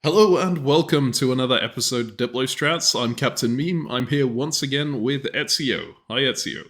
Hello and welcome to another episode of DiploStrats. I'm CaptainMeme. I'm here once again with Ezio. Hi, Ezio.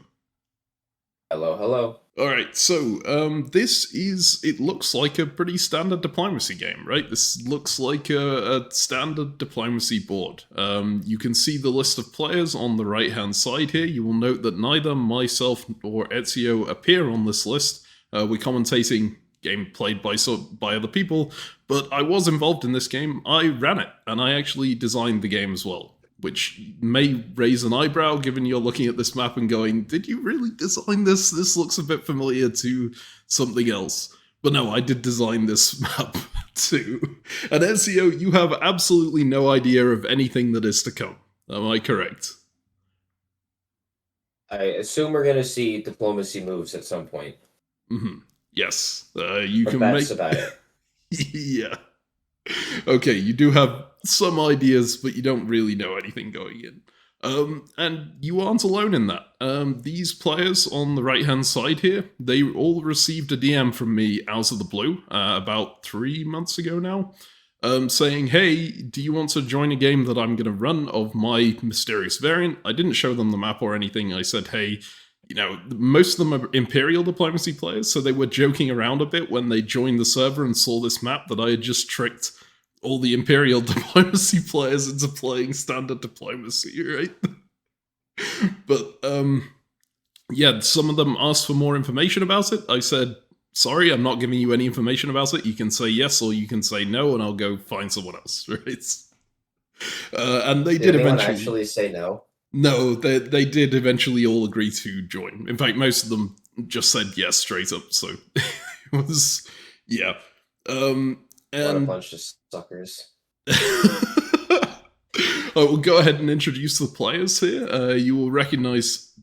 Hello, hello. Alright, so, it looks like a pretty standard diplomacy game, right? This looks like a standard diplomacy board. You can see the list of players on the right-hand side here. You will note that neither myself or Ezio appear on this list. We're commentating game played by other people, but I was involved in this game. I ran it, and I actually designed the game as well, which may raise an eyebrow given you're looking at this map and going, did you really design this? This looks a bit familiar to something else. But no, I did design this map too. And Ezio, you have absolutely no idea of anything that is to come. Am I correct? I assume we're going to see diplomacy moves at some point. Mm-hmm. Yes. You But can that's make... about it. Yeah. Okay, you do have some ideas, but you don't really know anything going in. And you aren't alone in that. These players on the right-hand side here, they all received a DM from me out of the blue about 3 months ago now, saying, hey, do you want to join a game that I'm going to run of my mysterious variant? I didn't show them the map or anything. I said, hey, you know, most of them are Imperial diplomacy players, so they were joking around a bit when they joined the server and saw this map that I had just tricked all the Imperial diplomacy players into playing standard diplomacy, right? But, yeah, some of them asked for more information about it. I said, sorry, I'm not giving you any information about it. You can say yes or you can say no, and I'll go find someone else, right? And they did eventually actually say no. No, they did eventually all agree to join. In fact, most of them just said yes straight up, so it was, yeah. And what a bunch of suckers. I will go ahead and introduce the players here. You will recognize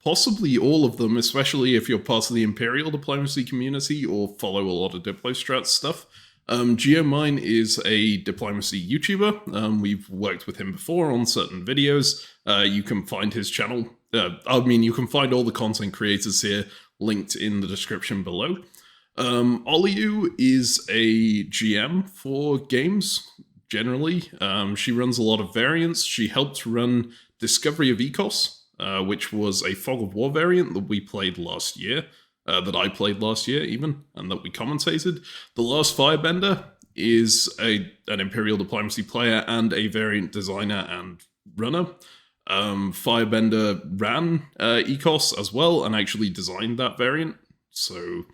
possibly all of them, especially if you're part of the Imperial diplomacy community or follow a lot of DiploStrats stuff. Geomine is a diplomacy YouTuber. We've worked with him before on certain videos. You can find his channel. You can find all the content creators here linked in the description below. Oliu is a GM for games, generally. She runs a lot of variants. She helped run Discovery of Ecos, which was a Fog of War variant that we played last year. That I played last year, even, and that we commentated. The Last Firebender is an Imperial diplomacy player and a variant designer and runner. Firebender ran Ecos as well and actually designed that variant. So,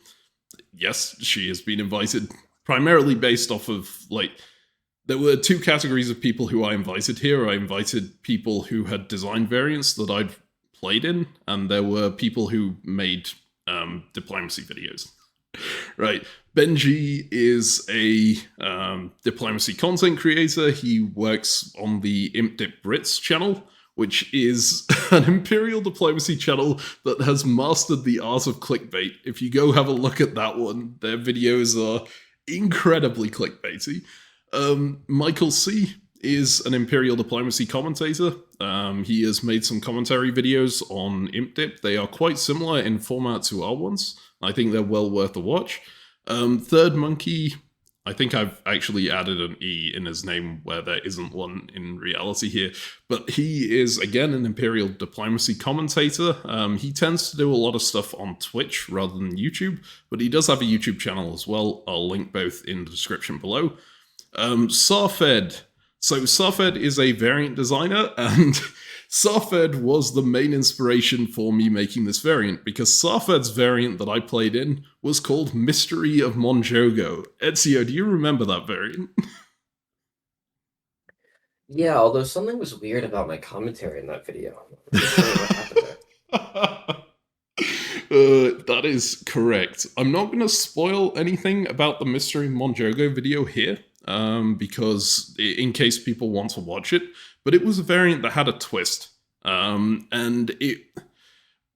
yes, she has been invited primarily based off of, like, there were two categories of people who I invited here. I invited people who had designed variants that I'd played in, and there were people who made diplomacy videos. Right. BenG is a diplomacy content creator. He works on the ImpDip Brits channel, which is an Imperial diplomacy channel that has mastered the art of clickbait. If you go have a look at that one, their videos are incredibly clickbaity. MichaelC is an Imperial diplomacy commentator. He has made some commentary videos on ImpDip. They are quite similar in format to our ones. I think they're well worth a watch. ThirdMunky, I think I've actually added an E in his name where there isn't one in reality here, but he is, again, an Imperial diplomacy commentator. He tends to do a lot of stuff on Twitch rather than YouTube, but he does have a YouTube channel as well. I'll link both in the description below. Sarfed. So Sarfed is a variant designer, and Sarfed was the main inspiration for me making this variant, because Sarfed's variant that I played in was called Mystery of Monjogo. Ezio, do you remember that variant? Yeah, although something was weird about my commentary in that video. I'm not really sure what happened there. That is correct. I'm not going to spoil anything about the Mystery of Monjogo video here, because in case people want to watch it, but it was a variant that had a twist, and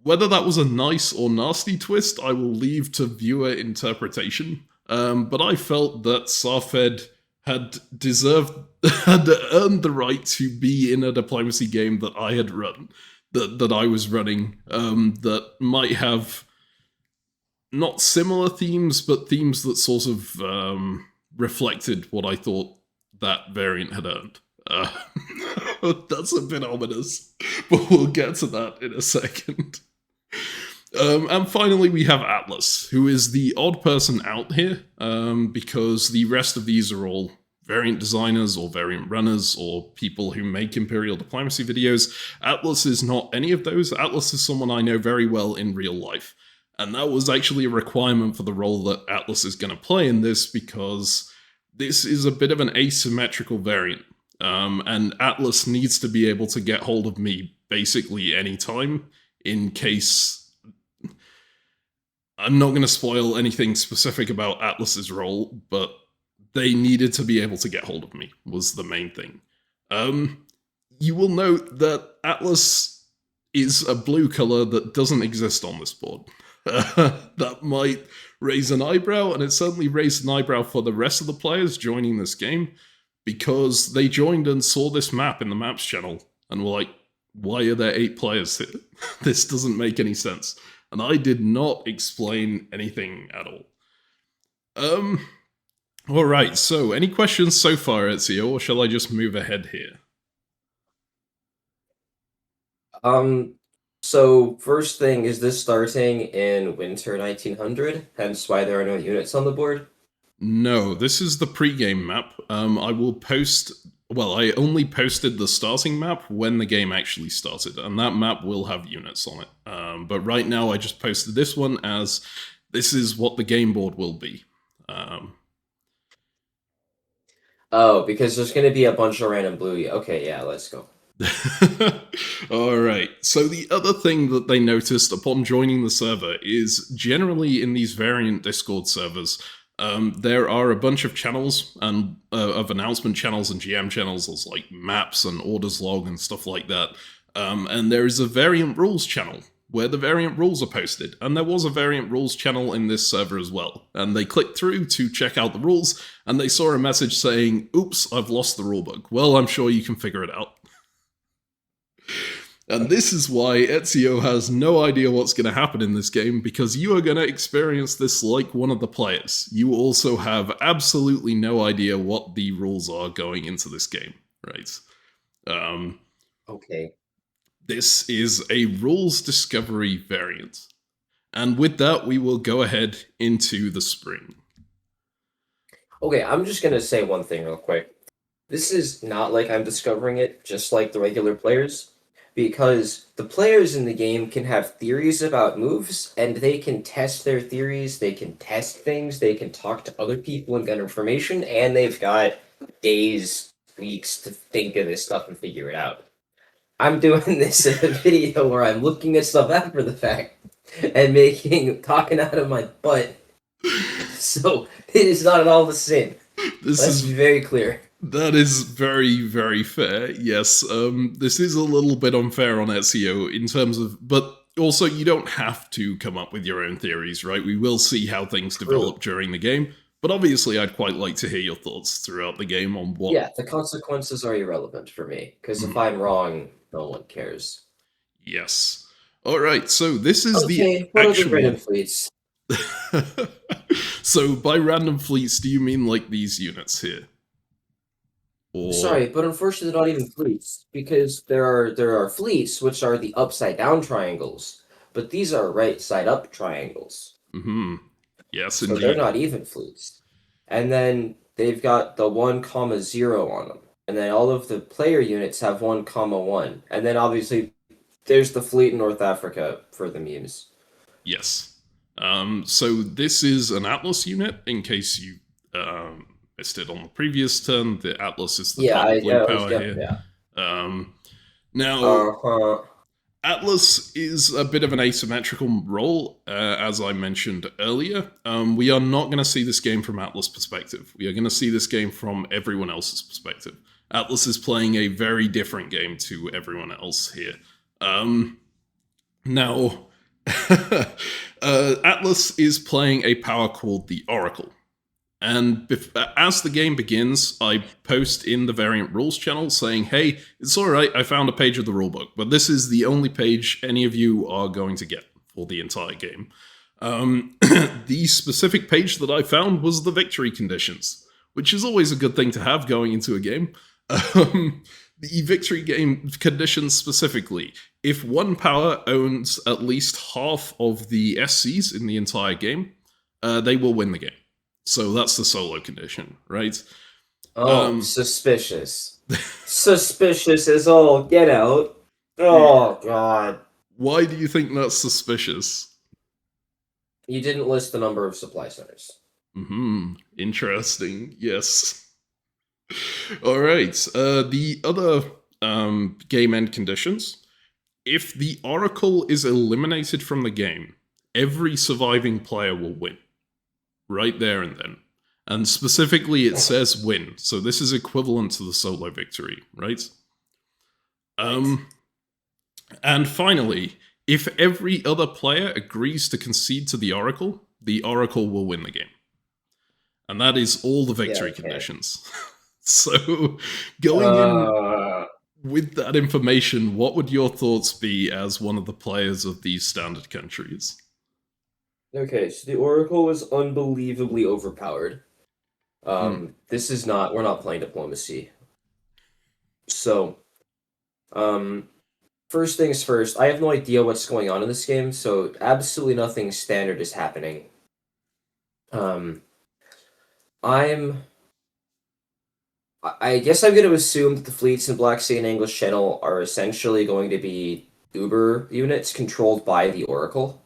whether that was a nice or nasty twist, I will leave to viewer interpretation, but I felt that Sarfed had earned the right to be in a diplomacy game that I had run, that I was running, that might have not similar themes, but themes that sort of reflected what I thought that variant had earned. That's a bit ominous, but we'll get to that in a second. And finally, we have Atlas, who is the odd person out here, because the rest of these are all variant designers or variant runners or people who make Imperial diplomacy videos. Atlas is not any of those. Atlas is someone I know very well in real life. And that was actually a requirement for the role that Atlas is going to play in this, because this is a bit of an asymmetrical variant. And Atlas needs to be able to get hold of me basically anytime, in case... I'm not going to spoil anything specific about Atlas's role, but they needed to be able to get hold of me, was the main thing. You will note that Atlas is a blue color that doesn't exist on this board. That might raise an eyebrow, and it certainly raised an eyebrow for the rest of the players joining this game, because they joined and saw this map in the maps channel, and were like, why are there 8 players here? This doesn't make any sense. And I did not explain anything at all. Alright, so any questions so far, Ezio, or shall I just move ahead here? So first thing, is this starting in winter 1900, hence why there are no units on the board? No, this is the pre-game map. I will post... Well, I only posted the starting map when the game actually started, and that map will have units on it. But right now I just posted this one as this is what the game board will be. Oh, because there's going to be a bunch of random blue. Okay, yeah, let's go. Alright, so the other thing that they noticed upon joining the server is generally in these variant Discord servers, there are a bunch of channels and of announcement channels and GM channels, as like maps and orders log and stuff like that. And there is a variant rules channel where the variant rules are posted, and there was a variant rules channel in this server as well. And they clicked through to check out the rules, and they saw a message saying, "Oops, I've lost the rulebook." Well, I'm sure you can figure it out. And this is why Ezio has no idea what's going to happen in this game, because you are going to experience this like one of the players. You also have absolutely no idea what the rules are going into this game, right? Okay. This is a rules discovery variant. And with that, we will go ahead into the spring. Okay, I'm just going to say one thing real quick. This is not like I'm discovering it, just like the regular players. Because the players in the game can have theories about moves, and they can test their theories, they can test things, they can talk to other people and get information, and they've got days, weeks to think of this stuff and figure it out. I'm doing this in a video where I'm looking at stuff after the fact and talking out of my butt. So it is not at all the same. Let's be very clear. That is very, very fair. Yes, this is a little bit unfair on Ezio in terms of, but also you don't have to come up with your own theories, right? We will see how things develop during the game, but obviously I'd quite like to hear your thoughts throughout the game on what... Yeah, the consequences are irrelevant for me, because if I'm wrong, no one cares. Yes. Alright, so this is the what actual... are the random fleets? So by random fleets, do you mean like these units here? Or... Sorry, but unfortunately they're not even fleets, because there are fleets which are the upside down triangles, but these are right side up triangles. Mm-hmm. Yes, so indeed. They're not even fleets. And then they've got the 1,0 on them. And then all of the player units have 1,1. And then obviously there's the fleet in North Africa for the memes. Yes. So this is an Atlas unit, in case you missed it on the previous turn. The Atlas is the blue power here. Yeah. Now, Atlas is a bit of an asymmetrical role, as I mentioned earlier. We are not going to see this game from Atlas' perspective. We are going to see this game from everyone else's perspective. Atlas is playing a very different game to everyone else here. Now, Atlas is playing a power called the Oracle. And as the game begins, I post in the variant rules channel saying, hey, it's alright, I found a page of the rulebook, but this is the only page any of you are going to get for the entire game. The specific page that I found was the victory conditions, which is always a good thing to have going into a game. Um, the victory game conditions specifically: if one power owns at least half of the SCs in the entire game, they will win the game. So that's the solo condition, right? Oh, suspicious. Suspicious as all get out. Oh, God. Why do you think that's suspicious? You didn't list the number of supply centers. Interesting. Yes. All right. The other game end conditions. If the Oracle is eliminated from the game, every surviving player will win. Right there and then. And specifically, it says win. So this is equivalent to the solo victory, right? And finally, if every other player agrees to concede to the Oracle will win the game. And that is all the victory conditions. So, going in with that information, what would your thoughts be as one of the players of these standard countries? Okay, so the Oracle was unbelievably overpowered. This is not, we're not playing diplomacy. So, first things first, I have no idea what's going on in this game, so absolutely nothing standard is happening. I guess I'm going to assume that the fleets in Black Sea and English Channel are essentially going to be Uber units controlled by the Oracle.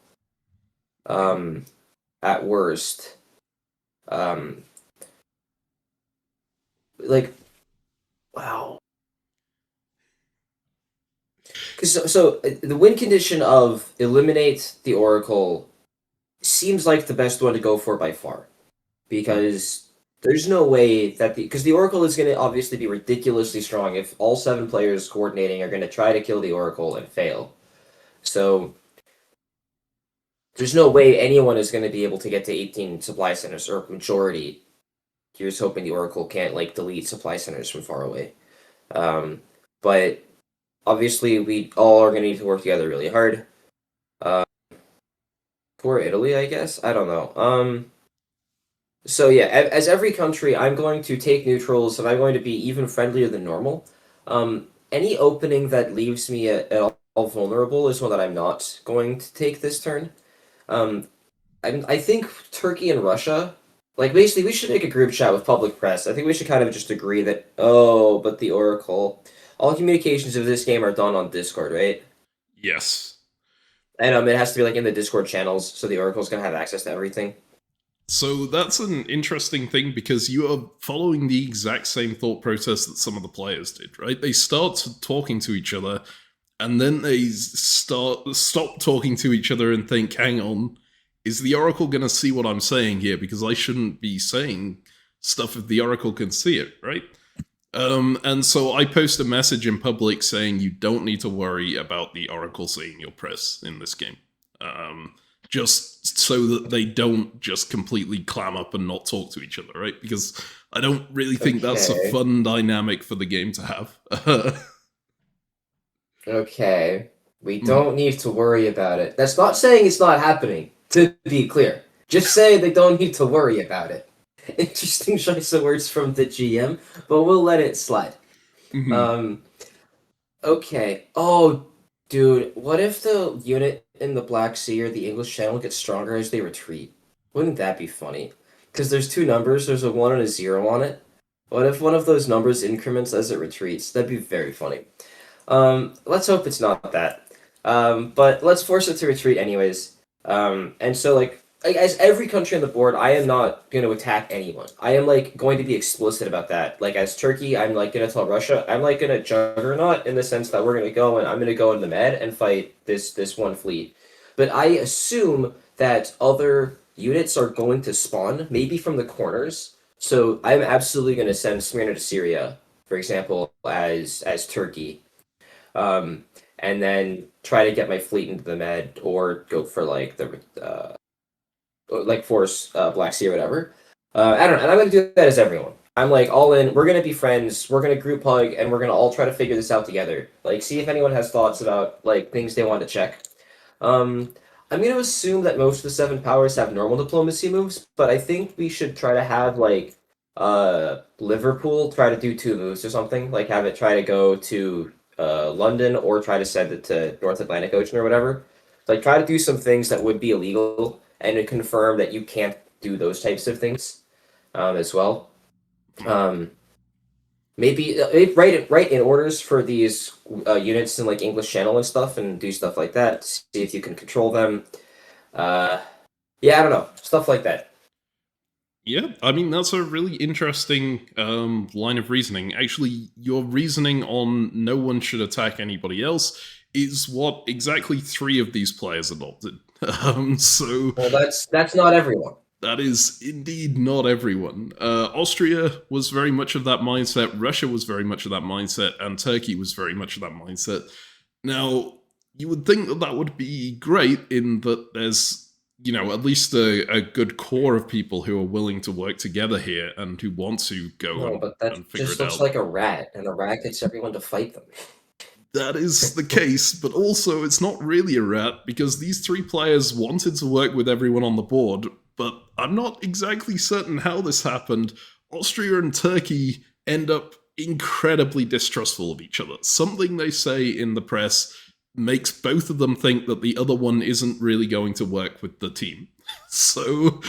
At worst. Like, wow. So the win condition of eliminate the Oracle seems like the best one to go for by far, because there's no way that because the Oracle is going to obviously be ridiculously strong if all 7 players coordinating are going to try to kill the Oracle and fail. So there's no way anyone is going to be able to get to 18 supply centers, or majority. Here's hoping the Oracle can't like delete supply centers from far away. But obviously we all are going to need to work together really hard. For Italy, I guess? I don't know. So yeah, as every country, I'm going to take neutrals, and I'm going to be even friendlier than normal. Any opening that leaves me at all vulnerable is one that I'm not going to take this turn. I think Turkey and Russia, like, basically, we should make a group chat with public press. I think we should kind of just agree that, but the Oracle, all communications of this game are done on Discord, right? Yes. And it has to be, like, in the Discord channels, so the Oracle's gonna have access to everything. So that's an interesting thing, because you are following the exact same thought process that some of the players did, right? They start talking to each other, and then they stop talking to each other and think, hang on, is the Oracle going to see what I'm saying here? Because I shouldn't be saying stuff if the Oracle can see it, right? And so I post a message in public saying you don't need to worry about the Oracle seeing your press in this game. Just so that they don't just completely clam up and not talk to each other, right? Because I don't really think that's a fun dynamic for the game to have. Okay. We don't need to worry about it. That's not saying it's not happening, to be clear. Just say they don't need to worry about it. Interesting choice of words from the GM, but we'll let it slide. Okay. Oh, dude, what if the unit in the Black Sea or the English Channel gets stronger as they retreat? Wouldn't that be funny? Because there's 2 numbers, there's a 1 and a 0 on it. What if one of those numbers increments as it retreats? That'd be very funny. Let's hope it's not that. But let's force it to retreat anyways. And so, like, as every country on the board, I am not going to attack anyone. I am, like, going to be explicit about that. Like, as Turkey, I'm, like, going to tell Russia, I'm, like, going to juggernaut in the sense that we're going to go, and I'm going to go in the Med and fight this one fleet. But I assume that other units are going to spawn, maybe from the corners. So I'm absolutely going to send Smyrna to Syria, for example, as Turkey. And then try to get my fleet into the Med, or go for, like, the like force Black Sea or whatever. I don't know, and I'm gonna do that as everyone. I'm like all in. We're gonna be friends. We're gonna group hug, and we're gonna all try to figure this out together. Like, see if anyone has thoughts about like things they want to check. I'm gonna assume that most of the 7 powers have normal diplomacy moves, but I think we should try to have like Liverpool try to do 2 moves or something, like have it try to go to London or try to send it to North Atlantic Ocean or whatever. Like try to do some things that would be illegal and to confirm that you can't do those types of things as well. Maybe write in orders for these units in like English Channel and stuff, and do stuff like that. See if you can control them. Yeah, I don't know, stuff like that. Yeah, I mean, that's a really interesting line of reasoning. Actually, your reasoning on no one should attack anybody else is what exactly 3 of these players adopted. So Well, that's not everyone. That is indeed not everyone. Austria was very much of that mindset, Russia was very much of that mindset, and Turkey was very much of that mindset. Now, you would think that that would be great in that there's, at least a good core of people who are willing to work together here and who want to go No, but that and figure just it looks out. like a rat, and a rat gets everyone to fight them. That is the case, but also it's not really a rat because these 3 players wanted to work with everyone on the board, but I'm not exactly certain how this happened. Austria and Turkey end up incredibly distrustful of each other. Something they say in the press makes both of them think that the other one isn't really going to work with the team. So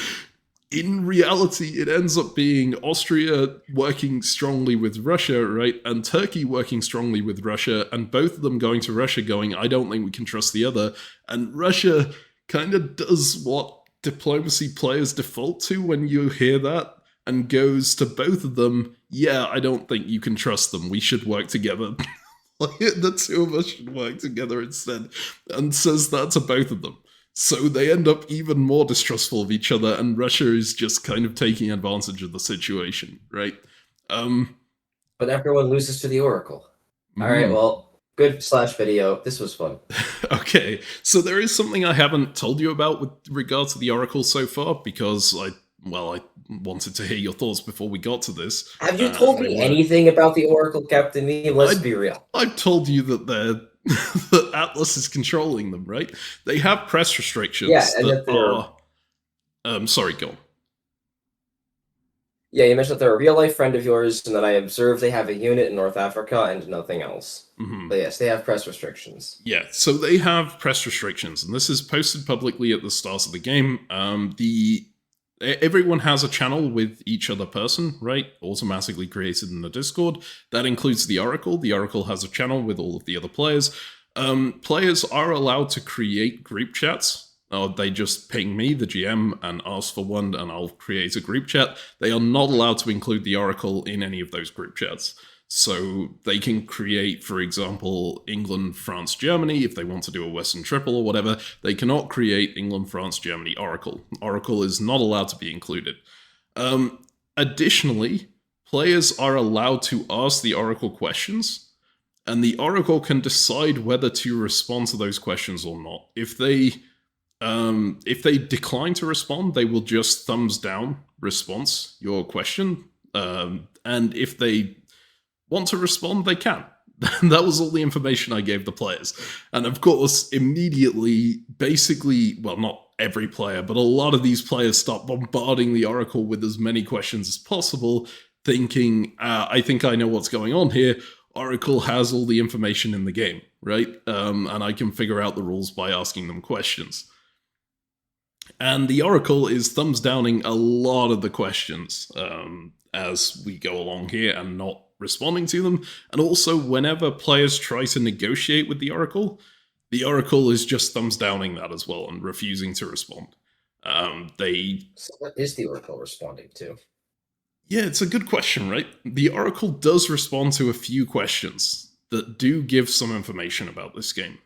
in reality, it ends up being Austria working strongly with Russia, right? And Turkey working strongly with Russia, and both of them going to Russia going, I don't think we can trust the other. And Russia kind of does what diplomacy players default to when you hear that, and goes to both of them, yeah, I don't think you can trust them. We should work together. The 2 of us should work together instead. And says that to both of them. So they end up even more distrustful of each other, and Russia is just kind of taking advantage of the situation, right? But everyone loses to the Oracle. All right, well, good /video. This was fun. Okay, so there is something I haven't told you about with regard to the Oracle so far, because I wanted to hear your thoughts before we got to this. Have you told me anything about the Oracle, CaptainMeme? Let's be real. I've told you that that Atlas is controlling them, right? They have press restrictions that are... sorry, go on. Yeah, you mentioned that they're a real-life friend of yours, and that I observed they have a unit in North Africa and nothing else. But yes, they have press restrictions. Yeah, so they have press restrictions, and this is posted publicly at the start of the game. Everyone has a channel with each other person, right? Automatically created in the Discord. That includes the Oracle. The Oracle has a channel with all of the other players. Players are allowed to create group chats. They just ping me, the GM, and ask for one, and I'll create a group chat. They are not allowed to include the Oracle in any of those group chats. So they can create, for example, England, France, Germany, if they want to do a Western triple or whatever. They cannot create England, France, Germany, Oracle. Oracle is not allowed to be included. Additionally, players are allowed to ask the Oracle questions, and the Oracle can decide whether to respond to those questions or not. If they decline to respond, they will just thumbs down response your question, and if they want to respond, they can. That was all the information I gave the players. And of course, immediately, basically, well, not every player, but a lot of these players start bombarding the Oracle with as many questions as possible, thinking, I think I know what's going on here. Oracle has all the information in the game, right? And I can figure out the rules by asking them questions. And the Oracle is thumbs downing a lot of the questions as we go along here and not responding to them. And also, whenever players try to negotiate with the Oracle is just thumbs downing that as well and refusing to respond. So what is the Oracle responding to? Yeah, it's a good question, right? The Oracle does respond to a few questions that do give some information about this game.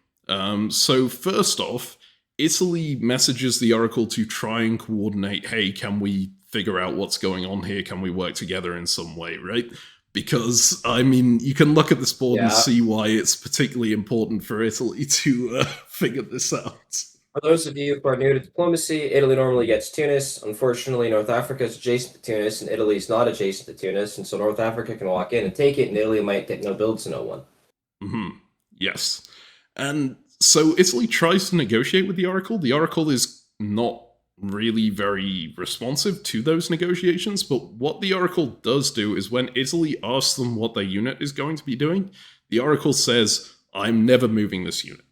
So first off, Italy messages the Oracle to try and coordinate, hey, can we figure out what's going on here? Can we work together in some way, right? Because, I mean, you can look at this board and see why it's particularly important for Italy to figure this out. For those of you who are new to diplomacy, Italy normally gets Tunis. Unfortunately, North Africa is adjacent to Tunis, and Italy is not adjacent to Tunis, and so North Africa can walk in and take it, and Italy might get no build to no one. Yes. And so Italy tries to negotiate with the Oracle. The Oracle is not really very responsive to those negotiations, but what the Oracle does do is when Italy asks them what their unit is going to be doing, the Oracle says, I'm never moving this unit.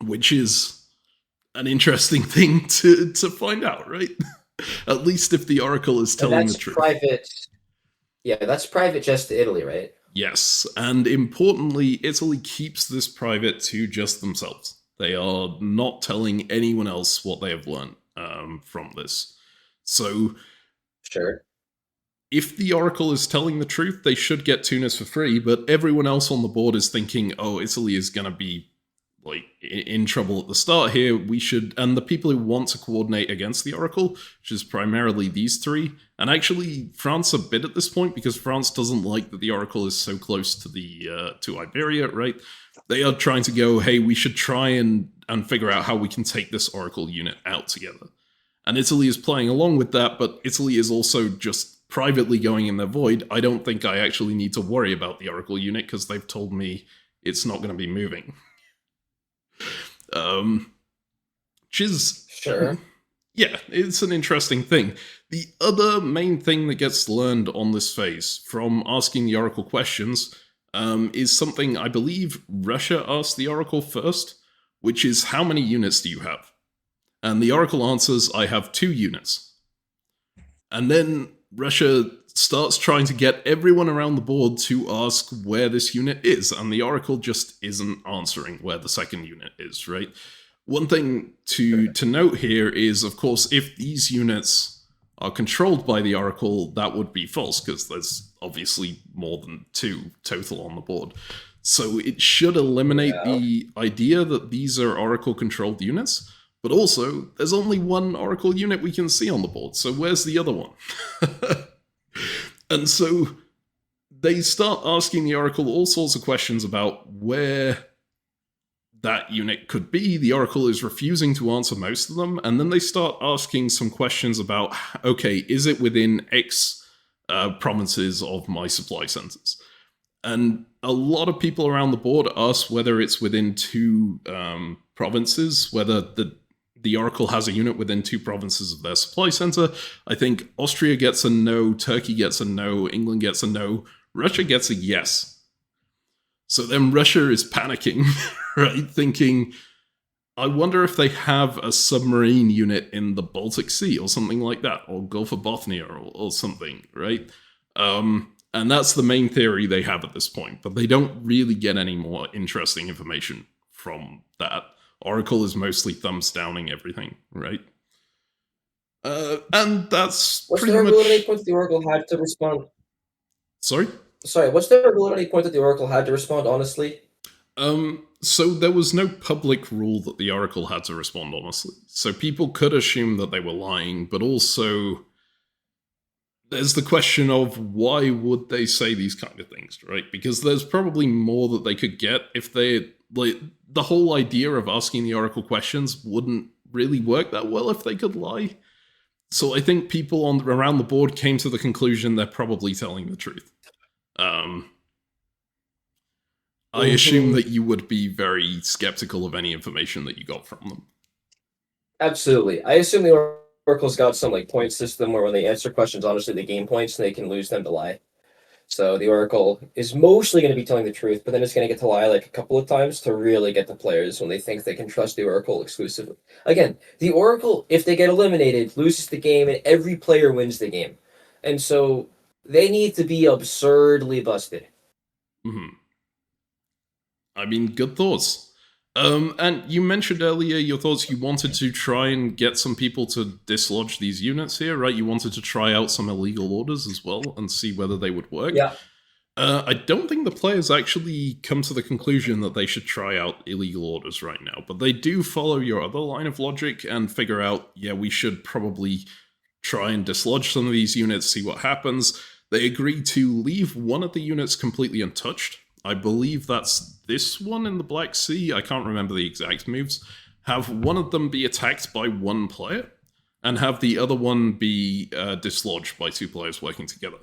Which is an interesting thing to find out, right? At least if the Oracle is telling the truth. Private. Yeah, that's private just to Italy, right? Yes, and importantly, Italy keeps this private to just themselves. They are not telling anyone else what they have learned from this. So, sure, if the Oracle is telling the truth, they should get Tunis for free, but everyone else on the board is thinking, oh, Italy is going to be like in trouble at the start here. We should, and the people who want to coordinate against the Oracle, which is primarily these three, and actually France a bit at this point because France doesn't like that the Oracle is so close to the to Iberia, right? They are trying to go, hey, we should try and figure out how we can take this Oracle unit out together. And Italy is playing along with that, but Italy is also just privately going in their void. I don't think I actually need to worry about the Oracle unit because they've told me it's not going to be moving. Which is... Sure. Yeah, it's an interesting thing. The other main thing that gets learned on this phase from asking the Oracle questions is something I believe Russia asked the Oracle first, which is how many units do you have? And the Oracle answers, I have 2 units. And then Russia starts trying to get everyone around the board to ask where this unit is, and the Oracle just isn't answering where the second unit is, right? One thing to note here is, of course, if these units are controlled by the Oracle, that would be false, because there's obviously more than 2 total on the board. So it should eliminate the idea that these are Oracle-controlled units, but also, there's only 1 Oracle unit we can see on the board, so where's the other one? And so they start asking the Oracle all sorts of questions about where that unit could be. The Oracle is refusing to answer most of them, and then they start asking some questions about, okay, is it within X provinces of my supply centers? And a lot of people around the board ask whether it's within 2 provinces, whether the Oracle has a unit within 2 provinces of their supply center. I think Austria gets a no, Turkey gets a no, England gets a no, Russia gets a yes. So then Russia is panicking, right? Thinking, I wonder if they have a submarine unit in the Baltic Sea or something like that, or Gulf of Bothnia or something, right? And that's the main theory they have at this point, but they don't really get any more interesting information from that. Oracle is mostly thumbs downing everything, right? And that's what's pretty the much... validity point the Oracle had to respond? Sorry, what's the validity point that the Oracle had to respond, honestly? So there was no public rule that the Oracle had to respond honestly. So people could assume that they were lying, but also there's the question of why would they say these kind of things, right? Because there's probably more that they could get if they... like, the whole idea of asking the Oracle questions wouldn't really work that well if they could lie. So I think people around the board came to the conclusion they're probably telling the truth. I assume that you would be very skeptical of any information that you got from them. Absolutely. I assume the Oracle's got some like point system where when they answer questions, honestly, they gain points and they can lose them to lie. So the Oracle is mostly going to be telling the truth, but then it's going to get to lie like a couple of times to really get the players when they think they can trust the Oracle exclusively. Again, the Oracle, if they get eliminated, loses the game and every player wins the game. And so they need to be absurdly busted. Mm-hmm. I mean, good thoughts. And you mentioned earlier your thoughts, you wanted to try and get some people to dislodge these units here, right? You wanted to try out some illegal orders as well and see whether they would work. Yeah. I don't think the players actually come to the conclusion that they should try out illegal orders right now, but they do follow your other line of logic and figure out, yeah, we should probably try and dislodge some of these units, see what happens. They agree to leave one of the units completely untouched. I believe that's this one in the Black Sea. I can't remember the exact moves. Have one of them be attacked by 1 player, and have the other one be dislodged by 2 players working together.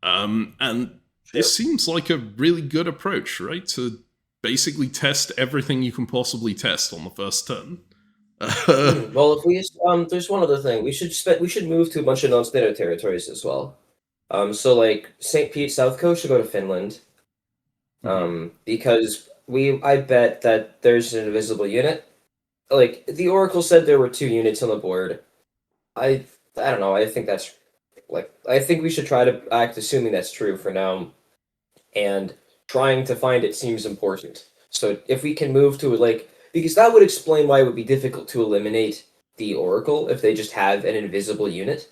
And this seems like a really good approach, right? To basically test everything you can possibly test on the first turn. Well, if we there's one other thing. We should move to a bunch of non-NATO territories as well. So like St. Pete, South Coast should go to Finland. Because I bet that there's an invisible unit. Like the Oracle said there were 2 units on the board. I don't know. I think that's I think we should try to act assuming that's true for now, and trying to find it seems important. So if we can move to because that would explain why it would be difficult to eliminate the Oracle if they just have an invisible unit,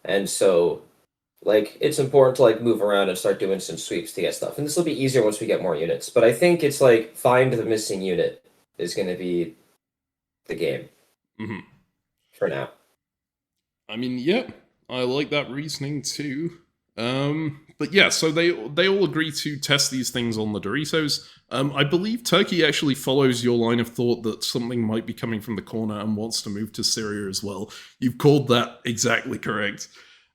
and so it's important to move around and start doing some sweeps to get stuff, and this will be easier once we get more units. But I think it's find the missing unit is going to be the game for now. I mean, yeah, I like that reasoning too. But yeah, so they all agree to test these things on the Doritos. I believe Turkey actually follows your line of thought that something might be coming from the corner and wants to move to Syria as well. You've called that exactly correct.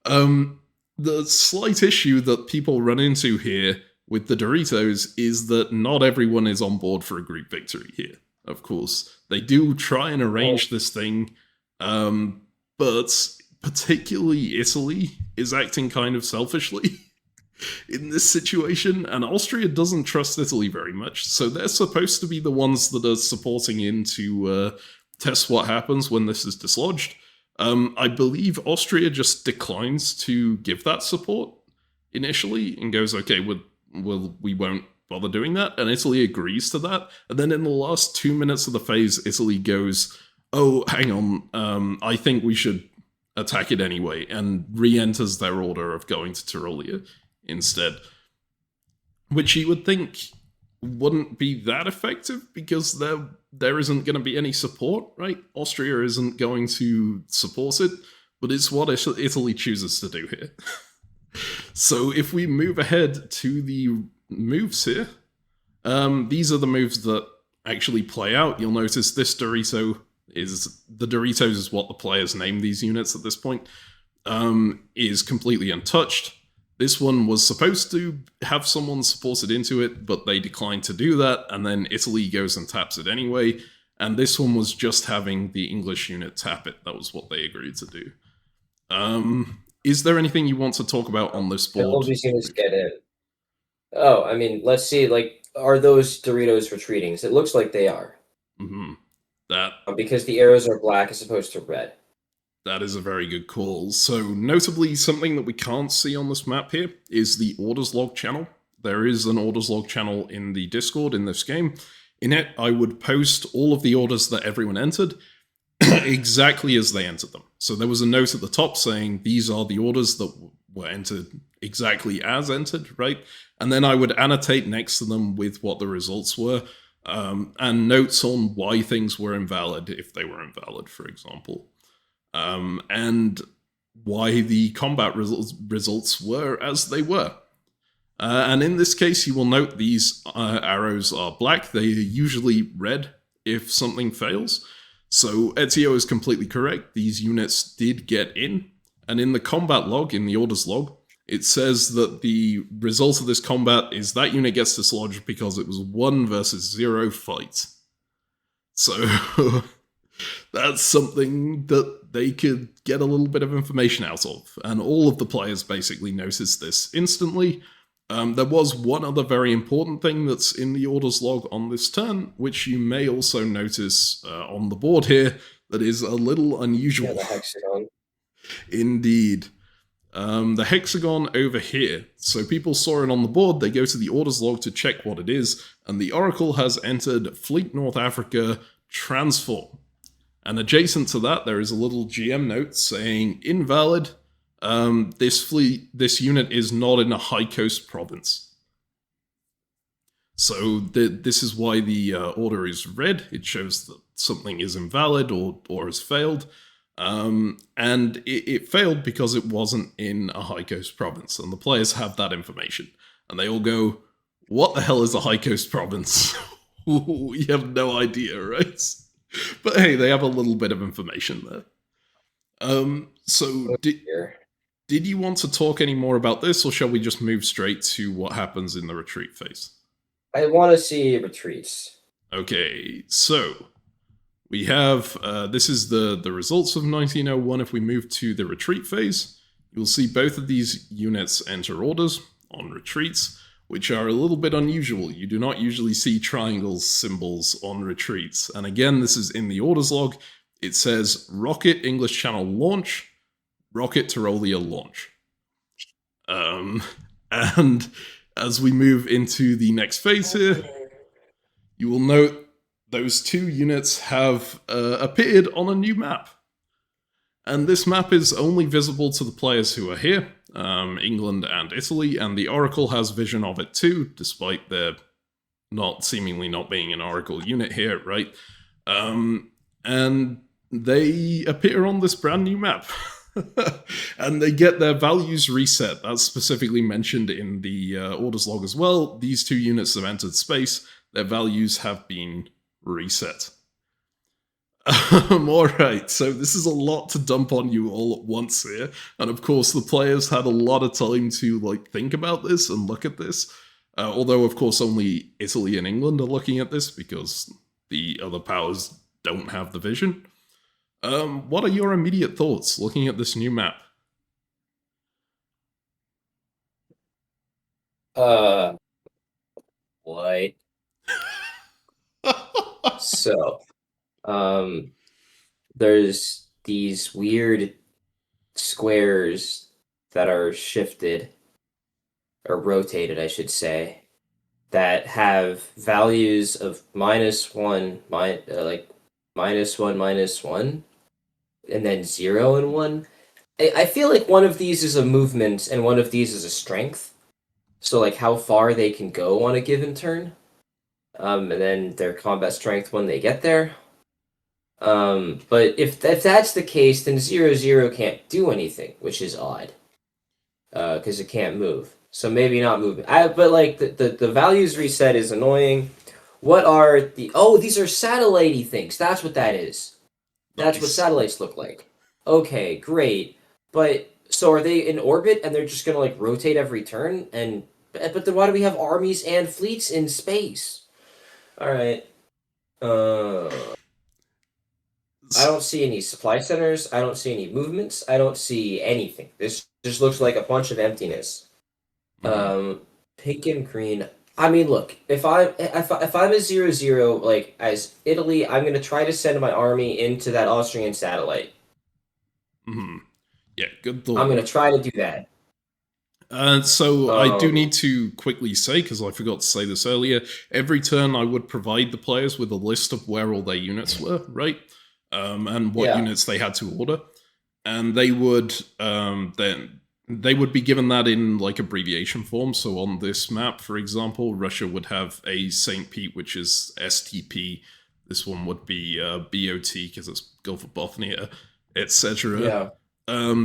The slight issue that people run into here with the Doritos is that not everyone is on board for a group victory here. Of course, they do try and arrange this thing, but particularly Italy is acting kind of selfishly in this situation, and Austria doesn't trust Italy very much, so they're supposed to be the ones that are supporting in to test what happens when this is dislodged. I believe Austria just declines to give that support initially and goes, okay, we won't bother doing that, and Italy agrees to that, and then in the last 2 minutes of the phase, Italy goes, oh, hang on, I think we should attack it anyway, and re-enters their order of going to Tyrolia instead. Which you would think wouldn't be that effective, because there isn't going to be any support, right? Austria isn't going to support it, but it's what Italy chooses to do here. So if we move ahead to the moves here, these are the moves that actually play out. You'll notice this Dorito the Doritos is what the players name these units at this point, is completely untouched. This one was supposed to have someone supported into it, but they declined to do that, and then Italy goes and taps it anyway, and this one was just having the English unit tap it. That was what they agreed to do. Is there anything you want to talk about on this board? All these units get in. Oh, I mean, let's see, are those Doritos retreating? It looks like they are. Because the arrows are black as opposed to red. That is a very good call. So, notably, something that we can't see on this map here is the orders log channel. There is an orders log channel in the Discord in this game. In it, I would post all of the orders that everyone entered exactly as they entered them. So there was a note at the top saying these are the orders that were entered exactly as entered, right? And then I would annotate next to them with what the results were, and notes on why things were invalid, if they were invalid, for example. And why the combat results were as they were. And in this case, you will note these arrows are black. They are usually red if something fails. So Ezio is completely correct. These units did get in. And in the combat log, in the orders log, it says that the result of this combat is that unit gets dislodged because it was 1 versus 0 fight. So that's something that they could get a little bit of information out of. And all of the players basically noticed this instantly. There was one other very important thing that's in the orders log on this turn, which you may also notice on the board here, that is a little unusual. Yeah, the hexagon. Indeed. The hexagon over here. So people saw it on the board, they go to the orders log to check what it is, and the Oracle has entered Fleet North Africa Transform. And adjacent to that, there is a little GM note saying, invalid, this unit is not in a high coast province. So this is why the order is red. It shows that something is invalid or has failed. And it failed because it wasn't in a high coast province. And the players have that information. And they all go, what the hell is a high coast province? We have no idea, right? But hey, they have a little bit of information there. So did you want to talk any more about this, or shall we just move straight to what happens in the retreat phase? I want to see retreats. Okay, so we have, this is the results of 1901. If we move to the retreat phase, you'll see both of these units enter orders on retreats, which are a little bit unusual. You do not usually see triangles symbols on retreats. And again, this is in the orders log. It says rocket English Channel launch, rocket Tyrolia launch. And as we move into the next phase here, you will note those two units have appeared on a new map. And this map is only visible to the players who are here, England and Italy, and the Oracle has vision of it too, despite there seemingly not being an Oracle unit here, right? And they appear on this brand new map. And they get their values reset. That's specifically mentioned in the orders log as well. These two units have entered space. Their values have been reset. Alright, so this is a lot to dump on you all at once here. And of course, the players had a lot of time to think about this and look at this. Although, of course, only Italy and England are looking at this because the other powers don't have the vision. What are your immediate thoughts looking at this new map? What? So, there's these weird squares that are shifted, or rotated, I should say, that have values of -1, -1, and then 0 and 1. I feel like one of these is a movement and one of these is a strength. So like how far they can go on a given turn. And then their combat strength when they get there. But if that's the case, then 0, can't do anything, which is odd. Because it can't move. So maybe not moving. But like the values reset is annoying. What are the... Oh, these are satellite-y things. That's what that is. That's what satellites look like. Okay, great. But so are they in orbit and they're just gonna rotate every turn? But then why do we have armies and fleets in space? All right. I don't see any supply centers. I don't see any movements. I don't see anything. This just looks like a bunch of emptiness. Pink and green. I mean, look. If I'm a 0, as Italy, I'm gonna try to send my army into that Austrian satellite. Yeah, good thought. I'm gonna try to do that. So I do need to quickly say, because I forgot to say this earlier, every turn I would provide the players with a list of where all their units were, right? And what units they had to order. And they would they would be given that in abbreviation form. So on this map, for example, Russia would have a St. Pete, which is STP. This one would be BOT, because it's Gulf of Bothnia, etc. Yeah.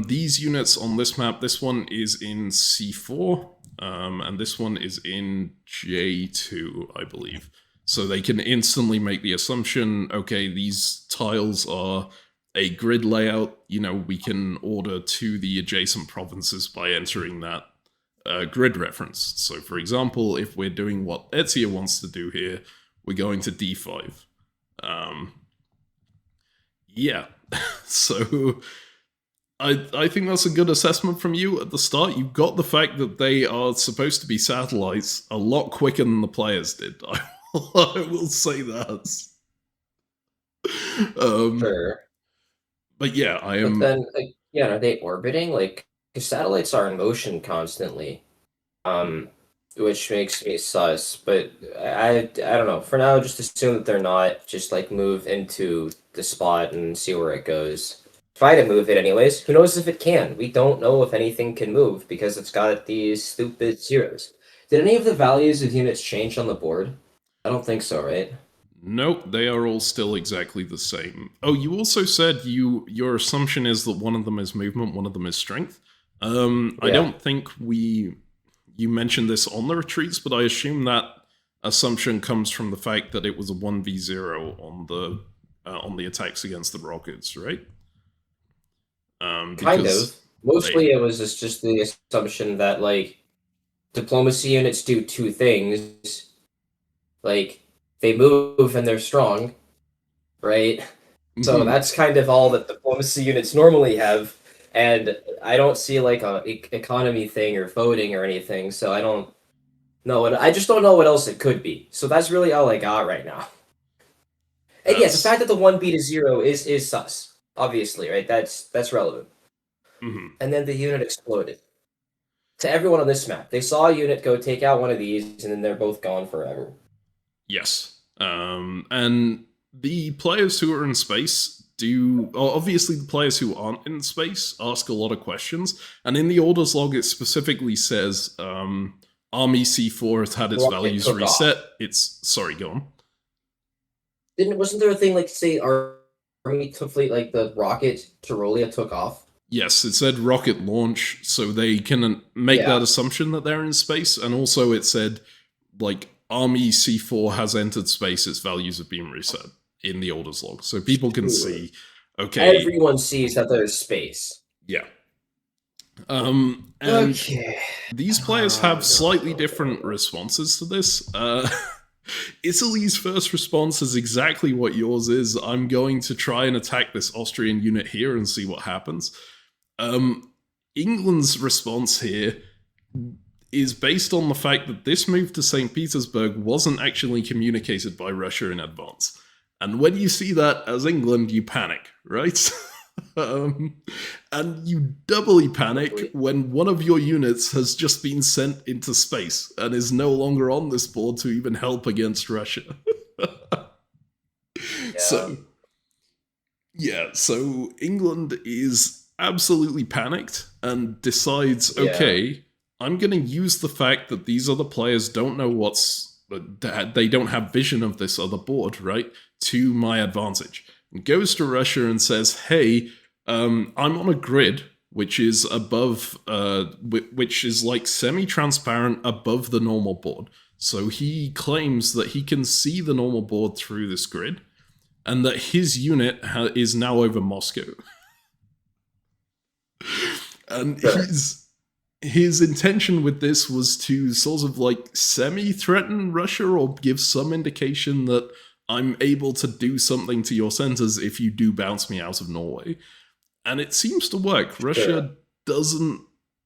These units on this map, this one is in C4, and this one is in J2, I believe. So they can instantly make the assumption, okay, these tiles are a grid layout, we can order to the adjacent provinces by entering that grid reference. So for example, if we're doing what Ezio wants to do here, we're going to D5. Yeah, so... I think that's a good assessment from you at the start. You got the fact that they are supposed to be satellites a lot quicker than the players did. I will say that. Sure. But yeah, I am... But then, are they orbiting? Because satellites are in motion constantly. Which makes me sus. But I don't know. For now, just assume that they're not. Just, move into the spot and see where it goes. Try to move it anyways. Who knows if it can? We don't know if anything can move because it's got these stupid zeros. Did any of the values of units change on the board? I don't think so, right? Nope, they are all still exactly the same. Oh, you also said your assumption is that one of them is movement, one of them is strength. I don't think you mentioned this on the retreats, but I assume that assumption comes from the fact that it was a 1v0 on the attacks against the rockets, right? Kind of. Mostly it was just the assumption that, diplomacy units do two things. They move and they're strong, right? So that's kind of all that diplomacy units normally have. And I don't see like a economy thing or voting or anything. So I don't know. I just don't know what else it could be. So that's really all I got right now. And yes, the fact that the 1B to 0 is sus. Obviously, right? That's relevant. And then the unit exploded. To everyone on this map, they saw a unit go take out one of these, and then they're both gone forever. Yes. And the players who are in space obviously the players who aren't in space ask a lot of questions. And in the orders log, it specifically says Army C4 has had its values reset. Sorry, go on. Wasn't there a thing like say Army took fleet like the rocket Tyrolia took off? Yes, it said rocket launch, so they can make that assumption that they're in space. And also it said, like, Army C4 has entered space, its values have been reset in the orders log. So people can see, okay. Everyone sees that there's space. Yeah. And these players have slightly different responses to this. Italy's first response is exactly what yours is. I'm going to try and attack this Austrian unit here and see what happens. England's response here is based on the fact that this move to St. Petersburg wasn't actually communicated by Russia in advance. And when you see that as England, you panic, right? And you doubly panic when one of your units has just been sent into space and is no longer on this board to even help against Russia. So England is absolutely panicked and decides, okay, I'm going to use the fact that these other players don't know they don't have vision of this other board, right, to my advantage. And goes to Russia and says, hey, I'm on a grid which is above, which is like semi-transparent above the normal board. So he claims that he can see the normal board through this grid, and that his unit is now over Moscow. And his intention with this was to sort of like semi-threaten Russia or give some indication that I'm able to do something to your centers if you do bounce me out of Norway. And it seems to work. Russia doesn't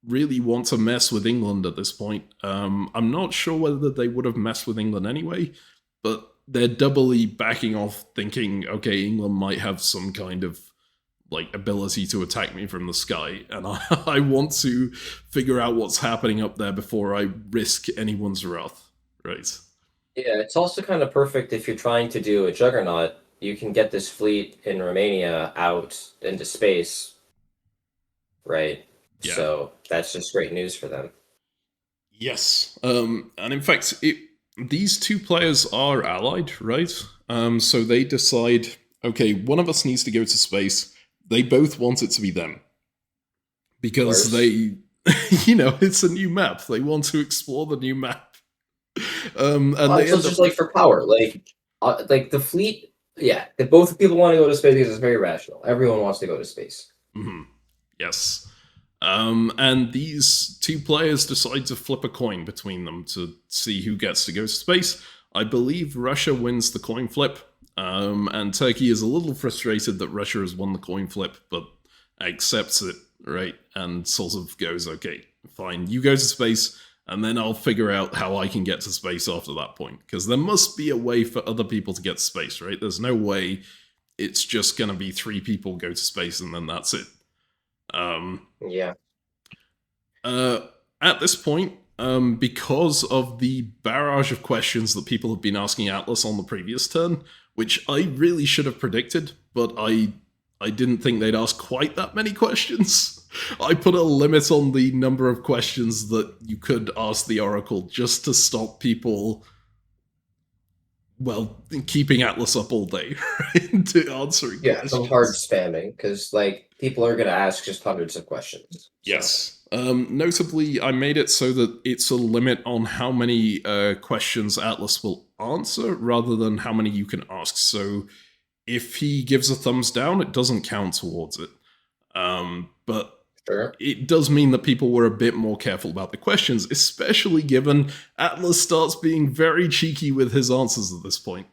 really want to mess with England at this point. I'm not sure whether they would have messed with England anyway, but they're doubly backing off thinking, okay, England might have some kind of like ability to attack me from the sky, and I want to figure out what's happening up there before I risk anyone's wrath, right? Yeah, it's also kind of perfect if you're trying to do a juggernaut. You can get this fleet in Romania out into space, right? Yeah. So that's just great news for them. Yes, and in fact, these two players are allied, right? So they decide, okay, one of us needs to go to space. They both want it to be them. Because they, it's a new map. They want to explore the new map. And it's just like for power. Like the fleet, both people want to go to space because it's very rational. Everyone wants to go to space. Mm-hmm. Yes. And these two players decide to flip a coin between them to see who gets to go to space. I believe Russia wins the coin flip. And Turkey is a little frustrated that Russia has won the coin flip, but accepts it, right? And sort of goes, okay, fine, you go to space, and then I'll figure out how I can get to space after that point. Because there must be a way for other people to get to space, right? There's no way it's just going to be 3 people go to space and then that's it. At this point, because of the barrage of questions that people have been asking Atlas on the previous turn, which I really should have predicted, but I didn't think they'd ask quite that many questions. I put a limit on the number of questions that you could ask the Oracle just to stop people, well, keeping Atlas up all day, right? To answering questions. Some hard spamming, because people are going to ask just hundreds of questions. Yes. Notably, I made it so that it's a limit on how many questions Atlas will answer rather than how many you can ask. So if he gives a thumbs down, it doesn't count towards it. But it does mean that people were a bit more careful about the questions, especially given Atlas starts being very cheeky with his answers at this point.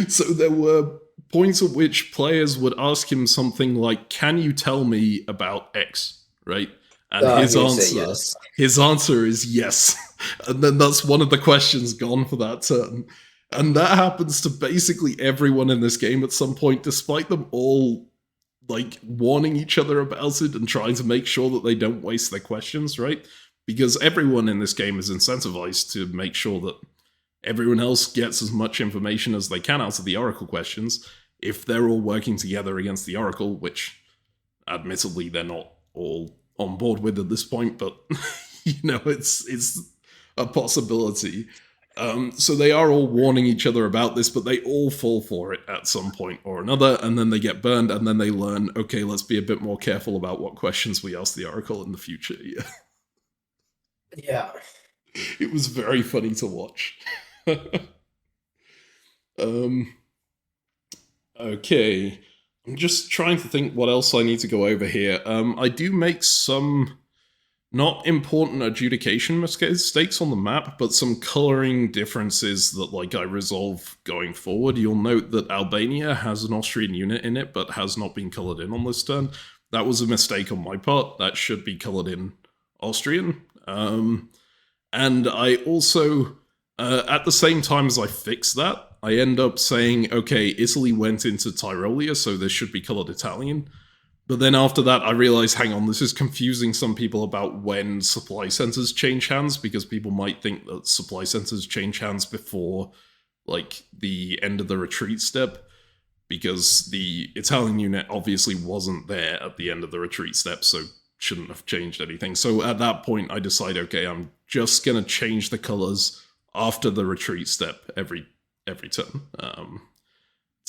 So there were points at which players would ask him something like, "Can you tell me about X?" Right? And He would say yes. his answer is yes. And then that's one of the questions gone for that turn. And that happens to basically everyone in this game at some point, despite them all like warning each other about it and trying to make sure that they don't waste their questions, right? Because everyone in this game is incentivized to make sure that everyone else gets as much information as they can out of the Oracle questions if they're all working together against the Oracle, which admittedly they're not all on board with at this point, but it's a possibility. So they are all warning each other about this, but they all fall for it at some point or another, and then they get burned, and then they learn, okay, let's be a bit more careful about what questions we ask the Oracle in the future. Yeah. It was very funny to watch. Okay. I'm just trying to think what else I need to go over here. I do make some not important adjudication mistakes on the map, but some coloring differences that I resolve going forward. You'll note that Albania has an Austrian unit in it, but has not been colored in on this turn. That was a mistake on my part. That should be colored in Austrian. And I also, at the same time as I fix that, I end up saying, okay, Italy went into Tyrolia, so this should be colored Italian. But then after that, I realized, hang on, this is confusing some people about when supply centers change hands, because people might think that supply centers change hands before, the end of the retreat step, because the Italian unit obviously wasn't there at the end of the retreat step, so shouldn't have changed anything. So at that point, I decide, okay, I'm just gonna change the colors after the retreat step every turn.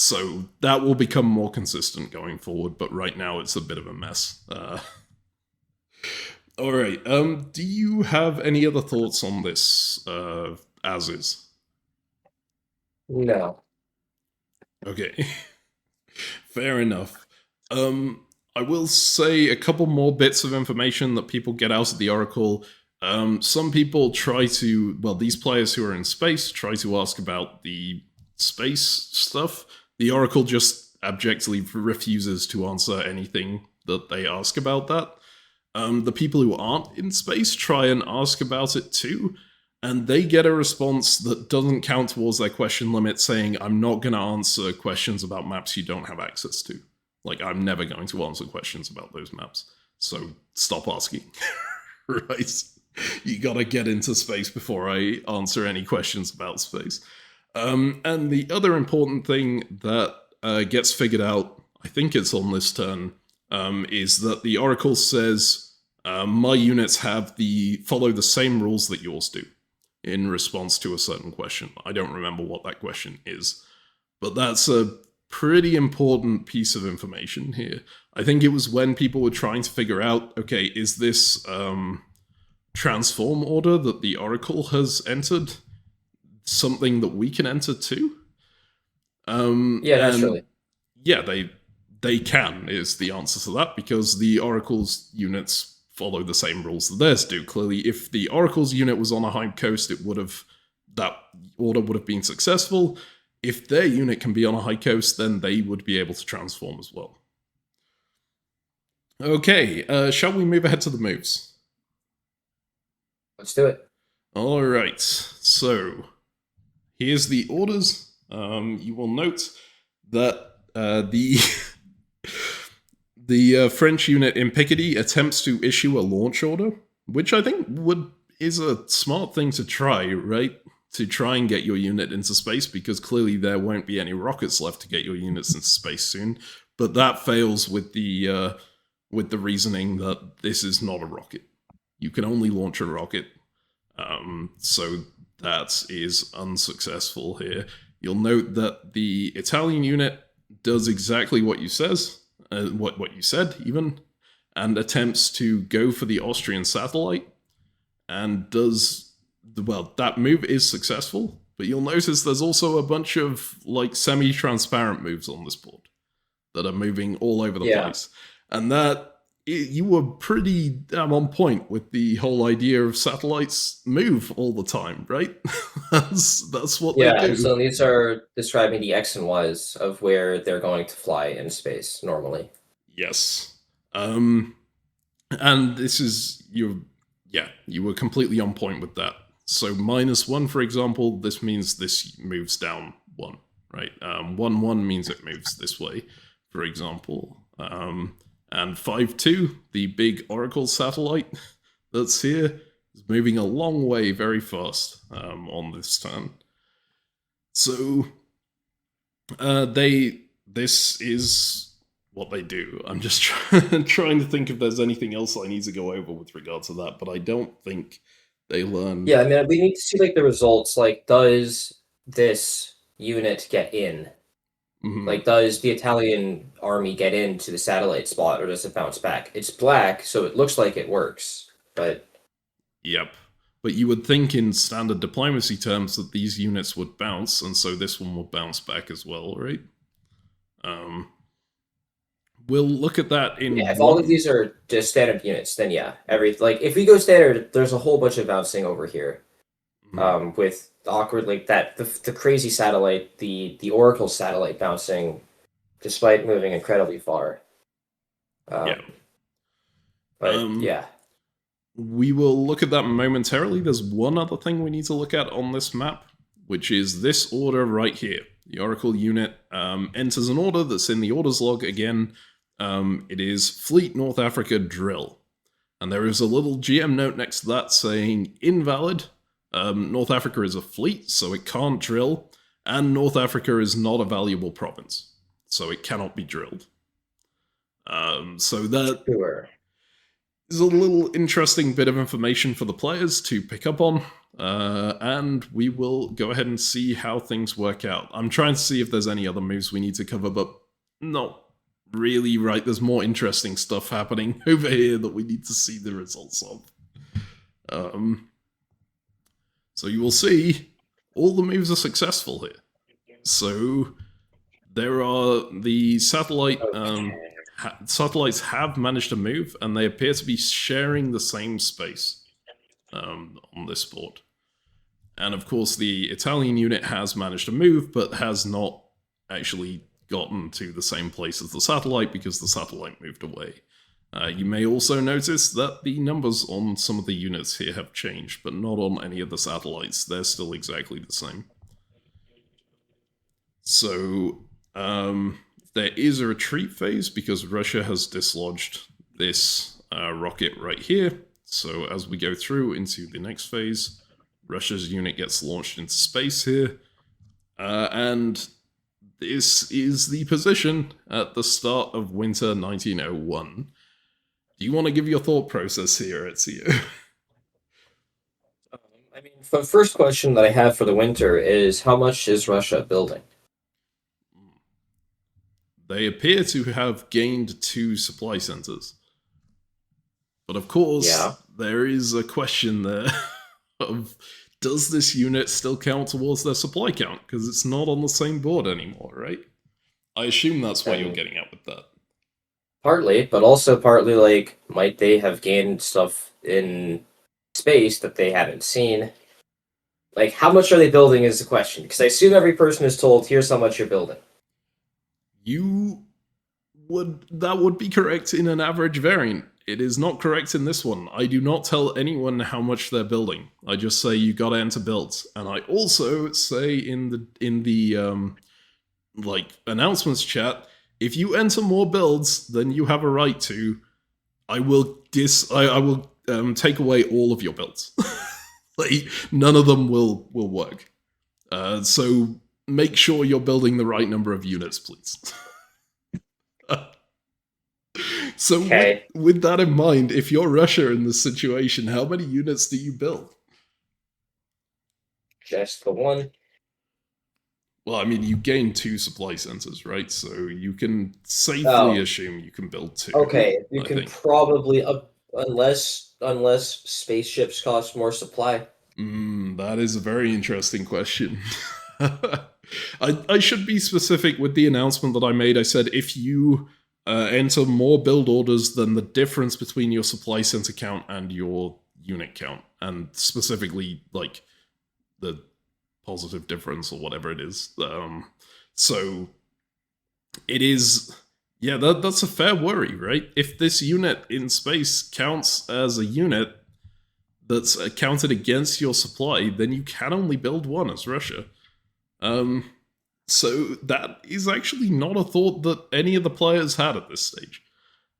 So that will become more consistent going forward, but right now it's a bit of a mess. Alright, do you have any other thoughts on this, as is? No. Okay. Fair enough. I will say a couple more bits of information that people get out of the Oracle. Some people try to, these players who are in space try to ask about the space stuff. The Oracle just abjectly refuses to answer anything that they ask about that. The people who aren't in space try and ask about it too, and they get a response that doesn't count towards their question limit, saying, I'm not going to answer questions about maps you don't have access to. I'm never going to answer questions about those maps, so stop asking. Right? You gotta get into space before I answer any questions about space. And the other important thing that gets figured out, I think it's on this turn, is that the Oracle says, my units follow the same rules that yours do in response to a certain question. I don't remember what that question is, but that's a pretty important piece of information here. I think it was when people were trying to figure out, okay, is this transform order that the Oracle has entered something that we can enter too? Naturally. Yeah, they can, is the answer to that, because the Oracle's units follow the same rules that theirs do. Clearly, if the Oracle's unit was on a high coast, that order would have been successful. If their unit can be on a high coast, then they would be able to transform as well. Okay, shall we move ahead to the moves? Let's do it. Alright, so here's the orders. You will note that the French unit in Picardy attempts to issue a launch order, which I think is a smart thing to try, right? To try and get your unit into space, because clearly there won't be any rockets left to get your units into space soon. But that fails with the reasoning that this is not a rocket. You can only launch a rocket. So that is unsuccessful here. You'll note that the Italian unit does exactly what you says, what you said even, and attempts to go for the Austrian satellite, and that move is successful, but you'll notice there's also a bunch of semi-transparent moves on this board that are moving all over the place. And that you were pretty damn on point with the whole idea of satellites move all the time, right? that's what they do. And so these are describing the X and Y's of where they're going to fly in space normally. Yes. And this is you were completely on point with that. So -1, for example, this means this moves down 1, right? 1 means it moves this way, for example. And 5-2, the big Oracle satellite that's here, is moving a long way very fast on this turn. So this is what they do. I'm just trying to think if there's anything else I need to go over with regard to that, but I don't think they learn. Yeah, I mean, we need to see like the results. Like, does this unit get in? Mm-hmm. Like, does the Italian army get into the satellite spot, or does it bounce back? It's black, so it looks like it works, but... Yep. But you would think in standard diplomacy terms that these units would bounce, and so this one would bounce back as well, right? We'll look at that in... Yeah, if all of these are just standard units, then yeah. If we go standard, there's a whole bunch of bouncing over here. With awkward, like that, the crazy satellite, the Oracle satellite bouncing, despite moving incredibly far. But yeah. We will look at that momentarily. There's one other thing we need to look at on this map, which is this order right here. The Oracle unit enters an order that's in the orders log again. It is Fleet North Africa Drill. And there is a little GM note next to that saying invalid. North Africa is a fleet, so it can't drill. And North Africa is not a valuable province, so it cannot be drilled. So that is a little interesting bit of information for the players to pick up on. And we will go ahead and see how things work out. I'm trying to see if there's any other moves we need to cover, but not really, right? There's more interesting stuff happening over here that we need to see the results of. So you will see all the moves are successful here. So there are the satellite... satellites have managed to move, and they appear to be sharing the same space on this board. And of course, the Italian unit has managed to move, but has not actually gotten to the same place as the satellite because the satellite moved away. You may also notice that the numbers on some of the units here have changed, but not on any of the satellites. They're still exactly the same. So, there is a retreat phase because Russia has dislodged this rocket right here. So as we go through into the next phase, Russia's unit gets launched into space here. And this is the position at the start of winter 1901. Do you want to give your thought process here, Ezio? I mean, the first question that I have for the winter is, how much is Russia building? They appear to have gained 2 supply centers. But of course, there is a question there of, does this unit still count towards their supply count? Because it's not on the same board anymore, right? I assume that's what you're getting at with that. Partly, but also partly, like, might they have gained stuff in space that they haven't seen? Like, how much are they building is the question. Because I assume every person is told, here's how much you're building. That would be correct in an average variant. It is not correct in this one. I do not tell anyone how much they're building. I just say you gotta enter builds. And I also say in the announcements chat, if you enter more builds than you have a right to, I will take away all of your builds. Like, none of them will work. So make sure you're building the right number of units, please. So with that in mind, if you're Russia in this situation, how many units do you build? Just the one. Well, I mean, you gain 2 supply centers, right? So you can safely assume you can build 2. Okay, you can probably, unless spaceships cost more supply. That is a very interesting question. I should be specific with the announcement that I made. I said if you enter more build orders than the difference between your supply center count and your unit count, and specifically like the positive difference or whatever it is. So it is, yeah, that's a fair worry, right? If this unit in space counts as a unit that's counted against your supply, then you can only build one as Russia. So that is actually not a thought that any of the players had at this stage.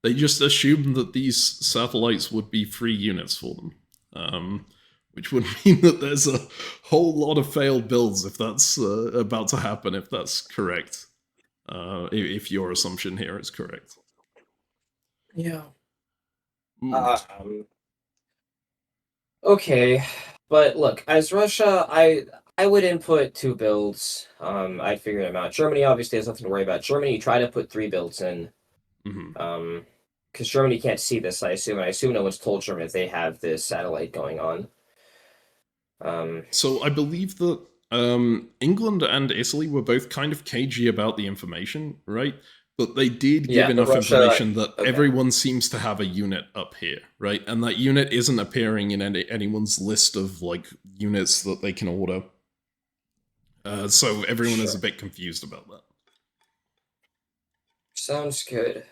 They just assumed that these satellites would be free units for them, which would mean that there's a whole lot of failed builds if that's about to happen, if that's correct. If your assumption here is correct. Yeah. Okay, but look, as Russia, I would input 2 builds. I'd figure them out. Germany obviously has nothing to worry about. Germany, try to put 3 builds in. Because Germany can't see this, I assume. I assume no one's told Germany that they have this satellite going on. So I believe that England and Italy were both kind of cagey about the information, right? But they did give enough information that everyone seems to have a unit up here, right? And that unit isn't appearing in anyone's list of like units that they can order. So everyone is a bit confused about that. Sounds good.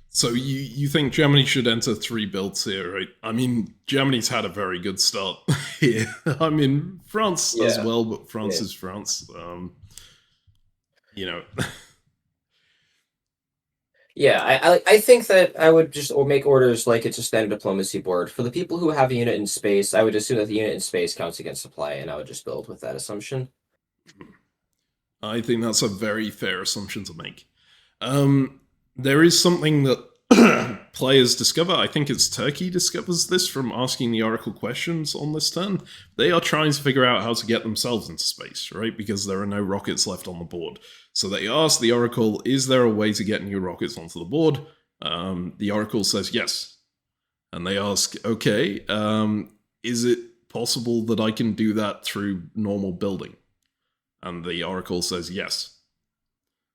So you think Germany should enter 3 builds here, right? I mean, Germany's had a very good start here. I mean, France as well, but France is France. You know. Yeah, I think that I would just make orders like it's a standard diplomacy board. For the people who have a unit in space, I would assume that the unit in space counts against supply, and I would just build with that assumption. I think that's a very fair assumption to make. There is something that players discover. I think it's Turkey discovers this from asking the Oracle questions on this turn. They are trying to figure out how to get themselves into space, right? Because there are no rockets left on the board. So they ask the Oracle, is there a way to get new rockets onto the board? The Oracle says yes. And they ask, okay, is it possible that I can do that through normal building? And the Oracle says yes.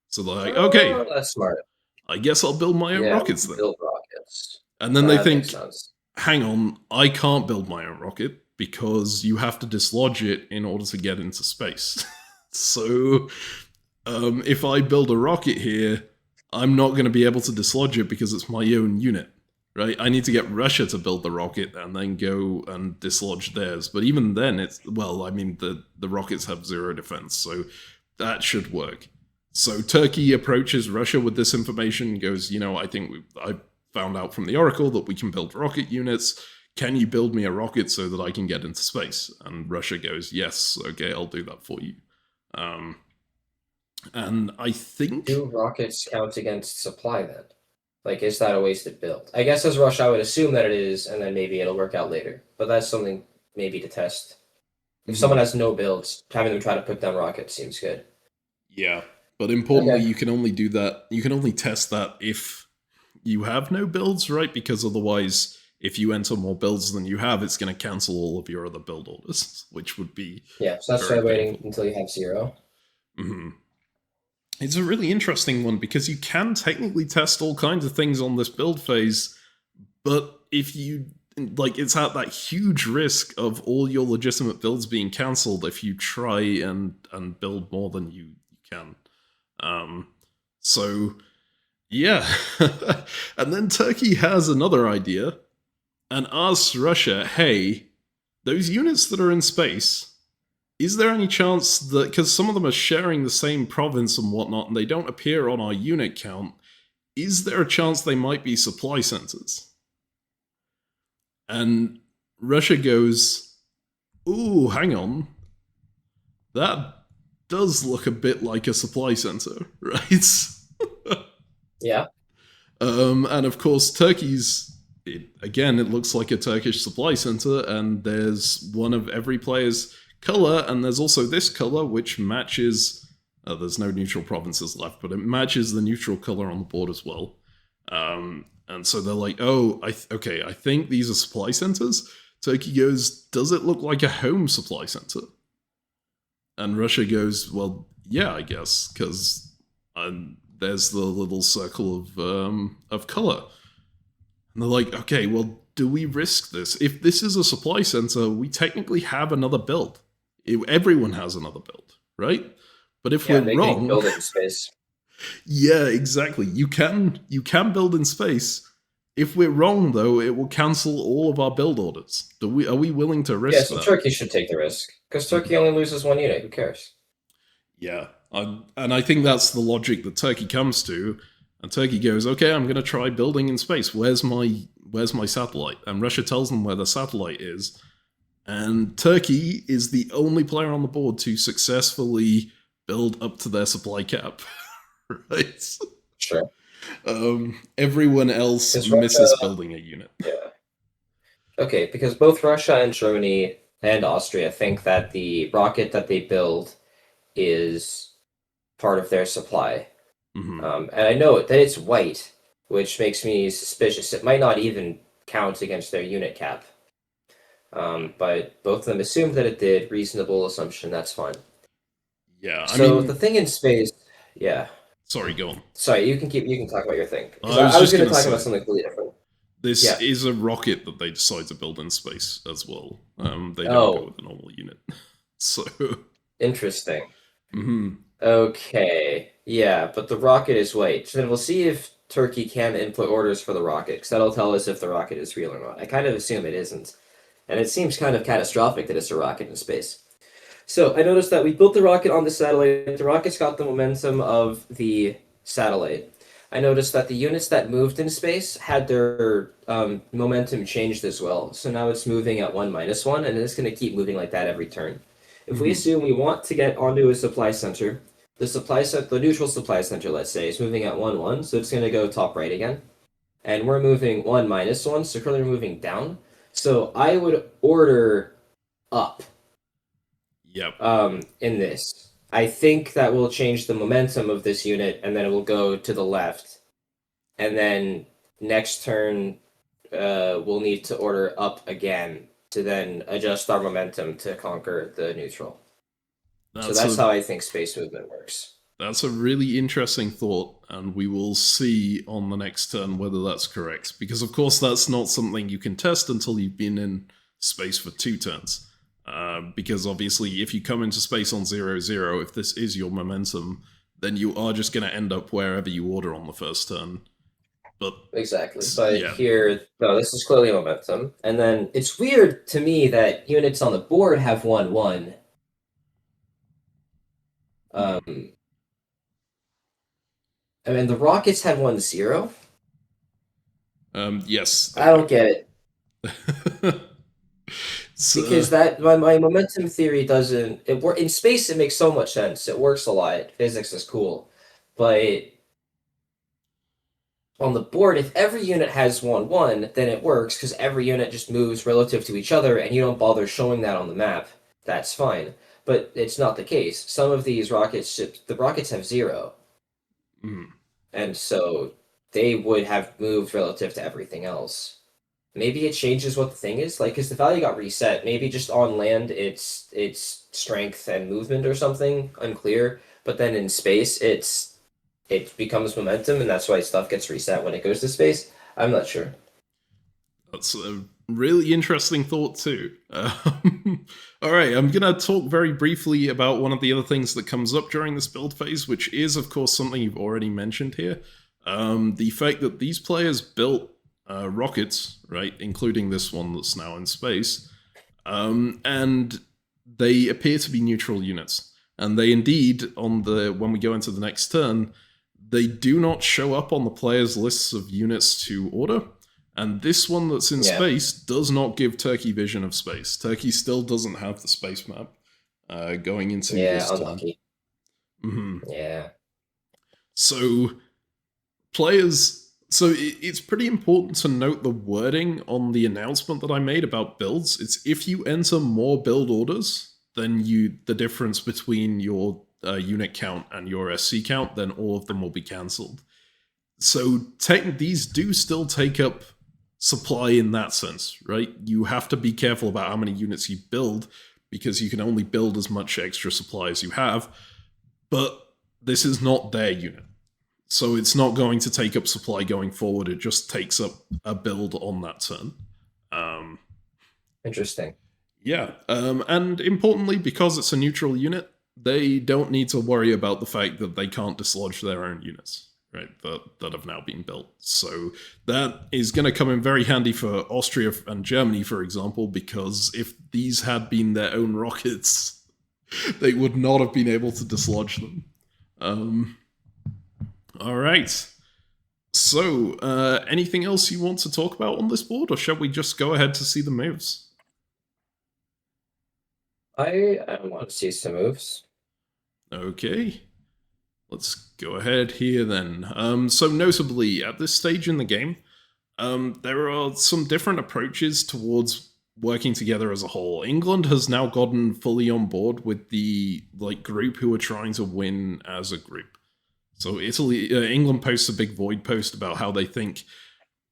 So they're like, okay, that's smart. I guess I'll build my own rockets then. Build rockets. And then they think, hang on, I can't build my own rocket because you have to dislodge it in order to get into space. So if I build a rocket here, I'm not going to be able to dislodge it because it's my own unit, right? I need to get Russia to build the rocket and then go and dislodge theirs. But even then, it's, well, I mean, the rockets have 0 defense, so that should work. So Turkey approaches Russia with this information and goes, you know, I think I found out from the Oracle that we can build rocket units. Can you build me a rocket so that I can get into space? And Russia goes, yes, okay, I'll do that for you. And I think... Do rockets count against supply then? Like, is that a wasted build? I guess as Russia, I would assume that it is, and then maybe it'll work out later. But that's something maybe to test. If someone has no builds, having them try to put down rockets seems good. Yeah. But importantly, you can only do that, you can only test that if you have no builds, right? Because otherwise, if you enter more builds than you have, it's going to cancel all of your other build orders, which would be... Yeah, so that's why waiting until you have 0. It's a really interesting one because you can technically test all kinds of things on this build phase, but if you... like, it's at that huge risk of all your legitimate builds being cancelled if you try and build more than you can. So, yeah. And then Turkey has another idea and asks Russia, hey, those units that are in space, is there any chance that, because some of them are sharing the same province and whatnot, and they don't appear on our unit count, is there a chance they might be supply centers? And Russia goes, ooh, hang on. That does look a bit like a supply center, right? Yeah. And of course, Turkey's, again, it looks like a Turkish supply center, and there's one of every player's color, and there's also this color, which matches, there's no neutral provinces left, but it matches the neutral color on the board as well. And so they're like, oh, okay, I think these are supply centers. Turkey goes, does it look like a home supply center? And Russia goes, well, yeah, I guess, because And there's the little circle of color. And they're like, okay, well, do we risk this? If this is a supply center, we technically have another build. Everyone has another build, right? But if we're they wrong, can build it in space. Yeah, exactly. You can build in space. If we're wrong, though, it will cancel all of our build orders. Are we willing to risk Yeah, so that? Turkey should take the risk because Turkey only loses 1 unit. Who cares? Yeah, and I think that's the logic that Turkey comes to. And Turkey goes, okay, I'm going to try building in space. Where's my satellite? And Russia tells them where the satellite is. And Turkey is the only player on the board to successfully build up to their supply cap. Right? Sure. Everyone else misses building a unit. Yeah. Okay, because both Russia and Germany and Austria think that the rocket that they build is part of their supply. And I know that it's white, which makes me suspicious. It might not even count against their unit cap. But both of them assumed that it did. Reasonable assumption, that's fine. Yeah, So the thing in space, yeah. Sorry, go on. Sorry, you can talk about your thing. I was going to talk about something completely different. This is a rocket that they decide to build in space as well. They don't go with a normal unit. So interesting. Okay, yeah, but the rocket is white. So then we'll see if Turkey can input orders for the rocket, because that'll tell us if the rocket is real or not. I kind of assume it isn't, and it seems kind of catastrophic that it's a rocket in space. So I noticed that we built the rocket on the satellite. The rocket's got the momentum of the satellite. I noticed that the units that moved in space had their momentum changed as well. So now it's moving at 1-1, and it's going to keep moving like that every turn. If we assume we want to get onto a supply center, the neutral supply center, let's say, is moving at 1-1, so it's going to go top right again. And we're moving 1-1, so currently we're moving down. So I would order up. Yep. In this. I think that will change the momentum of this unit, and then it will go to the left. And then next turn, we'll need to order up again to then adjust our momentum to conquer the neutral. So that's how I think space movement works. That's a really interesting thought, and we will see on the next turn whether that's correct. Because, of course, that's not something you can test until you've been in space for 2 turns. Because obviously, if you come into space on 0-0, if this is your momentum, then you are just going to end up wherever you order on the first turn. But exactly. But here, no, this is clearly momentum. And then it's weird to me that units on the board have 1-1. I mean, the Rockets had 1-0. Yes. I don't get it. Because my momentum theory doesn't it work in space. It makes so much sense. It works a lot. Physics is cool, but on the board, if every unit has 1-1, then it works because every unit just moves relative to each other, and you don't bother showing that on the map. That's fine, but it's not the case. Some of these rockets, the rockets have 0, and so they would have moved relative to everything else. Maybe it changes what the thing is, like, because the value got reset. Maybe just on land, it's strength and movement or something, unclear. But then in space, it becomes momentum, and that's why stuff gets reset when it goes to space. I'm not sure. That's a really interesting thought too. All right, I'm gonna talk very briefly about one of the other things that comes up during this build phase, which is, of course, something you've already mentioned here. The fact that these players built rockets, right, including this one that's now in space, and they appear to be neutral units. And they indeed, when we go into the next turn, they do not show up on the players' lists of units to order. And this one that's in space does not give Turkey vision of space. Turkey still doesn't have the space map going into this unlucky. turn. Yeah. So players... So it's pretty important to note the wording on the announcement that I made about builds. It's if you enter more build orders than the difference between your unit count and your SC count, then all of them will be cancelled. So these do still take up supply in that sense, right? You have to be careful about how many units you build, because you can only build as much extra supply as you have. But this is not their unit. So it's not going to take up supply going forward. It just takes up a build on that turn. Interesting. Yeah, and importantly, because it's a neutral unit, they don't need to worry about the fact that they can't dislodge their own units, right, that have now been built. So that is going to come in very handy for Austria and Germany, for example, because if these had been their own rockets, they would not have been able to dislodge them. All right. So, anything else you want to talk about on this board, or shall we just go ahead to see the moves? I want to see some moves. Okay. Let's go ahead here then. So notably, at this stage in the game, there are some different approaches towards working together as a whole. England has now gotten fully on board with the group who are trying to win as a group. So England posts a big void post about how they think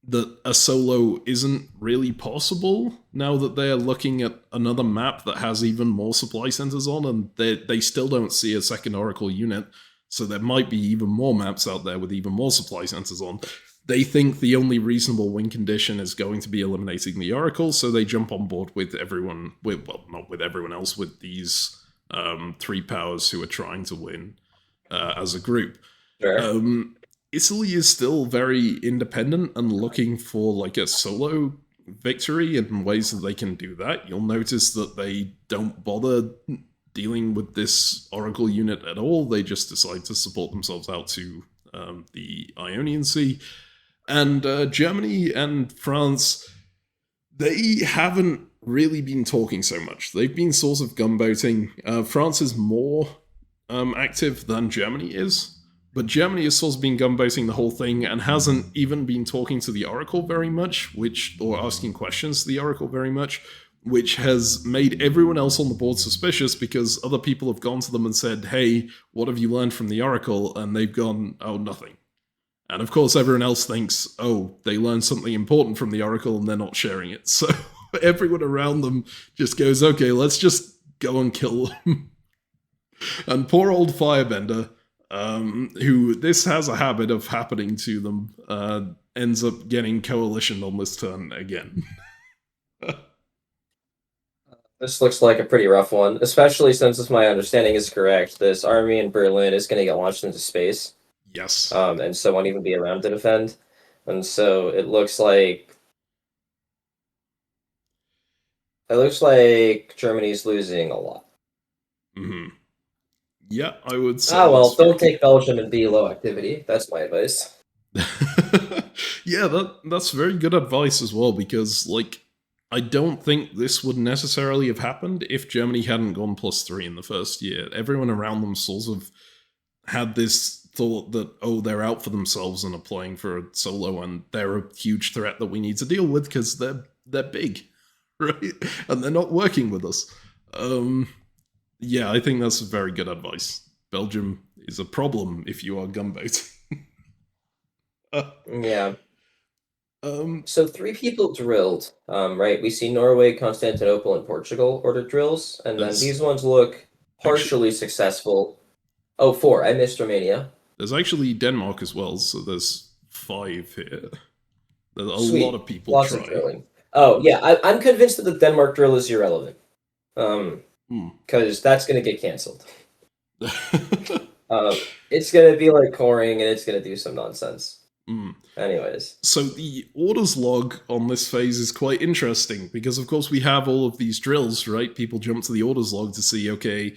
that a solo isn't really possible now that they're looking at another map that has even more supply centers on, and they still don't see a second Oracle unit, so there might be even more maps out there with even more supply centers on. They think the only reasonable win condition is going to be eliminating the Oracle, so they jump on board with everyone, not with everyone else, with these three powers who are trying to win as a group. Sure. Italy is still very independent and looking for a solo victory in ways that they can do that. You'll notice that they don't bother dealing with this Oracle unit at all. They just decide to support themselves out to the Ionian Sea. And Germany and France, they haven't really been talking so much. They've been sort of gunboating. France is more active than Germany is. But Germany has sort of been gunboating the whole thing and hasn't even been talking to the Oracle very much, or asking questions to the Oracle very much, which has made everyone else on the board suspicious because other people have gone to them and said, hey, what have you learned from the Oracle? And they've gone, oh, nothing. And of course, everyone else thinks, oh, they learned something important from the Oracle and they're not sharing it. So everyone around them just goes, okay, let's just go and kill them. And poor old Firebender, who this has a habit of happening to them, ends up getting coalitioned on this turn again. This looks like a pretty rough one, especially since, if my understanding is correct, this army in Berlin is going to get launched into space. Yes. And so won't even be around to defend. And so it looks like Germany's losing a lot. Mm-hmm. Yeah, I would say. Well, don't take Belgium and be low activity. That's my advice. Yeah, that's very good advice as well, because, I don't think this would necessarily have happened if Germany hadn't gone +3 in the first year. Everyone around them sort of had this thought that, oh, they're out for themselves and are playing for a solo, and they're a huge threat that we need to deal with because they're big, right? And they're not working with us. Yeah, I think that's very good advice. Belgium is a problem if you are gunboat. Yeah. So 3 people drilled, right? We see Norway, Constantinople, and Portugal ordered drills, and then these ones look partially successful. Oh, 4. I missed Romania. There's actually Denmark as well, so there's 5 here. There's a Sweet. lot of people Lots trying. of drilling. Oh, yeah, I'm convinced that the Denmark drill is irrelevant. Because that's going to get cancelled. It's going to be like coring, and it's going to do some nonsense. Anyways. So the orders log on this phase is quite interesting, because of course we have all of these drills, right? People jump to the orders log to see, okay,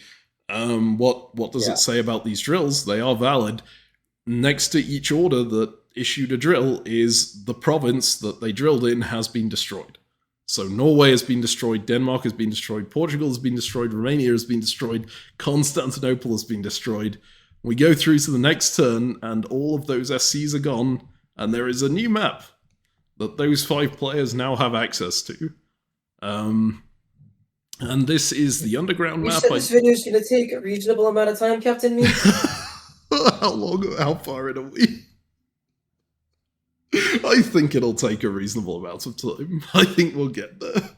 what does it say about these drills? They are valid. Next to each order that issued a drill is the province that they drilled in has been destroyed. So Norway has been destroyed, Denmark has been destroyed, Portugal has been destroyed, Romania has been destroyed, Constantinople has been destroyed. We go through to the next turn, and all of those SCs are gone, and there is a new map that those 5 players now have access to. And this is the underground map. You said this video is going to take a reasonable amount of time, CaptainMeme? How far in are we? I think it'll take a reasonable amount of time. I think we'll get there.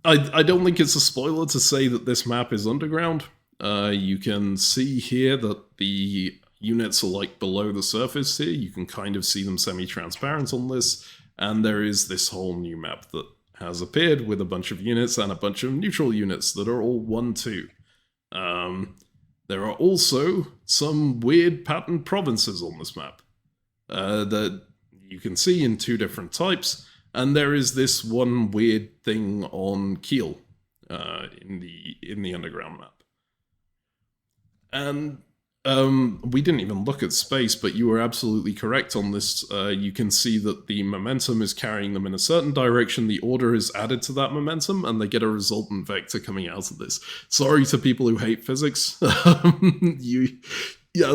I don't think it's a spoiler to say that this map is underground. You can see here that the units are like below the surface here. You can kind of see them semi-transparent on this. And there is this whole new map that has appeared with a bunch of units and a bunch of neutral units that are all 1-2. There are also some weird patterned provinces on this map that you can see in 2 different types, and there is this one weird thing on Kiel in the underground map. And we didn't even look at space, but you were absolutely correct on this. You can see that the momentum is carrying them in a certain direction, the order is added to that momentum, and they get a resultant vector coming out of this. Sorry to people who hate physics. At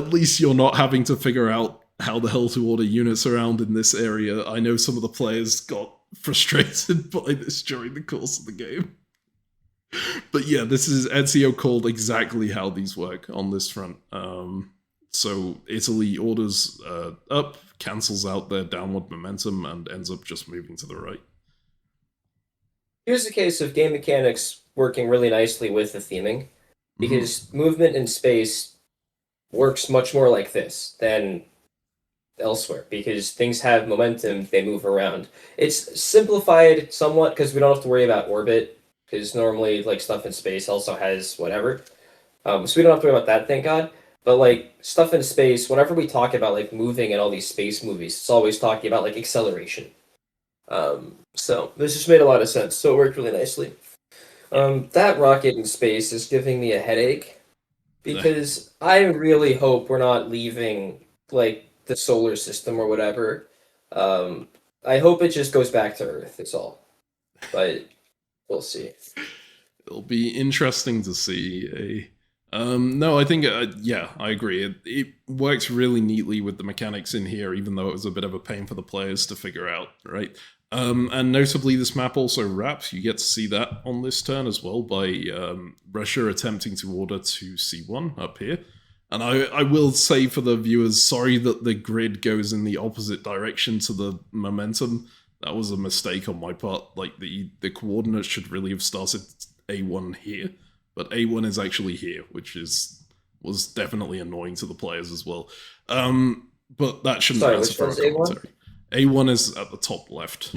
least you're not having to figure out how the hell to order units around in this area. I know some of the players got frustrated by this during the course of the game. But yeah, this is Ezio called exactly how these work on this front. So Italy orders up, cancels out their downward momentum, and ends up just moving to the right. Here's a case of game mechanics working really nicely with the theming, because movement in space works much more like this than elsewhere, because things have momentum, they move around. It's simplified somewhat because we don't have to worry about orbit, because normally like stuff in space also has whatever. So we don't have to worry about that, thank God. But like stuff in space, whenever we talk about like moving in all these space movies, it's always talking about like acceleration. So this just made a lot of sense. So it worked really nicely. That rocket in space is giving me a headache because I really hope we're not leaving like the solar system or whatever. I hope it just goes back to Earth. It's all, but we'll see. It'll be interesting to see. No, I think yeah, I agree. It works really neatly with the mechanics in here, even though it was a bit of a pain for the players to figure out, right? And notably, this map also wraps. You get to see that on this turn as well by Russia attempting to order to C1 up here. And I will say for the viewers, sorry that the grid goes in the opposite direction to the momentum. That was a mistake on my part. Like, the coordinates should really have started A1 here, but A1 is actually here, which was definitely annoying to the players as well. But that shouldn't matter for our commentary. A1 is at the top left.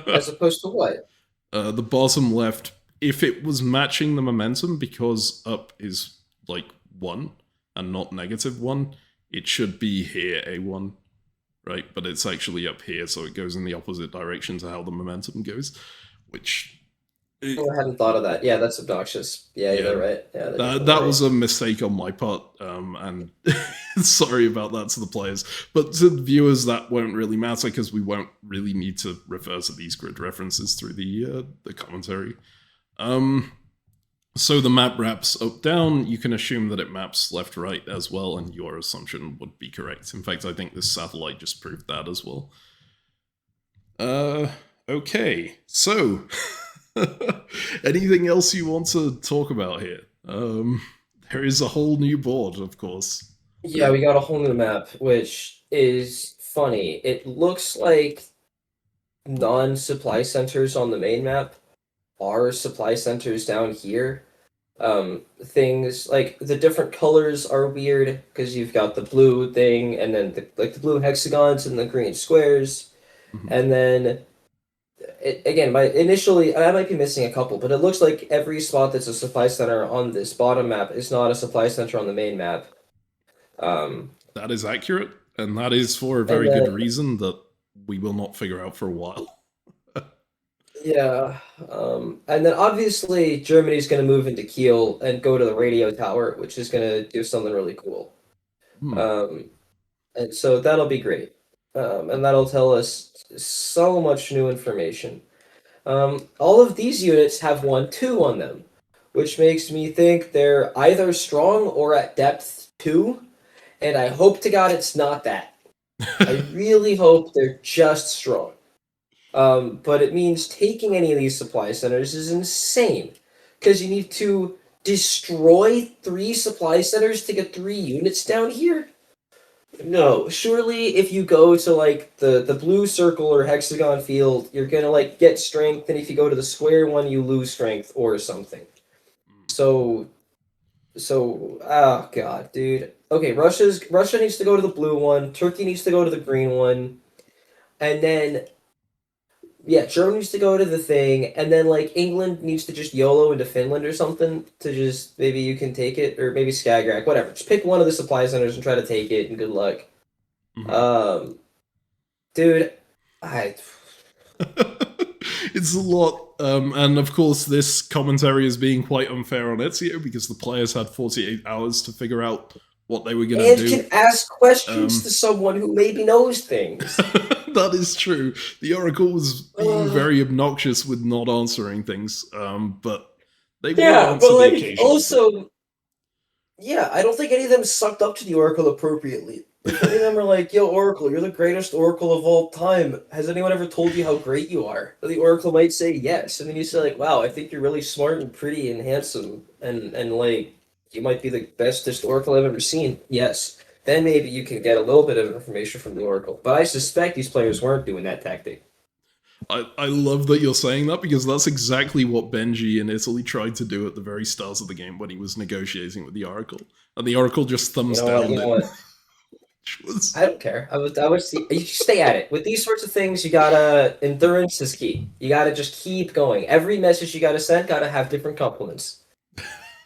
As opposed to what? The bottom left, if it was matching the momentum, because up is like 1 and not -1, it should be here, A1, right? But it's actually up here, so it goes in the opposite direction to how the momentum goes, which... I hadn't thought of that. Yeah, that's obnoxious. Yeah, you're right. Yeah, that was a mistake on my part, and sorry about that to the players. But to the viewers, that won't really matter, because we won't really need to refer to these grid references through the commentary. So the map wraps up-down. You can assume that it maps left-right as well, and your assumption would be correct. In fact, I think this satellite just proved that as well. Okay, so... anything else you want to talk about here? There is a whole new board, of course. Yeah, we got a whole new map, which is funny. It looks like non-supply centers on the main map are supply centers down here. Things like the different colors are weird because you've got the blue thing, and then the blue hexagons and the green squares, and then initially I might be missing a couple, but it looks like every spot that's a supply center on this bottom map is not a supply center on the main map. That is accurate, and that is for a very good reason that we will not figure out for a while. Yeah, and then obviously Germany's going to move into Kiel and go to the radio tower, which is going to do something really cool. And so that'll be great. And that'll tell us so much new information. All of these units have 1-2 on them, which makes me think they're either strong or at depth 2, and I hope to God it's not that. I really hope they're just strong. But it means taking any of these supply centers is insane, because you need to destroy 3 supply centers to get 3 units down here? No, surely if you go to like the blue circle or hexagon field, you're gonna like get strength, and if you go to the square one, you lose strength or something. So oh god, dude. Okay, Russia needs to go to the blue one. Turkey needs to go to the green one, and then yeah, Germany needs to go to the thing, and then like England needs to just YOLO into Finland or something to just maybe you can take it, or maybe Skagerrak, whatever. Just pick one of the supply centers and try to take it, and good luck. Mhm. Dude, I It's a lot, and of course, this commentary is being quite unfair on Ezio because the players had 48 hours to figure out what they were going to and do. can ask questions to someone who maybe knows things. That is true. The Oracle was being very obnoxious with not answering things, but they would Yeah, answer but the like occasional. also, yeah, I don't think any of them sucked up to the Oracle appropriately. If any of them are like, "Yo, Oracle, you're the greatest Oracle of all time. Has anyone ever told you how great you are?" The Oracle might say yes, and then you say like, "Wow, I think you're really smart and pretty and handsome, and like you might be the bestest Oracle I've ever seen." Yes, then maybe you can get a little bit of information from the Oracle. But I suspect these players weren't doing that tactic. I love that you're saying that because that's exactly what BenG in Italy tried to do at the very start of the game when he was negotiating with the Oracle. And the Oracle just thumbs down You know it. what? I don't care. I would see. You stay at it with these sorts of things. You gotta endurance is key. You gotta just keep going. Every message you gotta send gotta have different compliments.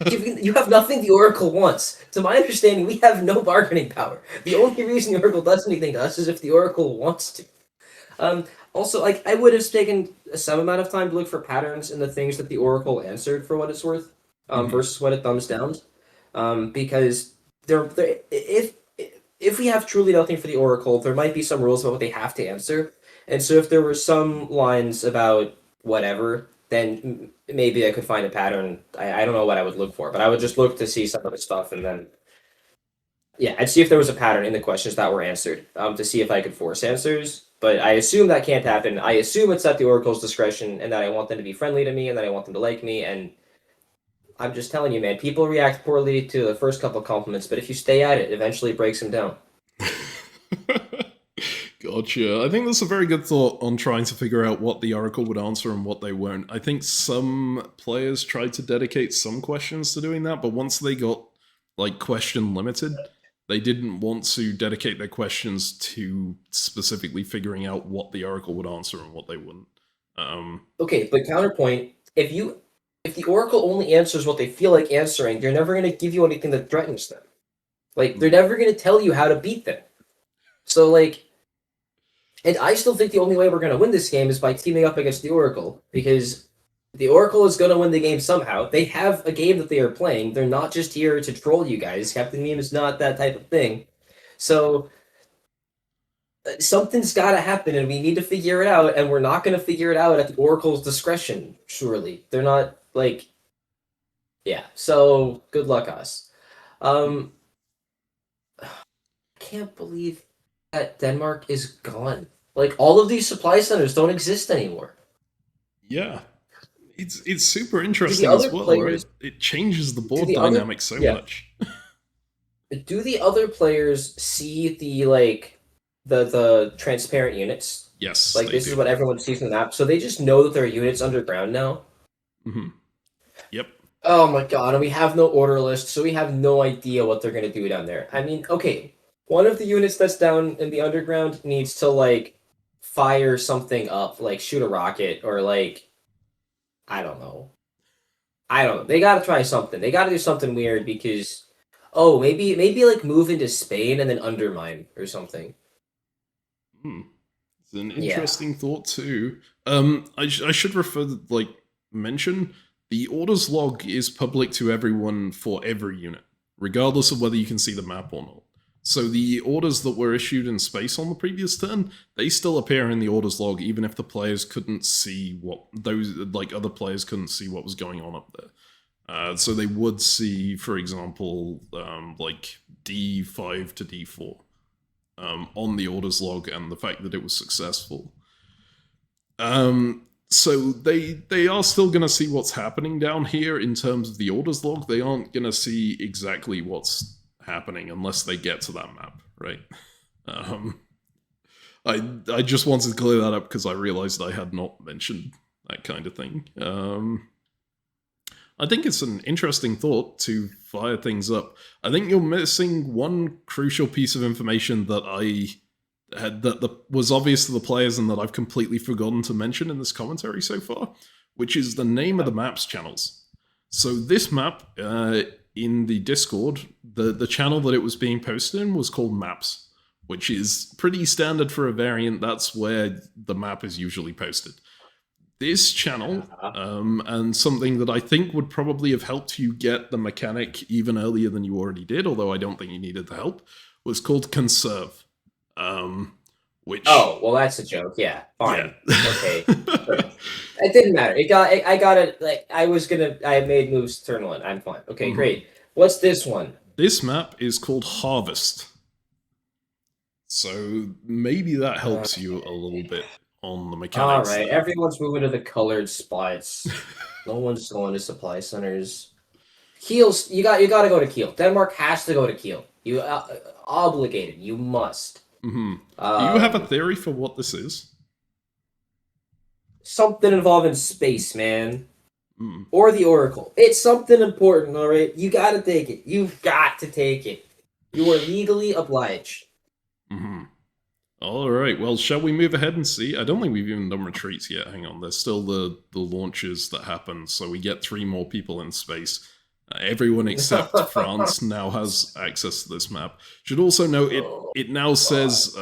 You have nothing the Oracle wants. To my understanding, we have no bargaining power. The only reason the Oracle does anything to us is if the Oracle wants to. Also, like I would have taken some amount of time to look for patterns in the things that the Oracle answered for what it's worth, versus what it thumbs down, because if we have truly nothing for the Oracle, there might be some rules about what they have to answer, and so if there were some lines about whatever, then maybe I could find a pattern. I don't know what I would look for, but I would just look to see some of the stuff, and then yeah, I'd see if there was a pattern in the questions that were answered, to see if I could force answers. But I assume that can't happen. I assume it's at the Oracle's discretion, and that I want them to be friendly to me, and that I want them to like me. And I'm just telling you, man, people react poorly to the first couple compliments, but if you stay at it, eventually it breaks them down. Gotcha. I think that's a very good thought on trying to figure out what the Oracle would answer and what they won't. I think some players tried to dedicate some questions to doing that, but once they got like question limited, they didn't want to dedicate their questions to specifically figuring out what the Oracle would answer and what they wouldn't. Okay, but counterpoint, if the Oracle only answers what they feel like answering, they're never going to give you anything that threatens them. Like they're never going to tell you how to beat them. So like, and I still think the only way we're going to win this game is by teaming up against the Oracle, because the Oracle is going to win the game somehow. They have a game that they are playing. They're not just here to troll you guys. CaptainMeme is not that type of thing. So something's got to happen, and we need to figure it out. And we're not going to figure it out at the Oracle's discretion. Surely they're not like, yeah. So good luck, us. I can't believe that Denmark is gone. Like all of these supply centers don't exist anymore. Yeah. It's super interesting as well, right? It changes the board dynamic so much. Do the other players see the like the transparent units? Yes. Like this is what everyone sees in the map, so they just know that there are units underground now. Yep. Oh my god, and we have no order list, so we have no idea what they're gonna do down there. I mean, okay, one of the units that's down in the underground needs to like fire something up, like shoot a rocket, or like I don't know. They gotta try something. They gotta do something weird because maybe like move into Spain and then undermine or something. It's an interesting thought too. I should mention the orders log is public to everyone for every unit, regardless of whether you can see the map or not. So the orders that were issued in space on the previous turn, they still appear in the orders log, even if the players couldn't see other players couldn't see what was going on up there. So they would see, for example, like D5 to D4 on the orders log, and the fact that it was successful. So they are still going to see what's happening down here in terms of the orders log. They aren't going to see exactly what's happening unless they get to that map, right? I just wanted to clear that up because I realized I had not mentioned that kind of thing. I think it's an interesting thought to fire things up. I think you're missing one crucial piece of information that was obvious to the players and that I've completely forgotten to mention in this commentary so far, which is the name of the map's channels. So this map, in the Discord, the channel that it was being posted in was called Maps, which is pretty standard for a variant. That's where the map is usually posted. This channel, and something that I think would probably have helped you get the mechanic even earlier than you already did, although I don't think you needed the help, was called Conserve. Which... Oh, well, that's a joke. Yeah, fine. Yeah. Okay. It didn't matter. I got it. Like, I made moves to turn one. I'm fine. Okay, great. What's this one? This map is called Harvest. So maybe that helps you a little bit on the mechanics. All right, everyone's moving to the colored spots. No one's going to supply centers. Kiel's, you got to go to Kiel. Denmark has to go to Kiel. You obligated. You must. Do you have a theory for what this is? Something involving space, man. Or the Oracle. It's something important, all right? You got to take it. You've got to take it. You are legally obliged. All right, well, shall we move ahead and see? I don't think we've even done retreats yet. Hang on, there's still the launches that happen, so we get 3 more people in space. Everyone except France now has access to this map. Should also note it now says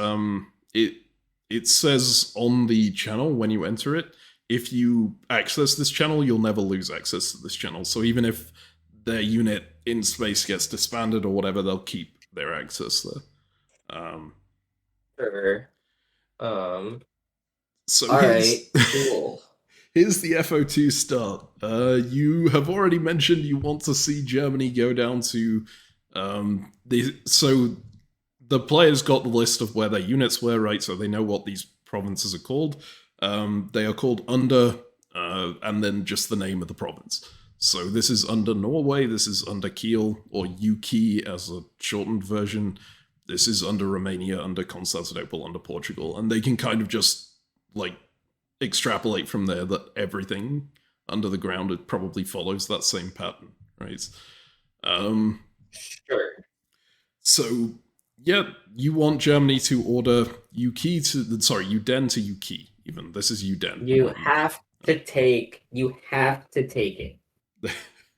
it says on the channel when you enter it, if you access this channel, you'll never lose access to this channel. So even if their unit in space gets disbanded or whatever, they'll keep their access there. Sure. So alright, cool. Here's the FO2 start. You have already mentioned you want to see Germany go down to... so the players got the list of where their units were, right? So they know what these provinces are called. They are called under, and then just the name of the province. So this is under Norway, this is under Kiel, or UK as a shortened version. This is under Romania, under Constantinople, under Portugal. And they can kind of just, like, extrapolate from there that everything under the ground, it probably follows that same pattern, right? Sure. So, yeah, you want Germany to order Uden to UK, even. This is Uden. You have to take it.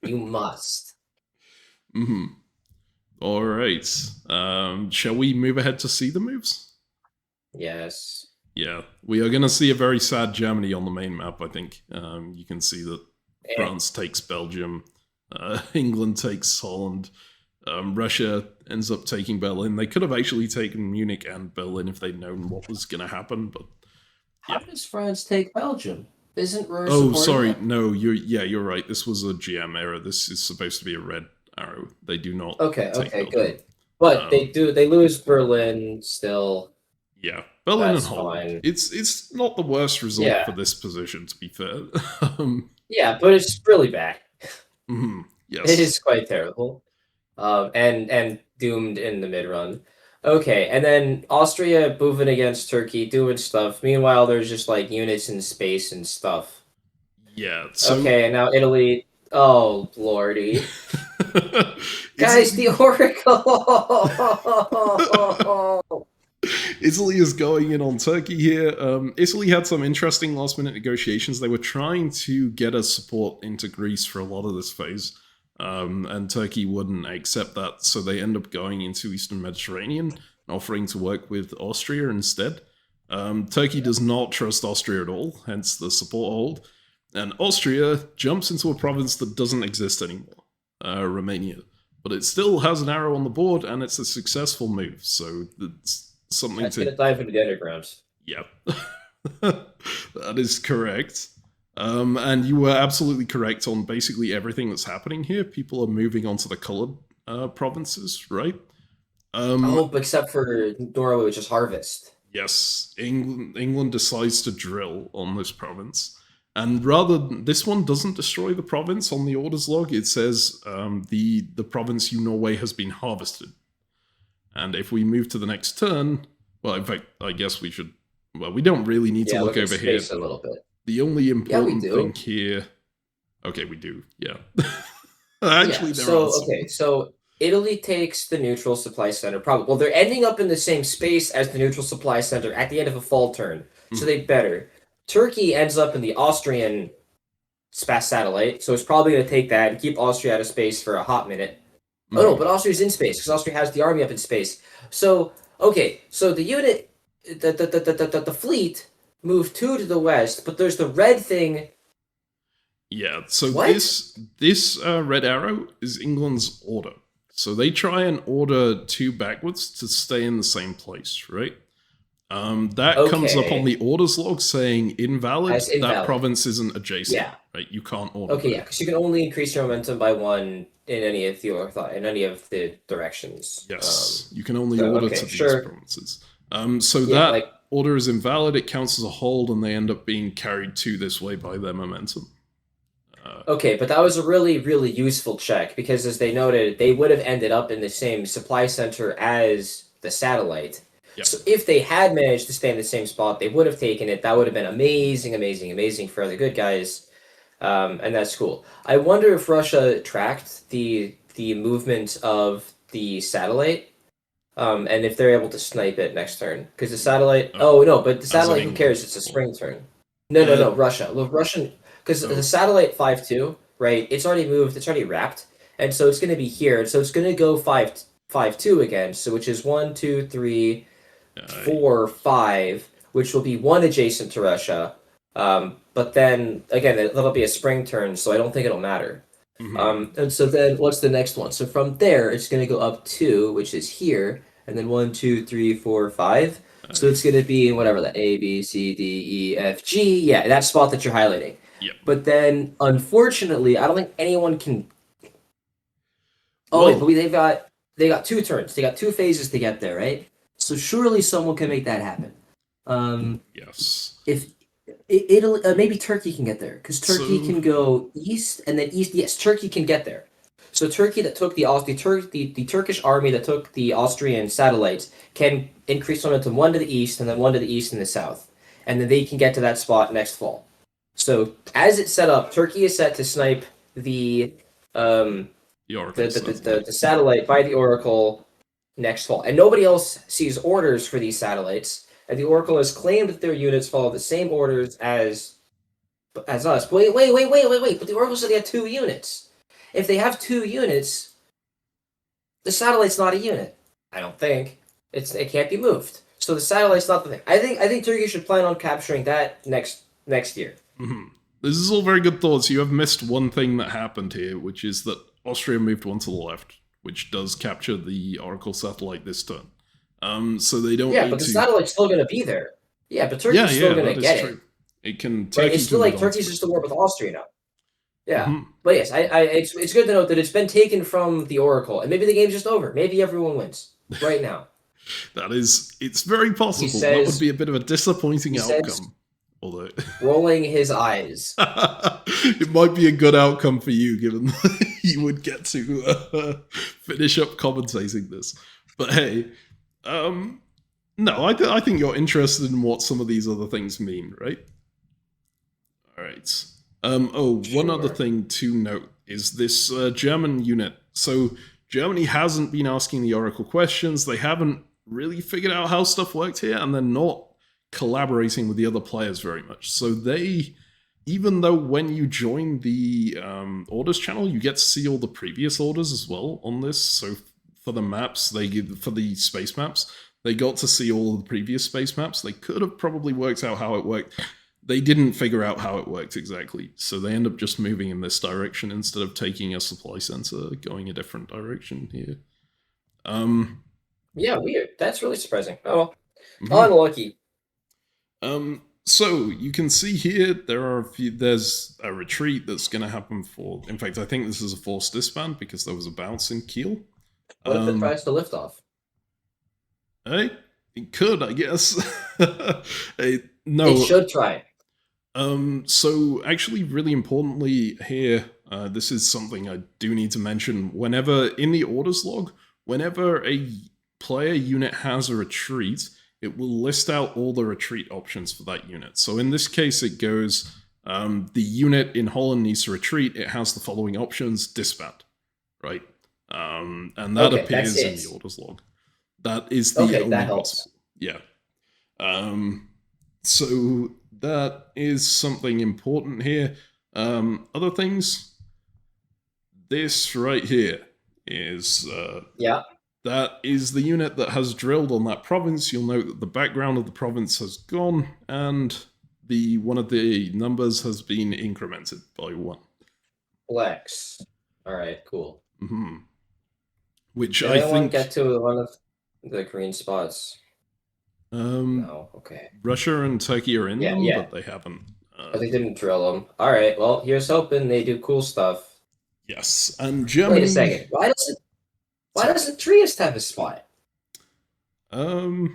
You must. All right. Shall we move ahead to see the moves? Yes. Yeah, we are going to see a very sad Germany on the main map, I think. You can see that France takes Belgium, England takes Holland, Russia ends up taking Berlin. They could have actually taken Munich and Berlin if they'd known what was going to happen, but... Yeah. How does France take Belgium? Isn't Ruhr sorry, that? no, you're right. This was a GM error. This is supposed to be a red arrow. They do not take Belgium. Good. But they lose Berlin still. Yeah, Berlin That's and Holland. Fine. It's not the worst result for this position, to be fair. Yeah, but it's really bad. Yes, it is quite terrible. And doomed in the mid run. Okay, and then Austria moving against Turkey, doing stuff. Meanwhile, there's just like units in space and stuff. Yeah. So... Okay, and now Italy. Oh lordy, guys, the Oracle. Italy is going in on Turkey here. Italy had some interesting last-minute negotiations. They were trying to get a support into Greece for a lot of this phase, and Turkey wouldn't accept that, so they end up going into Eastern Mediterranean and offering to work with Austria instead. Turkey does not trust Austria at all, hence the support hold, and Austria jumps into a province that doesn't exist anymore, Romania. But it still has an arrow on the board, and it's a successful move, so it's something That's gonna dive into the underground. Yep. That is correct. And you were absolutely correct on basically everything that's happening here. People are moving on to the colored provinces, right? Except for Norway, which is Harvest. Yes. England decides to drill on this province. And rather, this one doesn't destroy the province on the orders log. It says the province Norway has been harvested. And if we move to the next turn, well, in fact, I guess we should... Well, we don't really need to look over here. A little bit. The only important thing here... Okay, we do. Yeah. Actually, there so are some. okay, so Italy takes the neutral supply center. Probably, well, they're ending up in the same space as the neutral supply center at the end of a fall turn, so they better. Turkey ends up in the Austrian satellite, so it's probably going to take that and keep Austria out of space for a hot minute. Oh no, but Austria's in space because Austria has the army up in space. So okay, so the unit, the fleet moved 2 to the west, but there's the red thing. Yeah, so What? this red arrow is England's order. So they try and order 2 backwards to stay in the same place, right? That comes up on the orders log saying invalid. That province isn't adjacent. Yeah. Right? You can't order. Okay, yeah, because you can only increase your momentum by 1 in any of the directions. Yes, you can only order to these provinces. So that order is invalid. It counts as a hold, and they end up being carried 2 this way by their momentum. Okay, but that was a really, really useful check because, as they noted, they would have ended up in the same supply center as the satellite. Yep. So if they had managed to stay in the same spot, they would have taken it. That would have been amazing, amazing, amazing for the good guys, and that's cool. I wonder if Russia tracked the movement of the satellite, and if they're able to snipe it next turn. Because the satellite... Oh, no, but the satellite, who cares? It's a spring turn. No, Russia. Look, Russian... Because the satellite 5-2, right, it's already moved, it's already wrapped, and so it's going to be here. So it's going to go 5-2 again, so which is 1, 2, 3, 4, 5, which will be 1 adjacent to Russia. But then, again, that'll be a spring turn, so I don't think it'll matter. And so then, what's the next one? So from there, it's going to go up 2, which is here, and then 1, 2, 3, 4, 5. So it's going to be whatever, that A, B, C, D, E, F, G. Yeah, that spot that you're highlighting. Yep. But then, unfortunately, I don't think anyone can... Oh, wait, but they got 2 turns. They got 2 phases to get there, right? So surely someone can make that happen. Yes. If Italy, maybe Turkey can get there, because Turkey can go east, and then east. Yes, Turkey can get there. So Turkey that took the Turkish army that took the Austrian satellites can increase momentum 1 to the east, and then 1 to the east and the south, and then they can get to that spot next fall. So as it's set up, Turkey is set to snipe the satellite by the Oracle next fall, and nobody else sees orders for these satellites. And the Oracle has claimed that their units follow the same orders as us. Wait! But the Oracle said they had 2 units. If they have 2 units, the satellite's not a unit. I don't think it can't be moved. So the satellite's not the thing. I think Turkey should plan on capturing that next year. This is all very good thoughts. You have missed one thing that happened here, which is that Austria moved 1 to the left, which does capture the Oracle satellite this turn. So they don't. Yeah, but the satellite's still going to be there. Yeah, but Turkey's still going to get it. It can. It's still like Turkey's just a war with Austria now. Yeah, but yes, it's good to note that it's been taken from the Oracle, and maybe the game's just over. Maybe everyone wins right now. It's very possible. That would be a bit of a disappointing outcome. Although rolling his eyes, it might be a good outcome for you, given that you would get to finish up commentating this. But hey, no, I think you're interested in what some of these other things mean, right? All right. One other thing to note is this German unit. So Germany hasn't been asking the Oracle questions. They haven't really figured out how stuff worked here, and they're not collaborating with the other players very much. So they, even though when you join the orders channel, you get to see all the previous orders as well on this. So for the maps, for the space maps, they got to see all the previous space maps. They could have probably worked out how it worked. They didn't figure out how it worked exactly. So they end up just moving in this direction instead of taking a supply center, going a different direction here. Yeah, weird. That's really surprising. Oh, well. Unlucky. So you can see here there's a retreat that's going to happen for. In fact, I think this is a forced disband because there was a bounce in Kiel. What if it tries to lift off? Hey, it could, I guess. No, it should try. So actually, really importantly here, this is something I do need to mention. Whenever in the orders log, whenever a player unit has a retreat, it will list out all the retreat options for that unit. So in this case, it goes The unit in Holland needs to retreat. It has the following options: disband, right? And that appears in the orders log. That is the only possible. Yeah. So that is something important here. Other things. This right here is that is the unit that has drilled on that province. You'll note that the background of the province has gone, and one of the numbers has been incremented by 1. Flex. All right, cool. Mm-hmm. Which Did anyone get to one of the green spots? No. Okay. Russia and Turkey are in them, but they haven't. But they didn't drill them. All right. Well, here's hoping they do cool stuff. Yes, and Germany. Wait a second. Why doesn't Trieste have a spot? Like,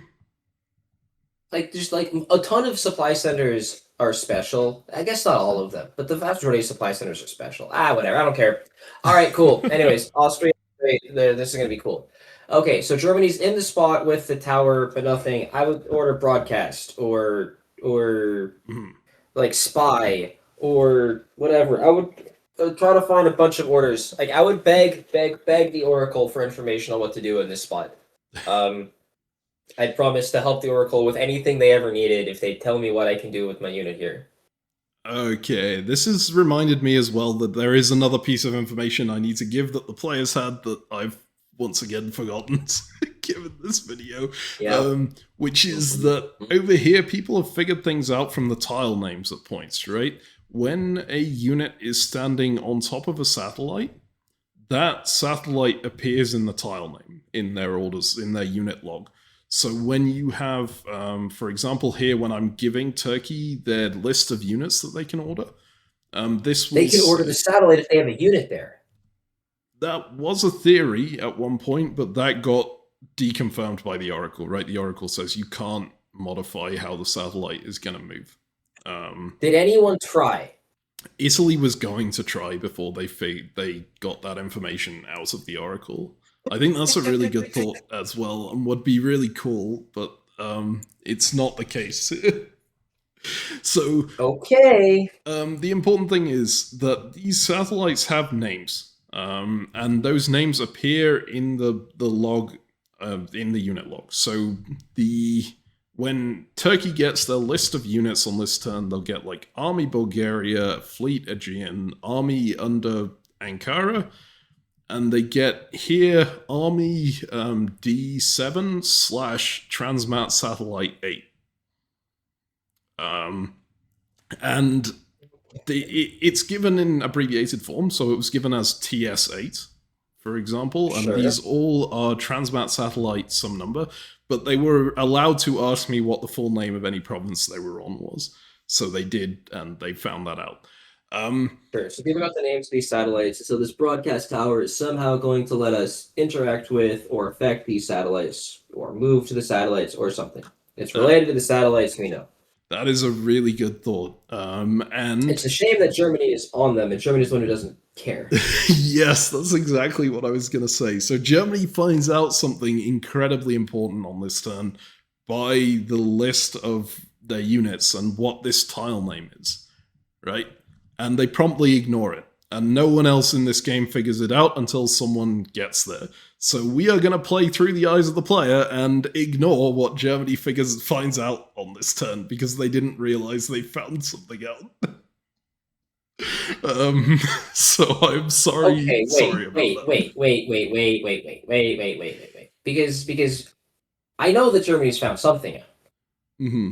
there's like a ton of supply centers are special. I guess not all of them, but the vast majority of supply centers are special. Whatever. I don't care. All right, cool. Anyways, Austria. This is gonna be cool. Okay, so Germany's in the spot with the tower, but nothing. I would order broadcast or like spy or whatever. I would try to find a bunch of orders. Like, I would beg the Oracle for information on what to do in this spot. I'd promise to help the Oracle with anything they ever needed if they tell me what I can do with my unit here. Okay, this has reminded me as well that there is another piece of information I need to give that the players had that I've once again forgotten given this video, which is that over here people have figured things out from the tile names at points, right? When a unit is standing on top of a satellite, that satellite appears in the tile name in their orders, in their unit log. So when you have, for example, here when I'm giving Turkey their list of units that they can order, they can order the satellite if they have a unit there. That was a theory at one point, but that got deconfirmed by the Oracle, right? The Oracle says you can't modify how the satellite is going to move. Did anyone try? Italy was going to try before they got that information out of the Oracle. I think that's a really good thought as well, and would be really cool, but it's not the case. So, okay. The important thing is that these satellites have names, and those names appear in the log, in the unit log. So when Turkey gets their list of units on this turn, they'll get like Army Bulgaria, Fleet Aegean, Army under Ankara, and they get here Army D7 / Transmat Satellite 8. And it's given in abbreviated form, so it was given as TS8, for example, and these all are Transmat Satellite some number, but they were allowed to ask me what the full name of any province they were on was. So they did, and they found that out. Sure, so giving out the names of these satellites, so this broadcast tower is somehow going to let us interact with or affect these satellites, or move to the satellites, or something. It's related to the satellites, we know. That is a really good thought. And it's a shame that Germany is on them, and Germany's the one who doesn't care. Yes, that's exactly what I was going to say. So Germany finds out something incredibly important on this turn by the list of their units and what this tile name is, right? And they promptly ignore it. And no one else in this game figures it out until someone gets there. So we are going to play through the eyes of the player and ignore what Germany finds out on this turn because they didn't realize they found something out. So I'm sorry. Okay, sorry about that. Wait. Because I know that Germany's found something out. Mm-hmm.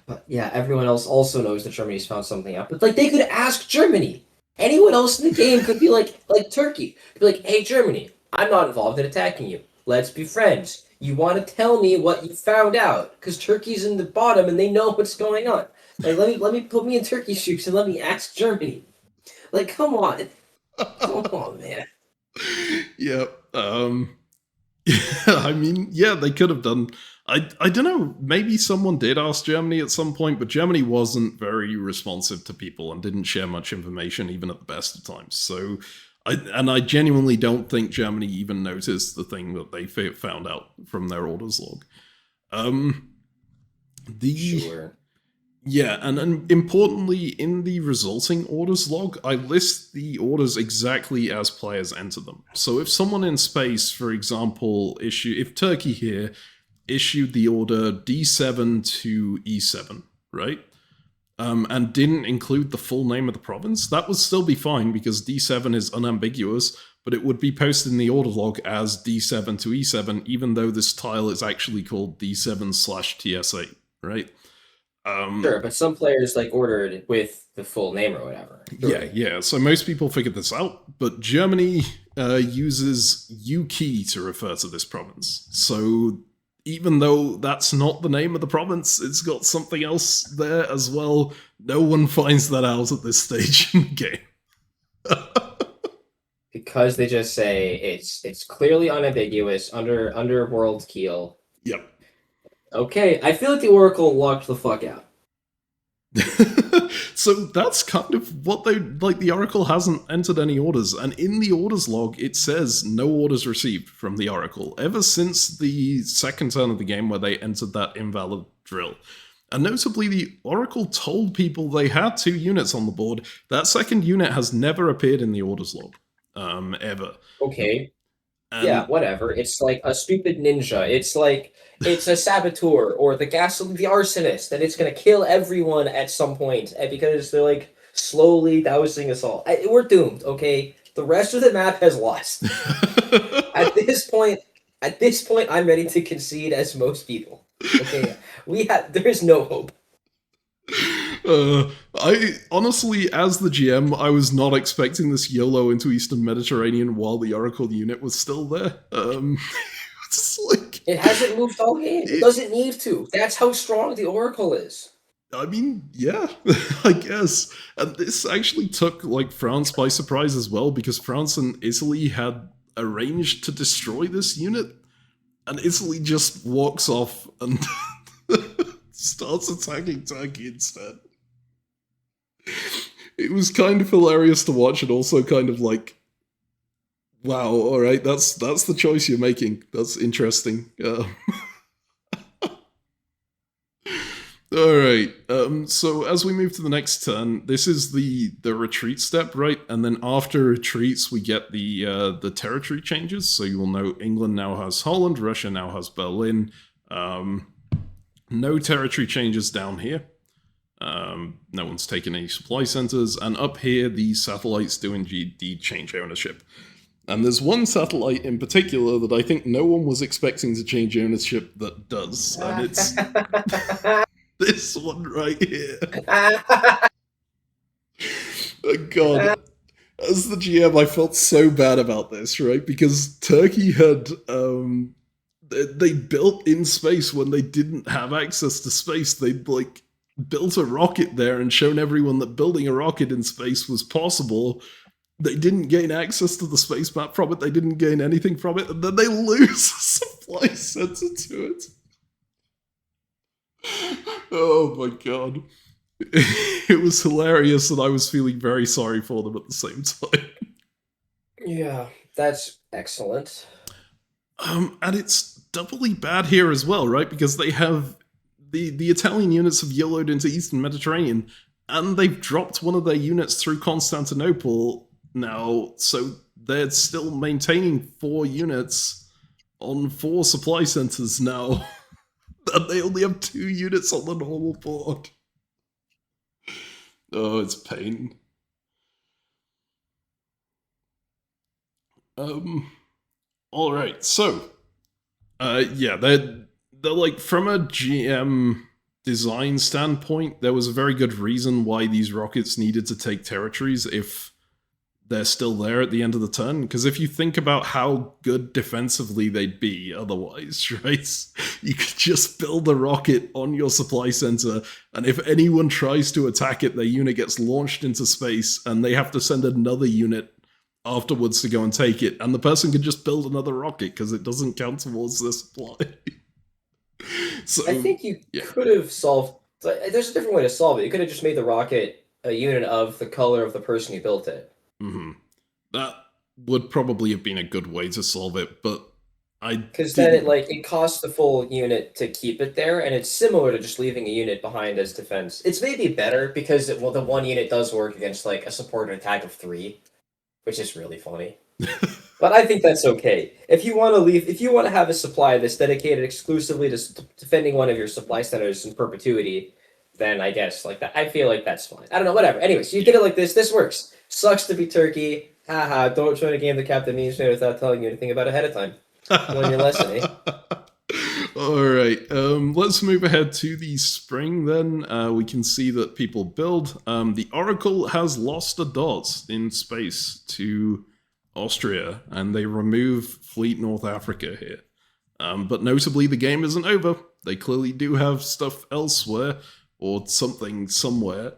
But yeah, everyone else also knows that Germany's found something out. But like, they could ask Germany. Anyone else in the game could be like Turkey. Could be like, hey, Germany, I'm not involved in attacking you. Let's be friends. You want to tell me what you found out? Because Turkey's in the bottom and they know what's going on. Like, let me put me in Turkey's shoes and let me ask Germany. Like, come on. Come on, man. Yeah. I mean, yeah, they could have done. I don't know, maybe someone did ask Germany at some point, but Germany wasn't very responsive to people and didn't share much information, even at the best of times. So, I genuinely don't think Germany even noticed the thing that they found out from their orders log. Sure. Yeah, and importantly, in the resulting orders log, I list the orders exactly as players enter them. So if someone in space, for example, if Turkey here issued the order D7 to E7, right? And didn't include the full name of the province, that would still be fine because D7 is unambiguous, but it would be posted in the order log as D7 to E7, even though this tile is actually called D7/TS8, right? Sure, but some players like ordered with the full name or whatever. Sure. Yeah. So most people figured this out, but Germany uses UK to refer to this province. So even though that's not the name of the province, it's got something else there as well. No one finds that out at this stage in the game. Because they just say it's clearly unambiguous under World Keel. Yep. Okay, I feel like the Oracle locked the fuck out. So that's kind of what they like. The Oracle hasn't entered any orders, and in the orders log it says no orders received from the Oracle ever since the second turn of the game where they entered that invalid drill. And notably, the Oracle told people they had 2 units on the board. That second unit has never appeared in the orders log, ever. Okay. Yeah, whatever. It's like a stupid ninja. It's like it's a saboteur or the arsonist, and it's gonna kill everyone at some point because they're like slowly dousing us all. We're doomed. Okay, the rest of the map has lost. At this point, I'm ready to concede as most people. Okay, there is no hope. I honestly, as the GM, I was not expecting this YOLO into Eastern Mediterranean while the Oracle unit was still there. It's like, it hasn't moved all game. It doesn't need to. That's how strong the Oracle is. I mean, yeah, I guess. And this actually took like France by surprise as well, because France and Italy had arranged to destroy this unit, and Italy just walks off and starts attacking Turkey instead. It was kind of hilarious to watch, and also kind of like, wow, all right, that's the choice you're making. That's interesting. All right. So as we move to the next turn, this is the retreat step, right? And then after retreats, we get the territory changes. So you will know England now has Holland, Russia now has Berlin. No territory changes down here. No one's taken any supply centers, and up here the satellites do indeed change ownership. And there's one satellite in particular that I think no one was expecting to change ownership that does, and it's this one right here. Oh God. As the GM, I felt so bad about this, right? Because Turkey had they built in space when they didn't have access to space. They'd like built a rocket there and shown everyone that building a rocket in space was possible. They didn't gain access to the space map from it. They didn't gain anything from it, and then they lose a supply center to it. Oh my God. It was hilarious, and I was feeling very sorry for them at the same time. Yeah, that's excellent. And it's doubly bad here as well, right? Because they have the Italian units have YOLO'd into Eastern Mediterranean, and they've dropped one of their units through Constantinople now, so they're still maintaining 4 units on 4 supply centers now. And they only have 2 units on the normal board. Oh, it's pain. All right, so yeah, they're like, from a GM design standpoint, there was a very good reason why these rockets needed to take territories if they're still there at the end of the turn. Because if you think about how good defensively they'd be otherwise, right? You could just build a rocket on your supply center, and if anyone tries to attack it, their unit gets launched into space, and they have to send another unit afterwards to go and take it, and the person can just build another rocket because it doesn't count towards their supply. So I think you could have solved. There's a different way to solve it. You could have just made the rocket a unit of the color of the person who built it. That would probably have been a good way to solve it, but Because then it costs the full unit to keep it there, and it's similar to just leaving a unit behind as defense. It's maybe better because the one unit does work against like a supported attack of 3, which is really funny. But I think that's okay. If you want to have a supply that's dedicated exclusively to defending one of your supply centers in perpetuity, then I guess like that. I feel like that's fine. I don't know, whatever. Anyways, you did it like this. This works. Sucks to be Turkey. Haha. Don't try to game the CaptainMeme without telling you anything about it ahead of time. Learn your lesson, eh? Alright, let's move ahead to the spring then. We can see that people build. The Oracle has lost a dot in space to Austria, and they remove Fleet North Africa here. But notably, the game isn't over. They clearly do have stuff elsewhere, or something somewhere.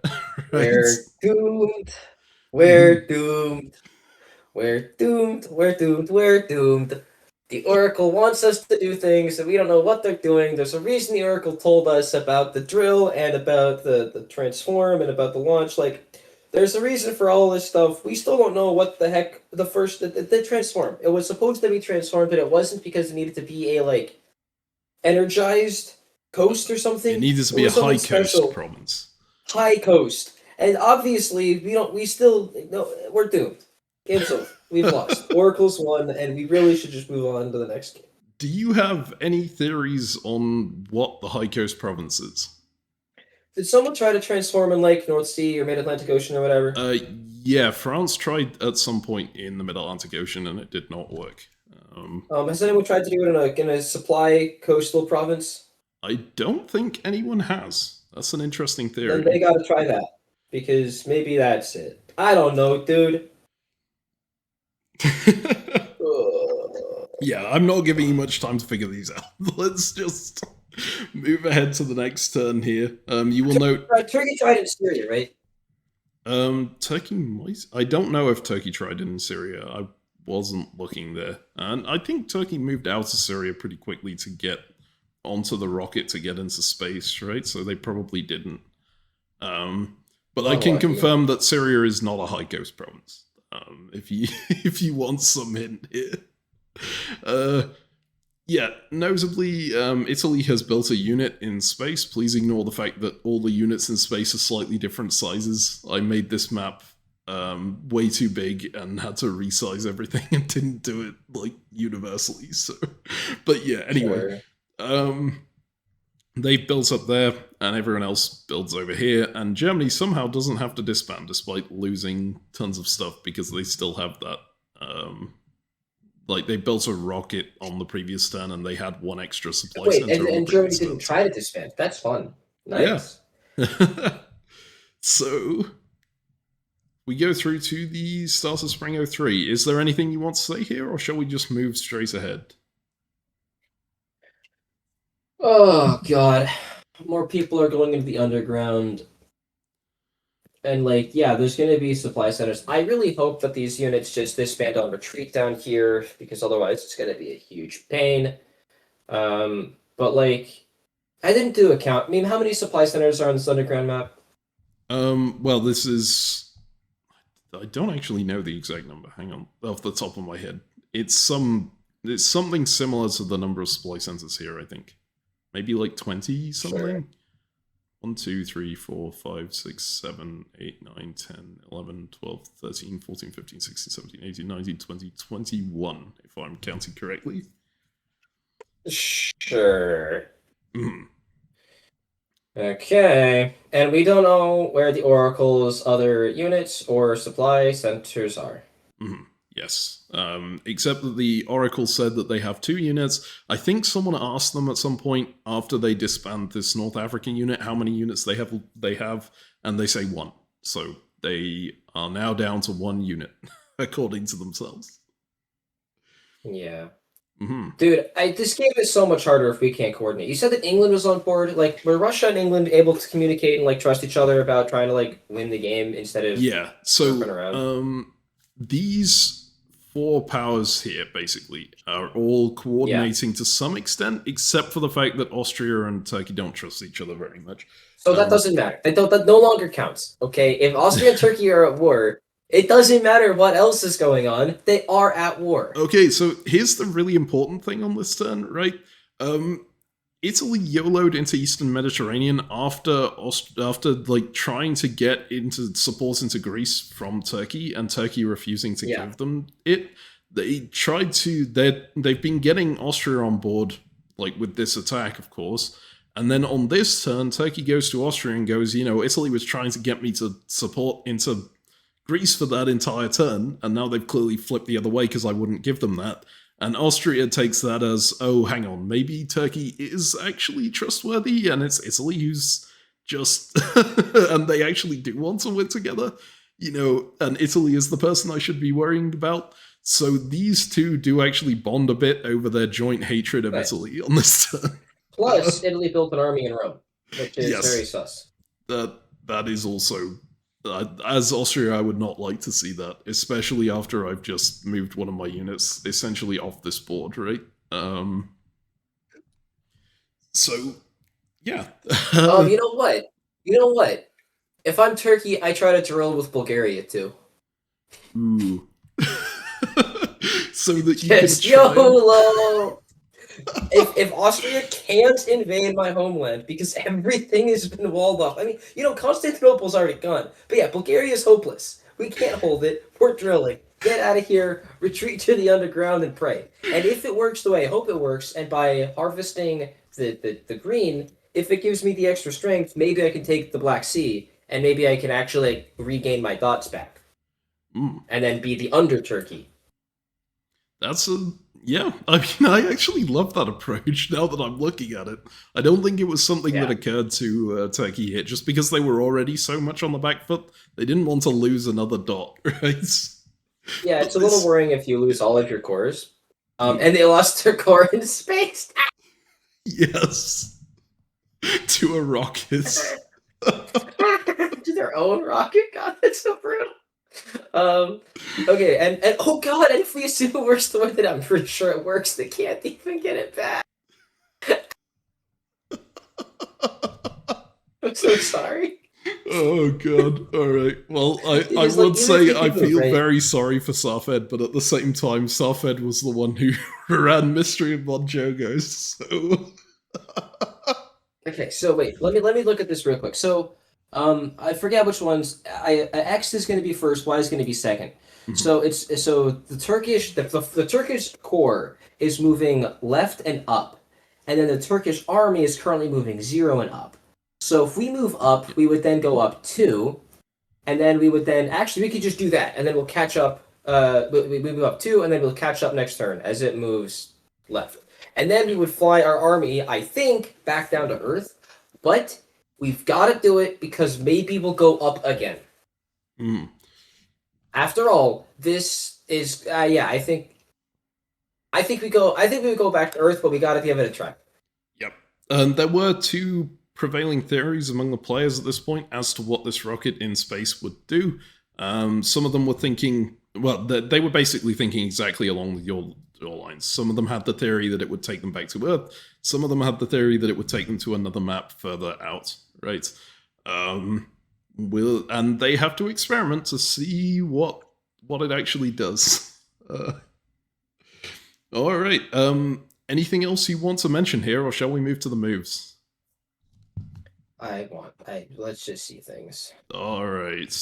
Right? We're doomed. We're doomed. We're doomed. We're doomed. We're doomed. The Oracle wants us to do things, and we don't know what they're doing. There's a reason the Oracle told us about the drill and about the transform and about the launch. Like, there's a reason for all this stuff. We still don't know what the heck the transform. It was supposed to be transformed, but it wasn't because it needed to be a, like, energized coast or something. It needed to be a high coast province. High coast. And obviously, we're doomed. Game's over. We've lost. Oracle's won, and we really should just move on to the next game. Do you have any theories on what the high coast province is? Did someone try to transform in like North Sea or Mid-Atlantic Ocean or whatever? Yeah, France tried at some point in the Mid-Atlantic Ocean, and it did not work. Has anyone tried to do it in a supply coastal province? I don't think anyone has. That's an interesting theory. Then they gotta try that, because maybe that's it. I don't know, dude. Yeah, I'm not giving you much time to figure these out. Let's just move ahead to the next turn here. You will note Turkey tried it in Syria, right? Turkey might. I don't know if Turkey tried it in Syria. I wasn't looking there, and I think Turkey moved out of Syria pretty quickly to get onto the rocket to get into space, right? So they probably didn't. But I can confirm that Syria is not a high coast province. If you want some hint here. Yeah, notably, Italy has built a unit in space. Please ignore the fact that all the units in space are slightly different sizes. I made this map way too big and had to resize everything and didn't do it, like, universally. So, but yeah, anyway. Sure. They've built up there, and everyone else builds over here, and Germany somehow doesn't have to disband despite losing tons of stuff because they still have that. Like, they built a rocket on the previous turn, and they had one extra supply center. And Germany didn't try to disband. That's fun. Nice. Yeah. So, we go through to the start of Spring 03. Is there anything you want to say here, or shall we just move straight ahead? Oh, God. More people are going into the underground. And, like, yeah, there's going to be supply centers. I really hope that these units just disband on retreat down here, because otherwise it's going to be a huge pain. But, like, I didn't do a count. I mean, how many supply centers are on this underground map? Well, this is... I don't actually know the exact number. Hang on. Off the top of my head. It's something similar to the number of supply centers here, I think. Maybe like 20 something? Sure. 1, 2, 3, 4, 5, 6, 7, 8, 9, 10, 11, 12, 13, 14, 15, 16, 17, 18, 19, 20, 21, if I'm counting correctly. Sure. Mm. Okay. And we don't know where the Oracle's other units or supply centers are. Mm-hmm. Yes. Except that the Oracle said that they have 2 units. I think someone asked them at some point after they disband this North African unit how many units they have, and they say 1. So they are now down to 1 unit, according to themselves. Yeah. Mm-hmm. Dude, this game is so much harder if we can't coordinate. You said that England was on board. Like, were Russia and England able to communicate and, like, trust each other about trying to, like, win the game instead of surfing around? These 4 powers here, basically, are all coordinating to some extent, except for the fact that Austria and Turkey don't trust each other very much. So that doesn't matter. That no longer counts, okay? If Austria and Turkey are at war, It doesn't matter what else is going on. They are at war. Okay, so here's the really important thing on this turn, right? Italy YOLO'd into Eastern Mediterranean after like trying to get into support into Greece from Turkey, and Turkey refusing to give them it. They tried to. They've been getting Austria on board, like with this attack, of course. And then on this turn, Turkey goes to Austria and goes, Italy was trying to get me to support into Greece for that entire turn, and now they've clearly flipped the other way because I wouldn't give them that. And Austria takes that as, oh, hang on, maybe Turkey is actually trustworthy, and it's Italy who's just... and they actually do want to win together, and Italy is the person I should be worrying about. So these two do actually bond a bit over their joint hatred of Italy on this turn. Plus, Italy built an army in Rome, which is very sus. That is also... as Austria, I would not like to see that, especially after I've just moved one of my units essentially off this board, right? So, yeah. You know what? If I'm Turkey, I try to drill with Bulgaria, too. Ooh. So that you can YOLO! If Austria can't invade my homeland because everything has been walled off. I mean, Constantinople's already gone. But yeah, Bulgaria's hopeless. We can't hold it. We're drilling. Get out of here. Retreat to the underground and pray. And if it works the way I hope it works, and by harvesting the green, if it gives me the extra strength, maybe I can take the Black Sea, and maybe I can actually regain my dots back. And then be the under Turkey. Yeah, I mean, I actually love that approach now that I'm looking at it. I don't think it was something that occurred to Turkey here, just because they were already so much on the back foot. They didn't want to lose another dot, right? Yeah, it's a little worrying if you lose all of your cores. And they lost their core in space. Yes. To a rocket. To their own rocket? God, that's so brutal. Okay, and oh god, and if we assume it works the way that I'm pretty sure it works, they can't even get it back. I'm so sorry. Oh god, alright. Well, I would say I feel very sorry for Safed, but at the same time, Safed was the one who ran Mystery of Monjogos, so... Okay, so wait, let me look at this real quick. So, I forget which ones. X is going to be first. Y is going to be second. So the Turkish core is moving left and up, and then the Turkish army is currently moving 0 and up. So if we move up, we would then go up 2, and then we would then we could just do that, and then we'll catch up. We move up 2, and then we'll catch up next turn as it moves left, and then we would fly our army, I think, back down to Earth, but. We've got to do it because maybe we'll go up again. After all, this is I think we go back to Earth, but we got to give it a try. Yep. There were two prevailing theories among the players at this point as to what this rocket in space would do. Some of them were thinking, well, they were basically thinking exactly along your lines. Some of them had the theory that it would take them back to Earth. Some of them had the theory that it would take them to another map further out. Right. And they have to experiment to see what it actually does. All right. Anything else you want to mention here, or shall we move to the moves? Let's just see things. All right.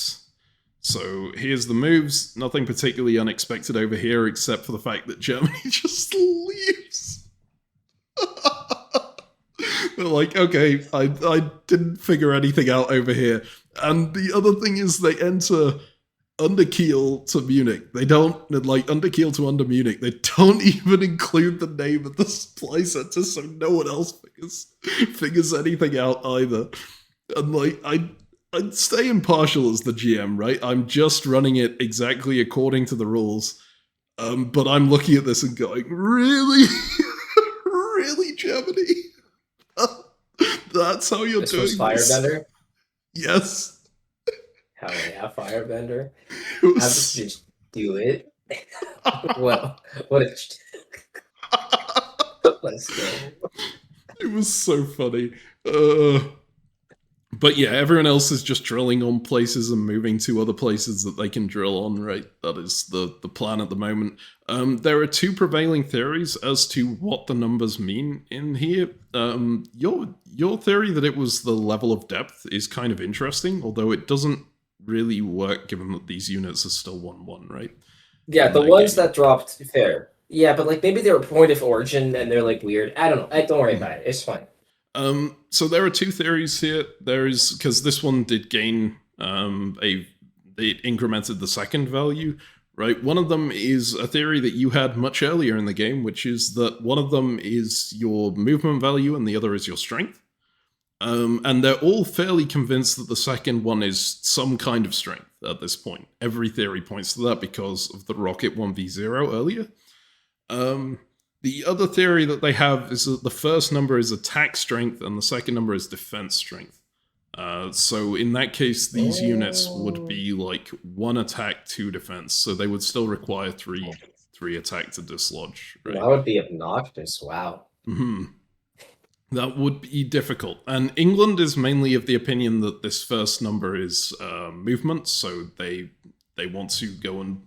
So here's the moves. Nothing particularly unexpected over here, except for the fact that Germany just leaves. They're like, okay, I didn't figure anything out over here. And the other thing is they enter Underkiel to Munich. They don't, like, Underkiel to Under Munich. They don't even include the name of the supply center, so no one else figures anything out either. And, like, I'd stay impartial as the GM, right? I'm just running it exactly according to the rules. But I'm looking at this and going, really? Really, Germany? That's how you're doing this? Firebender? Yes. Hell yeah, Firebender. I'll just do it. Well, what if... Let's go. It was so funny. But yeah, everyone else is just drilling on places and moving to other places that they can drill on, right? That is the plan at the moment. There are two prevailing theories as to what the numbers mean in here. Your theory that it was the level of depth is kind of interesting, although it doesn't really work given that these units are still 1-1, right? Yeah, In the that ones game. that dropped fair. Yeah, but like maybe they were point of origin and they're like weird. I don't know. Don't worry about it. It's fine. So there are two theories here. There is, because this one did gain it incremented the second value, right? One of them is a theory that you had much earlier in the game, which is that one of them is your movement value and the other is your strength. And they're all fairly convinced that the second one is some kind of strength at this point. Every theory points to that because of the rocket 1v0 earlier. The other theory that they have is that the first number is attack strength and the second number is defense strength. So in that case, these units would be like 1 attack, 2 defense. So they would still require 3 attack to dislodge. Right? That would be obnoxious. Wow. That would be difficult. And England is mainly of the opinion that this first number is movement. So they want to go and...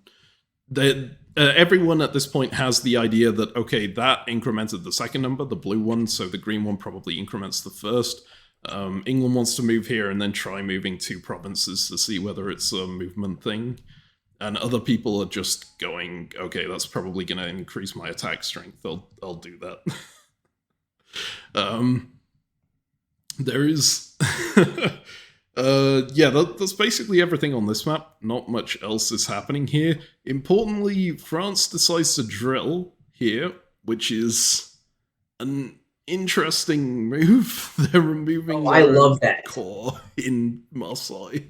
everyone at this point has the idea that, okay, that incremented the second number, the blue one, so the green one probably increments the first. England wants to move here and then try moving 2 provinces to see whether it's a movement thing. And other people are just going, okay, that's probably going to increase my attack strength. I'll do that. There is... that's basically everything on this map. Not much else is happening here. Importantly, France decides to drill here, which is an interesting move. They're removing I love that core in Marseille.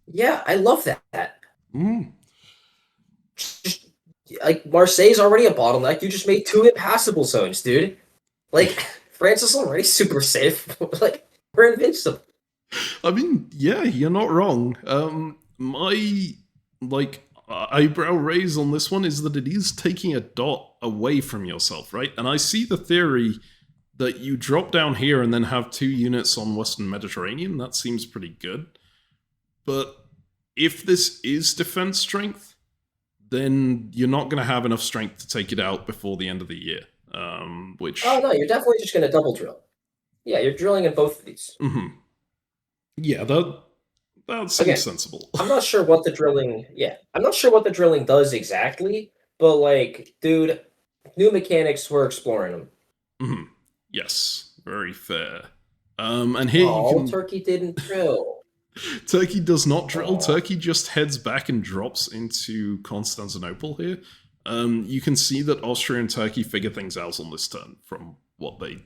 Yeah, I love that. Just, like, Marseille's already a bottleneck. You just made 2 impassable zones, dude. Like, France is already super safe. Like, we're invincible. I mean, yeah, you're not wrong. My, eyebrow raise on this one is that it is taking a dot away from yourself, right? And I see the theory that you drop down here and then have 2 units on Western Mediterranean. That seems pretty good. But if this is defense strength, then you're not going to have enough strength to take it out before the end of the year. Which... Oh, no, you're definitely just going to double drill. Yeah, you're drilling in both of these. Yeah, that seems sensible. I'm not sure what the drilling... Yeah, I'm not sure what the drilling does exactly, but, like, dude, new mechanics, we're exploring them. Yes, very fair. And here you can... Turkey didn't drill. Turkey does not drill. Turkey just heads back and drops into Constantinople here. You can see that Austria and Turkey figure things out on this turn from what they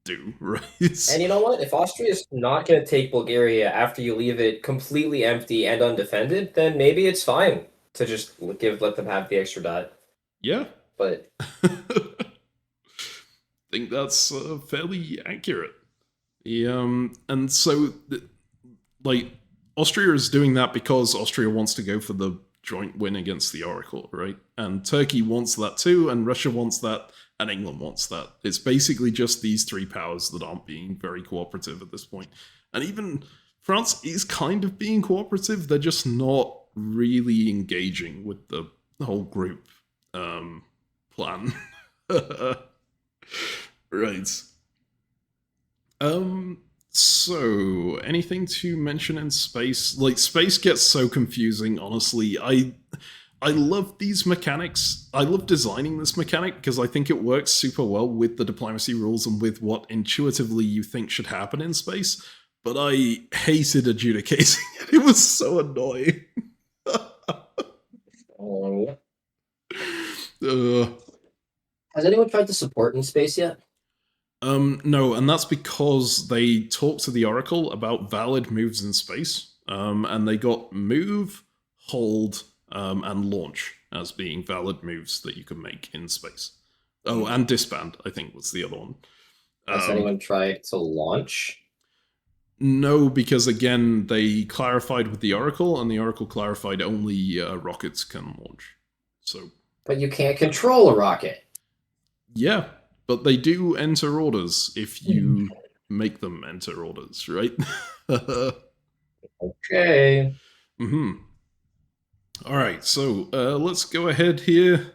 do, right? And you know what? If Austria is not going to take Bulgaria after you leave it completely empty and undefended, then maybe it's fine to just let them have the extra dot. Yeah. But... I think that's fairly accurate. And so... Austria is doing that because Austria wants to go for the joint win against the Oracle, right? And Turkey wants that too, and Russia wants that, and England wants that. It's basically just these 3 powers that aren't being very cooperative at this point. And even France is kind of being cooperative, they're just not really engaging with the whole group plan. Right. So, anything to mention in space? Space gets so confusing, honestly. I love these mechanics. I love designing this mechanic because I think it works super well with the diplomacy rules and with what intuitively you think should happen in space. But I hated adjudicating it. It was so annoying. Has anyone tried to support in space yet? No, and that's because they talked to the Oracle about valid moves in space, and they got move, hold, and launch as being valid moves that you can make in space. Oh, and disband, I think, was the other one. Has anyone tried to launch? No, because again, they clarified with the Oracle, and the Oracle clarified only rockets can launch. So, but you can't control a rocket. Yeah. But they do enter orders if you make them enter orders, right? Okay. All right, so let's go ahead here.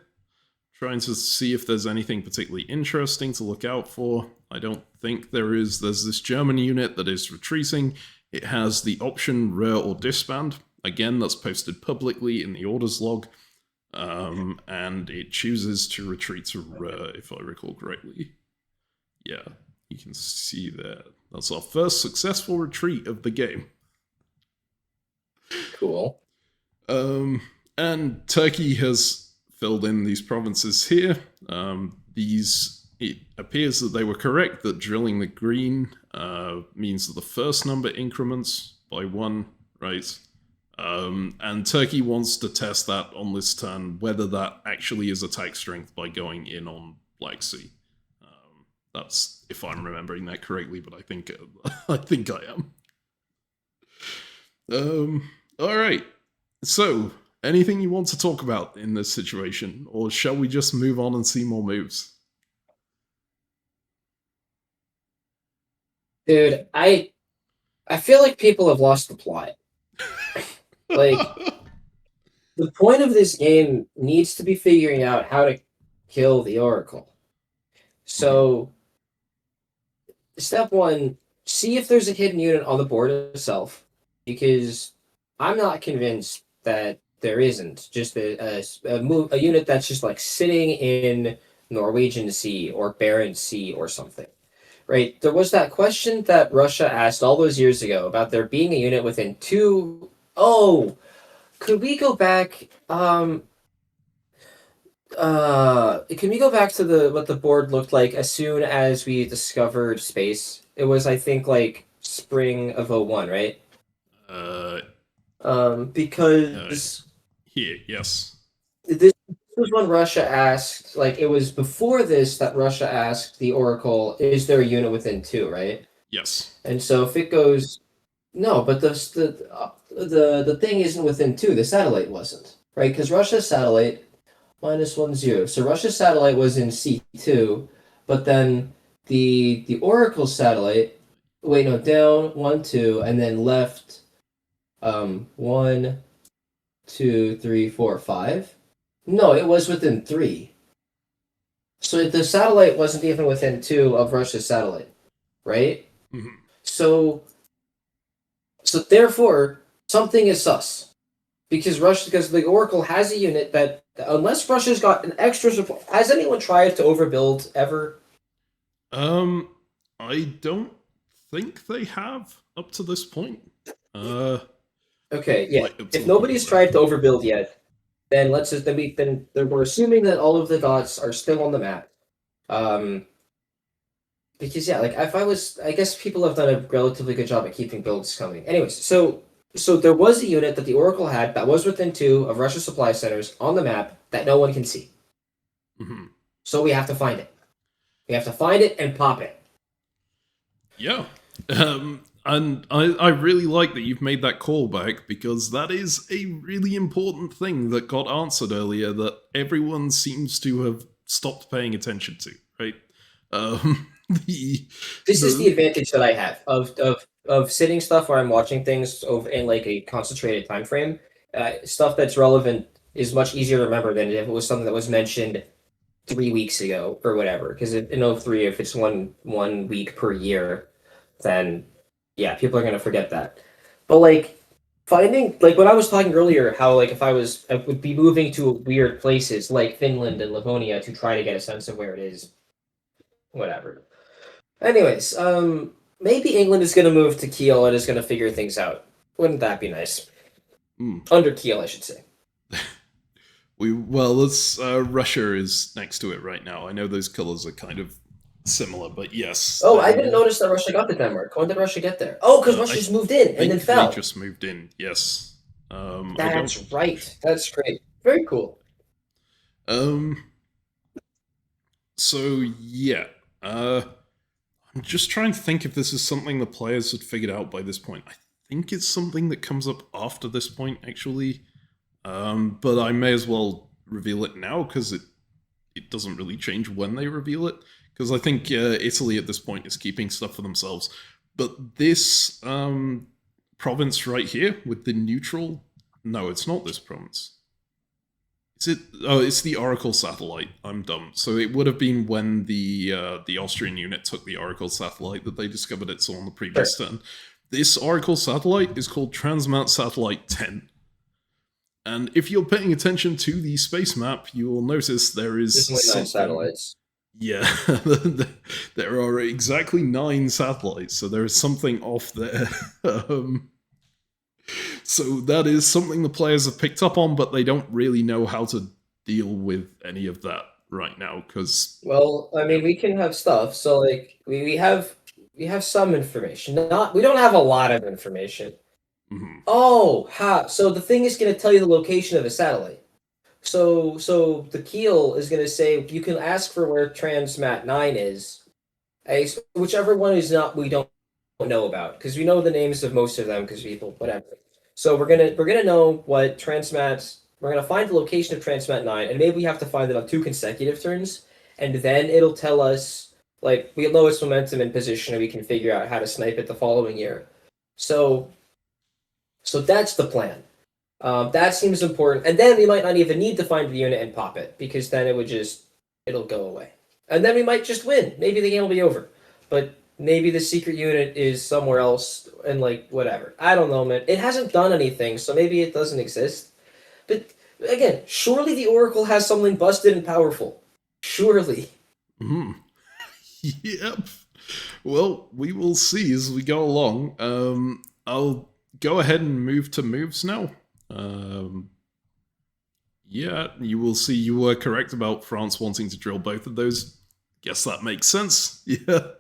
Trying to see if there's anything particularly interesting to look out for. I don't think there is. There's this German unit that is retreating. It has the option rear or disband. Again, that's posted publicly in the orders log. And it chooses to retreat to rear, if I recall correctly. Yeah, you can see there. That's our first successful retreat of the game. Cool. And Turkey has filled in these provinces here. It appears that they were correct, that drilling the green means that the first number increments by 1, right? And Turkey wants to test that on this turn, whether that actually is attack strength by going in on Black Sea. That's if I'm remembering that correctly, but I think I am. All right. So, anything you want to talk about in this situation, or shall we just move on and see more moves? Dude, I feel like people have lost the plot. Like, the point of this game needs to be figuring out how to kill the Oracle. So, step 1, see if there's a hidden unit on the board itself, because I'm not convinced that there isn't. Just a unit that's just like sitting in Norwegian Sea or Barents Sea or something. Right? There was that question that Russia asked all those years ago about there being a unit within 2... Oh! Could we go back... can we go back to what the board looked like as soon as we discovered space? It was, I think, like spring of 01, right? Because here, yes. This was when Russia asked, like, it was before this that Russia asked the Oracle, is there a unit within 2, right? Yes. And so if it goes, no, but the thing isn't within 2, the satellite wasn't, right? Because Russia's satellite, -10. So Russia's satellite was in C2, but then the Oracle satellite, down 1, 2, and then left 1, 2, 3, 4, 5. No, it was within 3. So the satellite wasn't even within 2 of Russia's satellite, right? Mm-hmm. So therefore, something is sus. Because the Oracle has a unit that, unless Russia's got an extra support, has anyone tried to overbuild ever? I don't think they have up to this point. Okay, yeah. If nobody's tried to overbuild yet, then we're assuming that all of the dots are still on the map. Because yeah, like I guess people have done a relatively good job at keeping builds coming. Anyways, so there was a unit that the Oracle had that was within 2 of Russia's supply centers on the map that no one can see. Mm-hmm. So we have to find it. We have to find it and pop it. Yeah. And I really like that you've made that callback, because that is a really important thing that got answered earlier that everyone seems to have stopped paying attention to, right? This is the advantage that I have of sitting stuff where I'm watching things over in like a concentrated time frame. Stuff that's relevant is much easier to remember than if it was something that was mentioned 3 weeks ago or whatever. Because in 03, if it's one week per year, then yeah, people are gonna forget that. But like finding, like when I was talking earlier, how like if I would be moving to weird places like Finland and Livonia to try to get a sense of where it is. Whatever. Anyways, maybe England is gonna move to Kiel and is gonna figure things out. Wouldn't that be nice? Under Kiel, I should say. Russia is next to it right now. I know those colors are kind of similar, but yes. Oh, I didn't notice that Russia got to Denmark. When did Russia get there? Oh, because Russia just moved in and then fell. They just moved in, yes. That's right. That's great. Very cool. So, yeah. I'm just trying to think if this is something the players had figured out by this point. I think it's something that comes up after this point, actually. But I may as well reveal it now, because it doesn't really change when they reveal it. because I think Italy at this point is keeping stuff for themselves. But this province right here with the neutral... No, it's not this province. Is it? Oh, it's the Oracle satellite. I'm dumb. So it would have been when the Austrian unit took the Oracle satellite that they discovered it. So on the previous turn, this Oracle satellite is called Transmat Satellite 10. And if you're paying attention to the space map, you will notice there is There's only 9 satellites. Yeah, there are exactly 9 satellites. So there is something off there. So that is something the players have picked up on, but they don't really know how to deal with any of that right now, because... Well, I mean, we can have stuff. So, like, we have some information. We don't have a lot of information. Mm-hmm. Oh, so the thing is going to tell you the location of a satellite. So the keel is going to say you can ask for where Transmat 9 is. Whichever one is not, we don't know about, because we know the names of most of them because people, whatever. So we're gonna know what Transmat. We're gonna find the location of Transmat 9, and maybe we have to find it on 2 consecutive turns, and then it'll tell us, like, we'll know its momentum and position, and we can figure out how to snipe it the following year. So that's the plan. That seems important, and then we might not even need to find the unit and pop it, because then it'll go away, and then we might just win. Maybe the game will be over, but maybe the secret unit is somewhere else, and, like, whatever. I don't know, man. It hasn't done anything, so maybe it doesn't exist. But again, surely the Oracle has something busted and powerful. Surely. Yep. Well, we will see as we go along. I'll go ahead and move to moves now. Yeah, you will see you were correct about France wanting to drill both of those. Guess that makes sense. Yeah.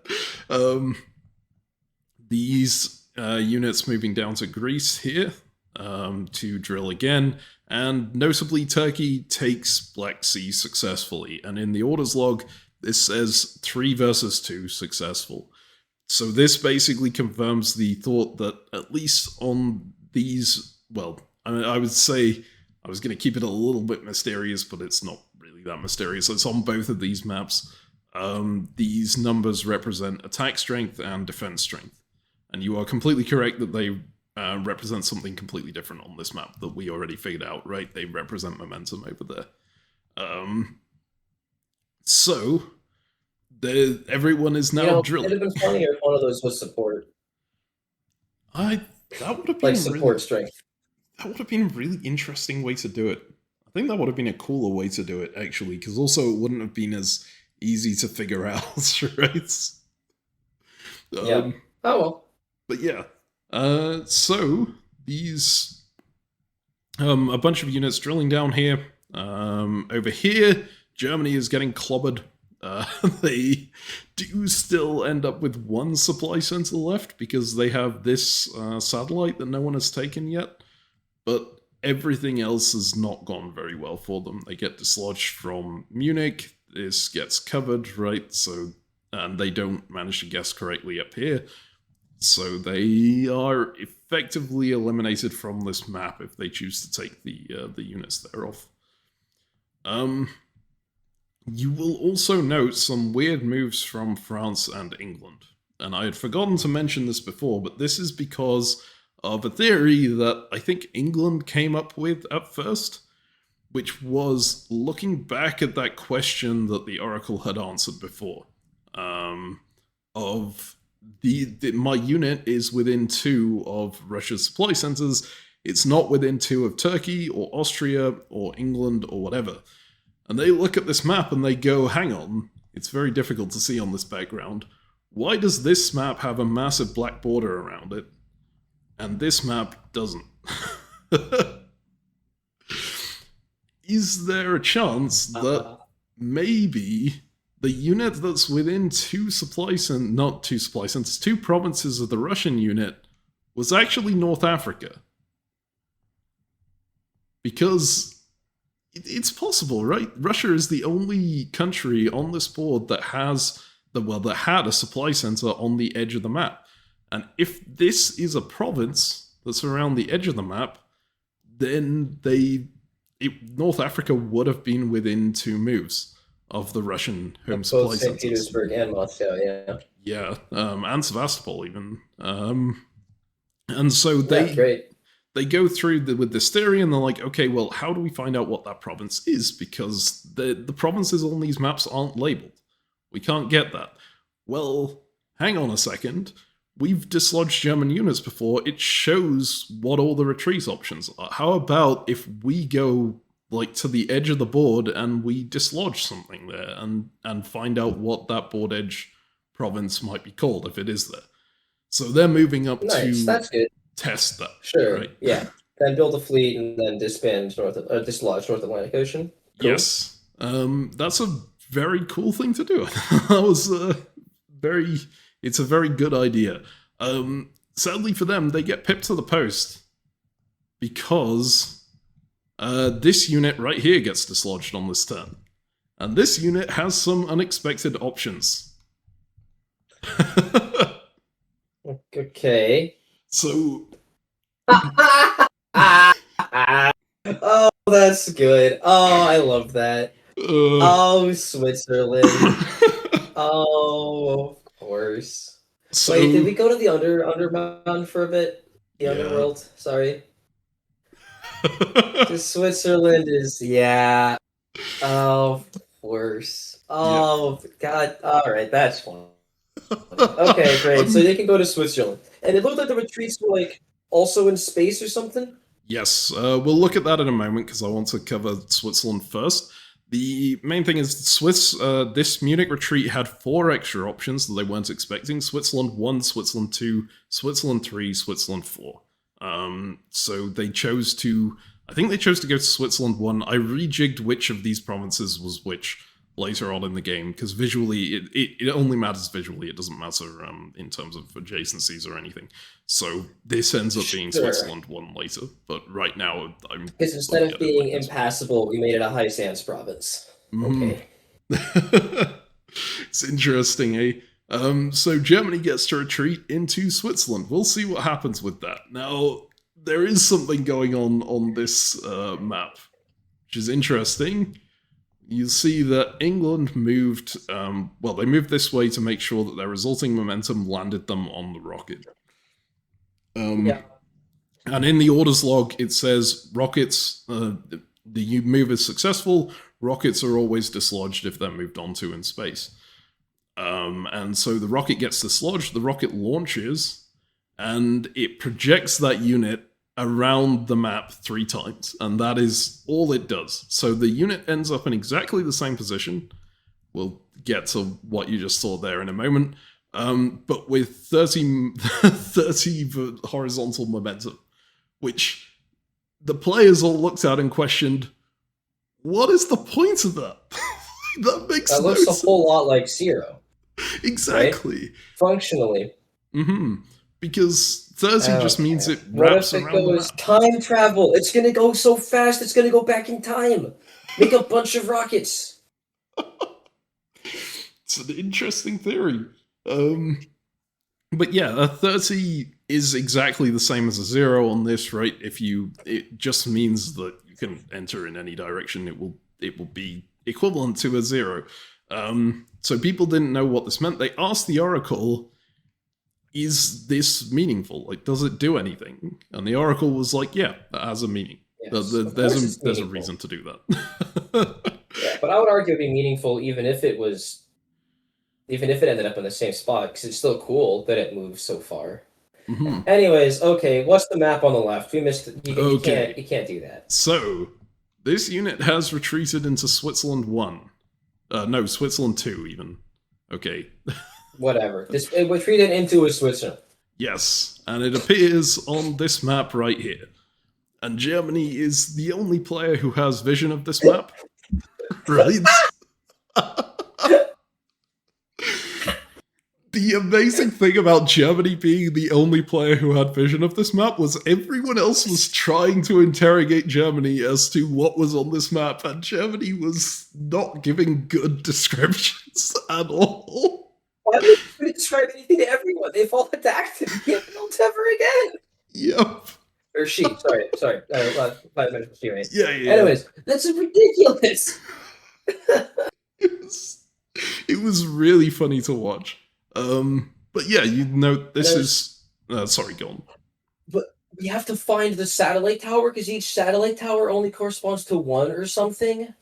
These units moving down to Greece here to drill again. And notably, Turkey takes Black Sea successfully. And in the orders log, this says 3 versus 2 successful. So this basically confirms the thought that at least on these, well, I would say I was going to keep it a little bit mysterious, but it's not really that mysterious. It's on both of these maps. These numbers represent attack strength and defense strength. And you are completely correct that they represent something completely different on this map that we already figured out, right? They represent momentum over there. So, everyone is now drilling. It would have been funnier if one of those was support. That would have been like support strength. That would have been a really interesting way to do it. I think that would have been a cooler way to do it, actually, because also it wouldn't have been as easy to figure out, right? Yeah. Oh well. But yeah. So these a bunch of units drilling down here. Over here, Germany is getting clobbered. They do still end up with 1 supply center left because they have this satellite that no one has taken yet. But everything else has not gone very well for them. They get dislodged from Munich. This gets covered, right? So, and they don't manage to guess correctly up here. So they are effectively eliminated from this map if they choose to take the units there off. You will also note some weird moves from France and England. And I had forgotten to mention this before, but this is because of a theory that I think England came up with at first, which was looking back at that question that the Oracle had answered before, of my unit is within 2 of Russia's supply centers, it's not within 2 of Turkey or Austria or England or whatever. And they look at this map and they go, hang on, it's very difficult to see on this background. Why does this map have a massive black border around it? And this map doesn't. Is there a chance that maybe the unit that's within 2 provinces of the Russian unit was actually North Africa? Because it's possible, right? Russia is the only country on this board that has that had a supply center on the edge of the map. And if this is a province that's around the edge of the map, then North Africa would have been within 2 moves. of the Russian home Both supply St. centers. Petersburg and Moscow, yeah. Yeah, and Sevastopol even. And so Great. they go through with this theory, and they're like, okay, well, how do we find out what that province is? Because the provinces on these maps aren't labeled. We can't get that. Well, hang on a second. We've dislodged German units before. It shows what all the retreat options are. How about if we go like to the edge of the board and we dislodge something there and find out what that board edge province might be called if it is there. So they're moving up to That's good. Test that. Sure. Right? Yeah. Then build a fleet and then dislodge North Atlantic Ocean. Cool. Yes. That's a very cool thing to do. That was it's a very good idea. Sadly for them, they get pipped to the post because this unit right here gets dislodged on this turn. And this unit has some unexpected options. Okay. So... Oh, that's good. Oh, I love that. Oh, Switzerland. Oh, of course. So, wait, did we go to the underground for a bit? The underworld? Sorry. Switzerland is, yeah. Oh, of course. Oh, God. All right, that's fine. Okay, great. So they can go to Switzerland. And it looked like the retreats were, like, also in space or something? Yes, we'll look at that in a moment because I want to cover Switzerland first. The main thing is this Munich retreat had 4 extra options that they weren't expecting. Switzerland 1, Switzerland 2, Switzerland 3, Switzerland 4. So they chose to... I think they chose to go to Switzerland 1. I rejigged which of these provinces was which later on in the game, because visually, it only matters visually, it doesn't matter in terms of adjacencies or anything. So this ends up being Switzerland 1 later, but right now I'm... Because instead of being impassable, we made it a high sands province. Okay. It's interesting, eh? So Germany gets to retreat into Switzerland. We'll see what happens with that. Now, there is something going on this map, which is interesting. You see that England moved, they moved this way to make sure that their resulting momentum landed them on the rocket. And in the orders log, it says rockets, the move is successful, rockets are always dislodged if they're moved onto in space. And so the rocket gets dislodged, the rocket launches, and it projects that unit around the map 3 times, and that is all it does. So the unit ends up in exactly the same position. We'll get to what you just saw there in a moment, but with 30 horizontal momentum, which the players all looked at and questioned, what is the point of that? That makes that looks a whole lot like 0. Exactly. Right? Functionally. Because 30 just means it wraps around the map. Time travel. It's going to go so fast, it's going to go back in time. Make a bunch of rockets. It's an interesting theory. But yeah, a 30 is exactly the same as a 0 on this, right? It just means that you can enter in any direction. It will be equivalent to a 0. So people didn't know what this meant. They asked the Oracle, is this meaningful? Like, does it do anything? And the Oracle was like, yeah, that has a meaning. Yes, there's a reason to do that. Yeah, but I would argue it'd be meaningful even if it ended up in the same spot, because it's still cool that it moves so far. Anyways, okay, what's the map on the left? We missed it. You can't do that. So, this unit has retreated into Switzerland 1. No, Switzerland 2 even. Okay. Whatever. It retreated into a Switzerland. Yes, and it appears on this map right here. And Germany is the only player who has vision of this map. Right? The amazing thing about Germany being the only player who had vision of this map was everyone else was trying to interrogate Germany as to what was on this map, and Germany was not giving good descriptions at all. Why would you describe anything to everyone? They've all attacked and can't build ever again. Yep. Or she, sorry. 5 minutes she, right? Yeah. Anyways, that's ridiculous. It was really funny to watch. But yeah, you know, this is... sorry, go on. But we have to find the satellite tower, because each satellite tower only corresponds to one or something?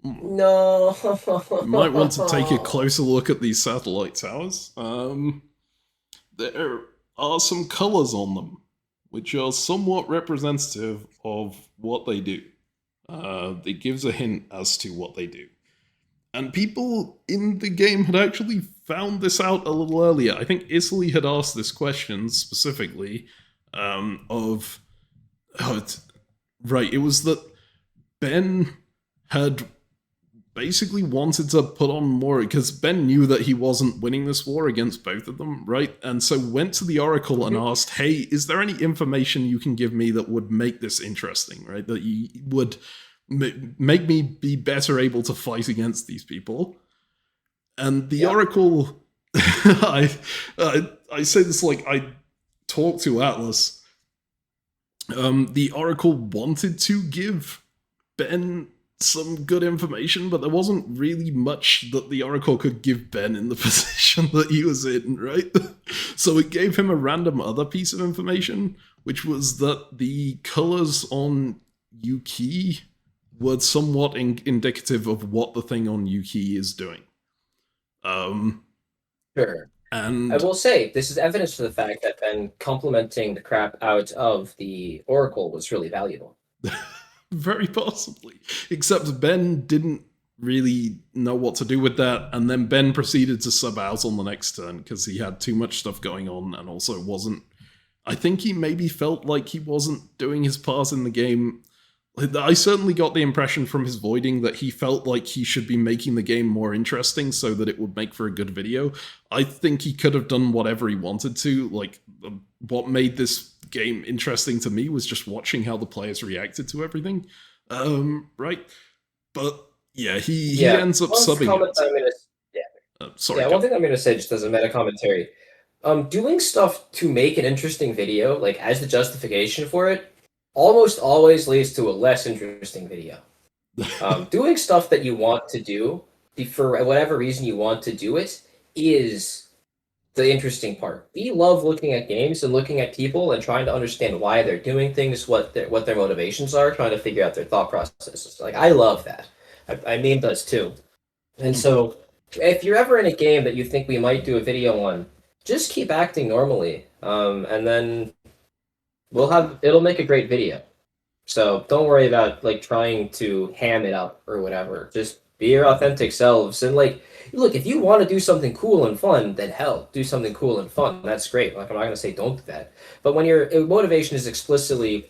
No. You might want to take a closer look at these satellite towers. There are some colours on them, which are somewhat representative of what they do. It gives a hint as to what they do. And people in the game had actually found this out a little earlier. I think Isley had asked this question specifically it was that Ben had basically wanted to put on more, because Ben knew that he wasn't winning this war against both of them, right? And so went to the Oracle and asked, hey, is there any information you can give me that would make this interesting, right? That you would make me be better able to fight against these people. And the Oracle, I say this like I talked to Atlas. The Oracle wanted to give Ben some good information, but there wasn't really much that the Oracle could give Ben in the position that he was in, right? So it gave him a random other piece of information, which was that the colors on Yuki were somewhat indicative of what the thing on Yuki is doing. Sure. And I will say, this is evidence to the fact that Ben complimenting the crap out of the Oracle was really valuable. Very possibly. Except Ben didn't really know what to do with that, and then Ben proceeded to sub out on the next turn because he had too much stuff going on, and also wasn't... I think he maybe felt like he wasn't doing his part in the game. I certainly got the impression from his voiding that he felt like he should be making the game more interesting so that it would make for a good video. I think he could have done whatever he wanted to. Like, what made this game interesting to me was just watching how the players reacted to everything. Right? But yeah, he ends up subbing it. Sorry. One thing I'm going to say just as a meta commentary. Doing stuff to make an interesting video, like as the justification for it, almost always leads to a less interesting video. Doing stuff that you want to do, for whatever reason you want to do it, is the interesting part. We love looking at games and looking at people and trying to understand why they're doing things, what their motivations are, trying to figure out their thought processes. Like, I love that. I mean, does too. And so, if you're ever in a game that you think we might do a video on, just keep acting normally, and then it'll make a great video. So don't worry about like trying to ham it up or whatever. Just be your authentic selves. And like, look, if you want to do something cool and fun, then hell, do something cool and fun. That's great. Like, I'm not going to say don't do that. But when your motivation is explicitly,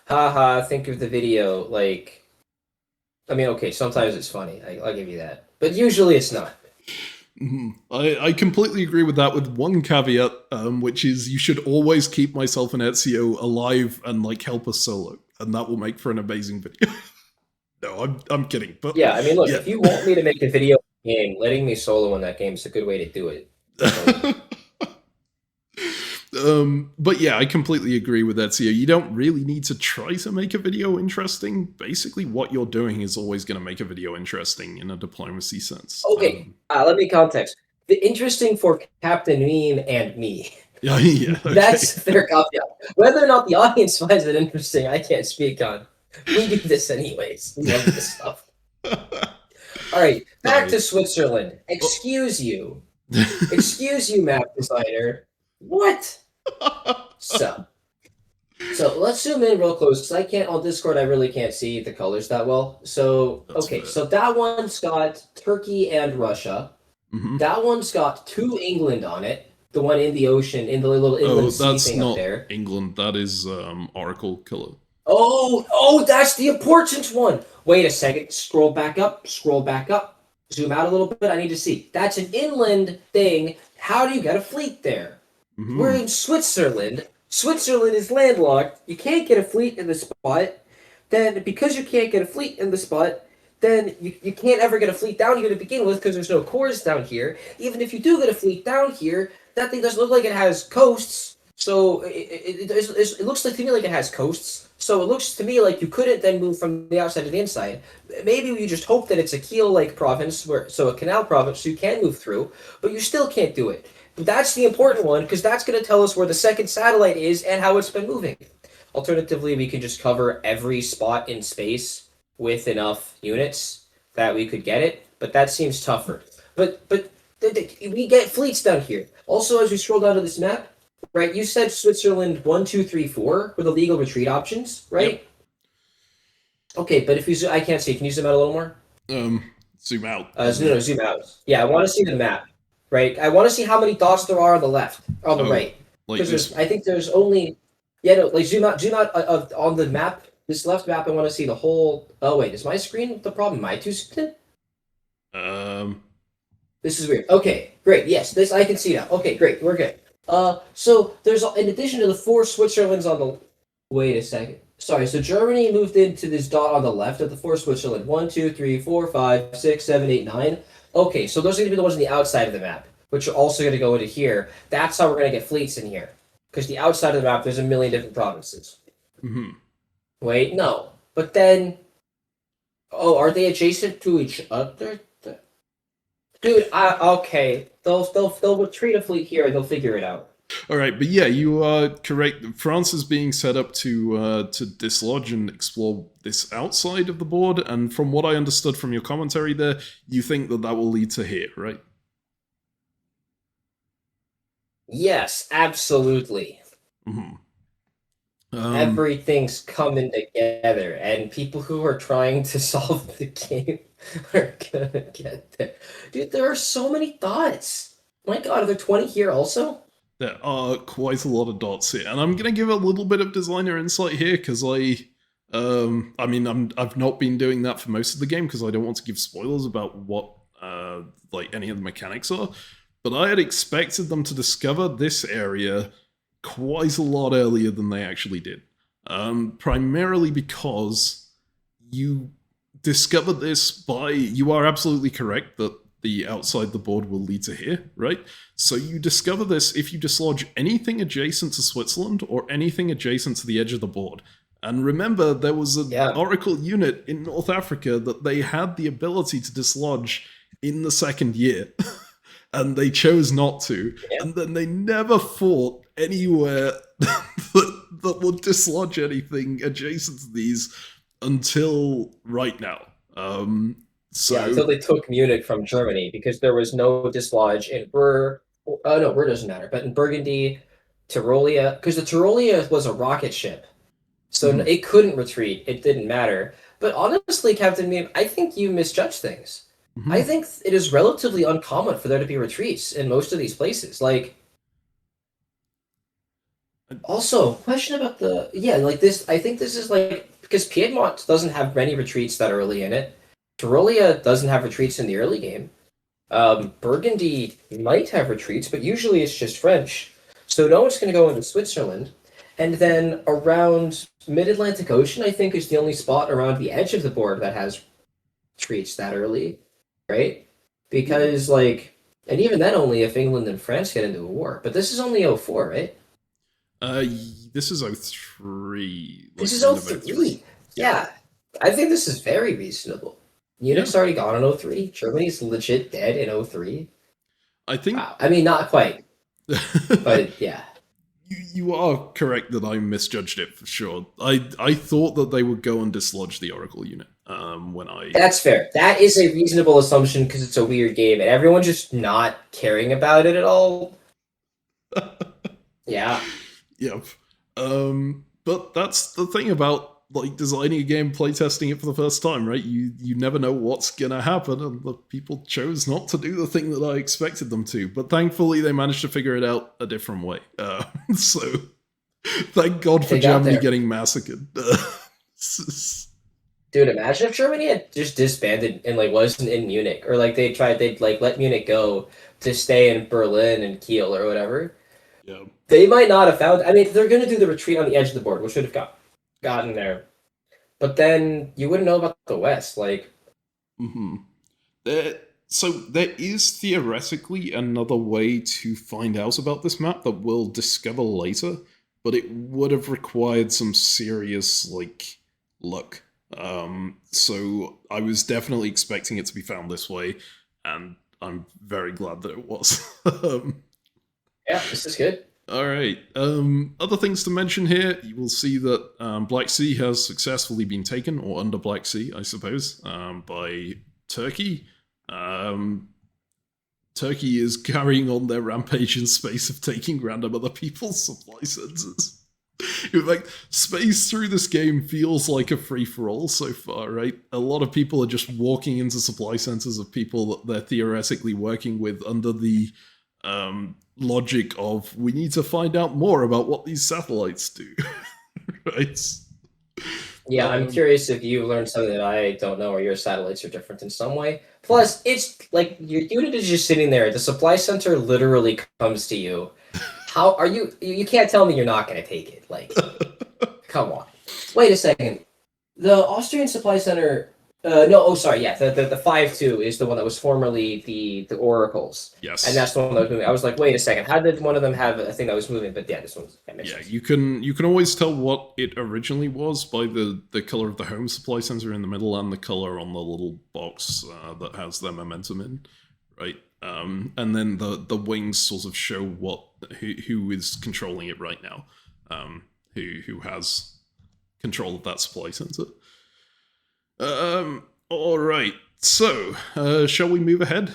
haha, think of the video, like, I mean, okay, sometimes it's funny. I'll give you that. But usually it's not. I completely agree with that, with one caveat, which is you should always keep myself and Ezio alive and like help us solo, and that will make for an amazing video. No, I'm kidding. But yeah, I mean, look, if you want me to make a video game, letting me solo in that game is a good way to do it. But yeah, I completely agree with Ezio. You don't really need to try to make a video interesting. Basically, what you're doing is always going to make a video interesting in a diplomacy sense. Okay, let me context. The interesting for CaptainMeme and me. Yeah, okay. That's their caveat. Whether or not the audience finds it interesting, I can't speak on. We do this anyways. We love this stuff. All right, back to Switzerland. Excuse you. Excuse you, map designer. What? So let's zoom in real close, because I can't, on Discord, I really can't see the colors that well. So, okay, so that one's got Turkey and Russia. Mm-hmm. That one's got 2 England on it. The one in the ocean, in the little inland sea thing up there. That's not England, that is Oracle Killer. Oh, that's the important one. Wait a second, scroll back up, zoom out a little bit, I need to see. That's an inland thing. How do you get a fleet there? Mm-hmm. We're in Switzerland. Switzerland is landlocked. You can't get a fleet in the spot. Then, because you can't get a fleet in the spot, then you can't ever get a fleet down here to begin with, because there's no cores down here. Even if you do get a fleet down here, that thing doesn't look like it has coasts. So it looks like to me like it has coasts. So it looks to me like you couldn't then move from the outside to the inside. Maybe you just hope that it's a keel-like province, so a canal province, so you can move through, but you still can't do it. But that's the important one because that's going to tell us where the second satellite is and how it's been moving. Alternatively, we can just cover every spot in space with enough units that we could get it, but that seems tougher. But we get fleets down here. Also, as we scroll down to this map, right, you said Switzerland 1, 2, 3, 4 were the legal retreat options, right? Yep. Okay, but if you I can't see. Can you zoom out a little more? Zoom out. Zoom out. Yeah, I want to see the map, right? I want to see how many dots there are on the left, or on the right. Because I think there's only, like zoom out on the map. This left map, I want to see the whole. Oh wait, is my screen the problem? My two screen? This is weird. Okay, great. Yes, this I can see now. Okay, great. We're good. So there's, in addition to the 4 Switzerlands on the. Wait a second. Sorry. So Germany moved into this dot on the left of the 4 Switzerland. 1, 2, 3, 4, 5, 6, 7, 8, 9. Okay, so those are going to be the ones on the outside of the map, which are also going to go into here. That's how we're going to get fleets in here, because the outside of the map there's a million different provinces. Mm-hmm. Wait, no. But then, are they adjacent to each other? Dude, okay. They'll retreat a fleet here and they'll figure it out. All right, but yeah, you are correct. France is being set up to dislodge and explore this outside of the board, and from what I understood from your commentary there, you think that will lead to here, right? Yes, absolutely. Mm-hmm. Everything's coming together, and people who are trying to solve the game are gonna get there. Dude, there are so many thoughts. My God, are there 20 here also? There are quite a lot of dots here, and I'm gonna give a little bit of designer insight here because I've not been doing that for most of the game because I don't want to give spoilers about what like any of the mechanics are. But I had expected them to discover this area quite a lot earlier than they actually did. Primarily because you discovered this you are absolutely correct that the outside the board will lead to here, right? So you discover this if you dislodge anything adjacent to Switzerland or anything adjacent to the edge of the board. And remember, there was an Oracle unit in North Africa that they had the ability to dislodge in the second year. And they chose not to. Yeah. And then they never fought anywhere that would dislodge anything adjacent to these until right now. Until they took Munich from Germany, because there was no dislodge in Ruhr doesn't matter, but in Burgundy, Tyrolia, because the Tyrolia was a rocket ship. So it couldn't retreat. It didn't matter. But honestly, CaptainMeme, I think you misjudged things. Mm-hmm. I think it is relatively uncommon for there to be retreats in most of these places. Like, also, question about this. I think this is because Piedmont doesn't have many retreats that early in it. Tyrolia doesn't have retreats in the early game. Burgundy might have retreats, but usually it's just French. So no one's going to go into Switzerland. And then around Mid-Atlantic Ocean, I think, is the only spot around the edge of the board that has retreats that early. Right? Because, and even then only if England and France get into a war. But this is only 04, right? This is 03. This is 03. Yeah. I think this is very reasonable. Munich's already gone in 03. Germany's legit dead in 03. I think... Wow. I mean, not quite. But, yeah. You are correct that I misjudged it for sure. I thought that they would go and dislodge the Oracle unit. That's fair. That is a reasonable assumption because it's a weird game and everyone's just not caring about it at all. Yeah. Yep. But that's the thing about designing a game, playtesting it for the first time, right? You never know what's gonna happen, and the people chose not to do the thing that I expected them to. But thankfully, they managed to figure it out a different way. So thank God for Germany getting massacred. Dude, imagine if Germany had just disbanded and wasn't in Munich, or they'd let Munich go to stay in Berlin and Kiel or whatever. Yeah. They might not have found. I mean, they're gonna do the retreat on the edge of the board, which should have gotten there, but then you wouldn't know about the West. So there is theoretically another way to find out about this map that we'll discover later, but it would have required some serious, like, luck. So I was definitely expecting it to be found this way, and I'm very glad that it was. Yeah, this is good. All right. Other things to mention here, you will see that Black Sea has successfully been taken, or under Black Sea, I suppose, by Turkey. Turkey is carrying on their rampage in space of taking random other people's supply centers. In fact, space through this game feels like a free-for-all so far, right? A lot of people are just walking into supply centers of people that they're theoretically working with under the logic of, we need to find out more about what these satellites do, right? Yeah, I'm curious if you learned something that I don't know, or your satellites are different in some way. Plus, it's like your unit is just sitting there. The supply center literally comes to you. How are you? You can't tell me you're not going to take it. Like, come on. Wait a second. The Austrian supply center. No, oh, sorry. Yeah, the 5-2 is the one that was formerly the Oracles. Yes. And that's the one that was moving. I was like, wait a second. How did one of them have a thing that was moving? But yeah, this one's. Yeah, you can always tell what it originally was by the color of the home supply center in the middle and the color on the little box that has their momentum in, right? And then the wings sort of show who is controlling it right now, who has control of that supply center. All right. So, shall we move ahead?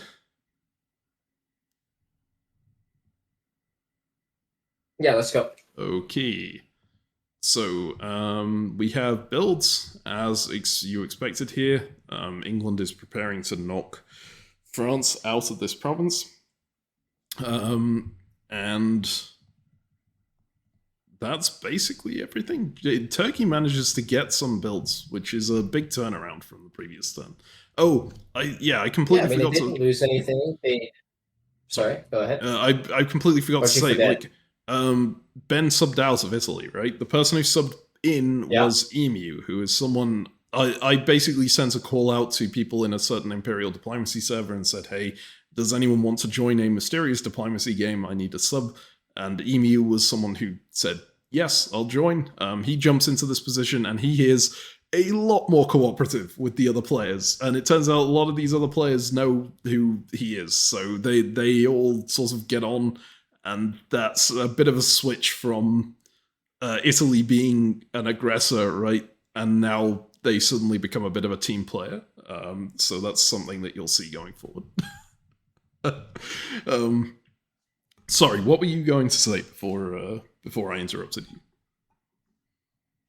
Yeah, let's go. Okay. So, we have builds, as you expected here. England is preparing to knock France out of this province. And that's basically everything. Turkey manages to get some builds, which is a big turnaround from the previous turn. Oh, I completely forgot they didn't lose anything. Sorry, go ahead. I completely forgot to say, like, Ben subbed out of Italy, right? The person who subbed in was Emu, who is someone I basically sent a call out to people in a certain Imperial diplomacy server and said, hey, does anyone want to join a mysterious diplomacy game? I need a sub. And Emu was someone who said, yes, I'll join. He jumps into this position and he is a lot more cooperative with the other players. And it turns out a lot of these other players know who he is. So they all sort of get on. And that's a bit of a switch from Italy being an aggressor, right? And now they suddenly become a bit of a team player. So that's something that you'll see going forward. Sorry, what were you going to say before I interrupted you?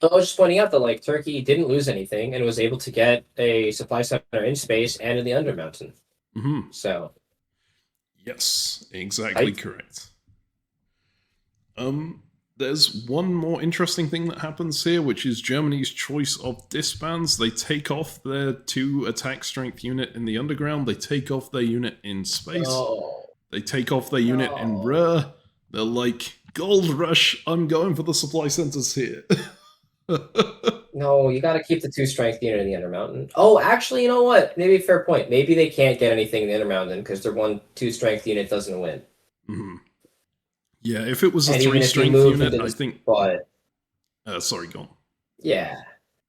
I was just pointing out that like Turkey didn't lose anything and was able to get a supply center in space and in the Undermountain. Mm-hmm. So, yes, exactly correct. There's one more interesting thing that happens here, which is Germany's choice of disbands. They take off their 2 attack strength unit in the underground. They take off their unit in space. Oh. They take off their unit in rare. They're like, gold rush, I'm going for the supply centers here. No, you got to keep the 2 strength unit in the Undermountain. Oh, actually, you know what? Maybe fair point. Maybe they can't get anything in the Undermountain because their 2 strength unit doesn't win. Mm-hmm. Yeah, if it was a 3 strength unit, I think. But sorry, go on. Yeah,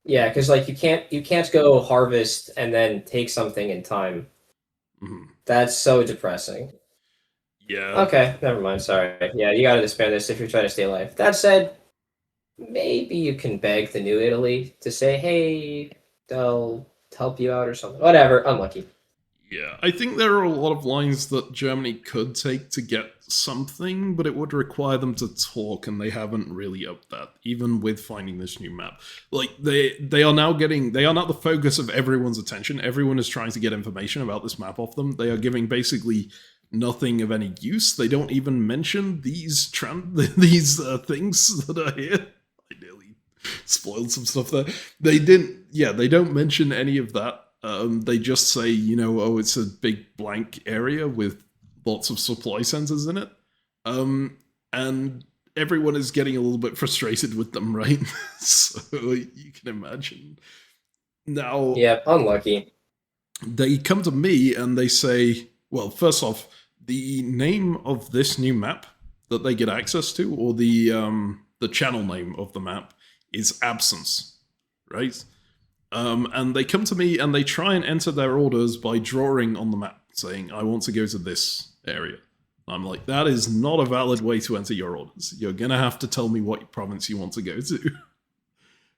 because like you can't go harvest and then take something in time. Mm-hmm. That's so depressing. Yeah. Okay, never mind. Sorry. Yeah, you got to disband this if you're trying to stay alive. That said, maybe you can beg the New Italy to say, hey, they'll help you out or something. Whatever. Unlucky. Yeah, I think there are a lot of lines that Germany could take to get something, but it would require them to talk, and they haven't really upped that, even with finding this new map. Like, they are now the focus of everyone's attention. Everyone is trying to get information about this map off them. They are giving basically nothing of any use. They don't even mention these things that are here. I nearly spoiled some stuff there. They don't mention any of that. They just say, it's a big blank area with lots of supply centers in it. And everyone is getting a little bit frustrated with them, right? So you can imagine. Now, yeah, unlucky. they come to me and they say, well, first off, the name of this new map that they get access to, or the channel name of the map, is Absence, right? And they come to me and they try and enter their orders by drawing on the map, saying, I want to go to this area. I'm like, that is not a valid way to enter your orders. You're going to have to tell me what province you want to go to.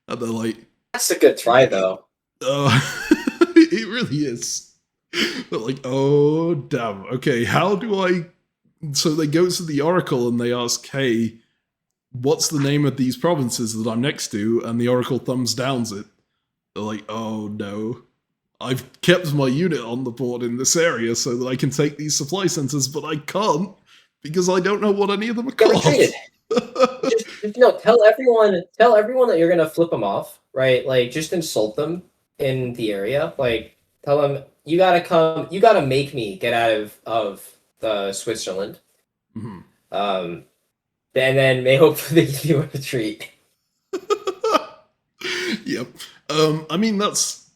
And they're like... That's a good try, though. It really is. They're like, oh, damn. Okay, how do I... So they go to the Oracle and they ask, hey, what's the name of these provinces that I'm next to? And the Oracle thumbs downs it. They're like, oh, no. I've kept my unit on the board in this area so that I can take these supply centers, but I can't because I don't know what any of them are called. just tell everyone that you're gonna flip them off, right? Like, just insult them in the area. Like, tell them you gotta make me get out of the Switzerland. Mm-hmm. And then may hopefully give you a retreat. Yep. I mean, that's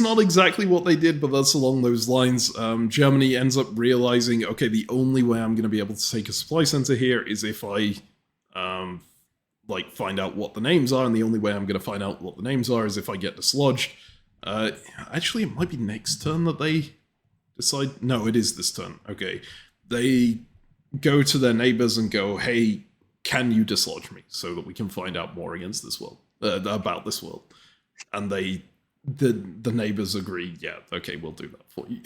not exactly what they did, but that's along those lines. Germany ends up realizing, okay, the only way I'm going to be able to take a supply center here is if I, find out what the names are, and the only way I'm going to find out what the names are is if I get dislodged. Actually, it might be next turn that they decide... No, it is this turn. Okay. They go to their neighbors and go, hey, can you dislodge me so that we can find out more against this world, about this world? And the neighbors agree, yeah, okay, we'll do that for you.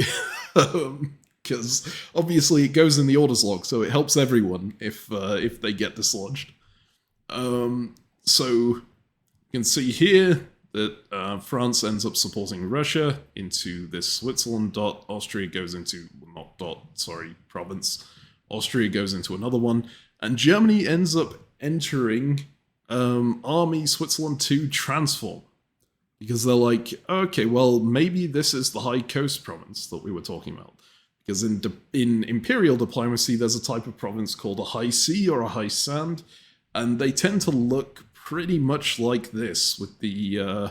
Because obviously it goes in the orders log, so it helps everyone if they get dislodged. So you can see here that France ends up supporting Russia into this Switzerland dot. Austria goes into, well, not dot, sorry, province. Austria goes into another one. And Germany ends up entering Army Switzerland 2 Transform. Because they're like, okay, well, maybe this is the High Coast province that we were talking about. Because in Imperial diplomacy, there's a type of province called a High Sea or a High Sand, and they tend to look pretty much like this, with the...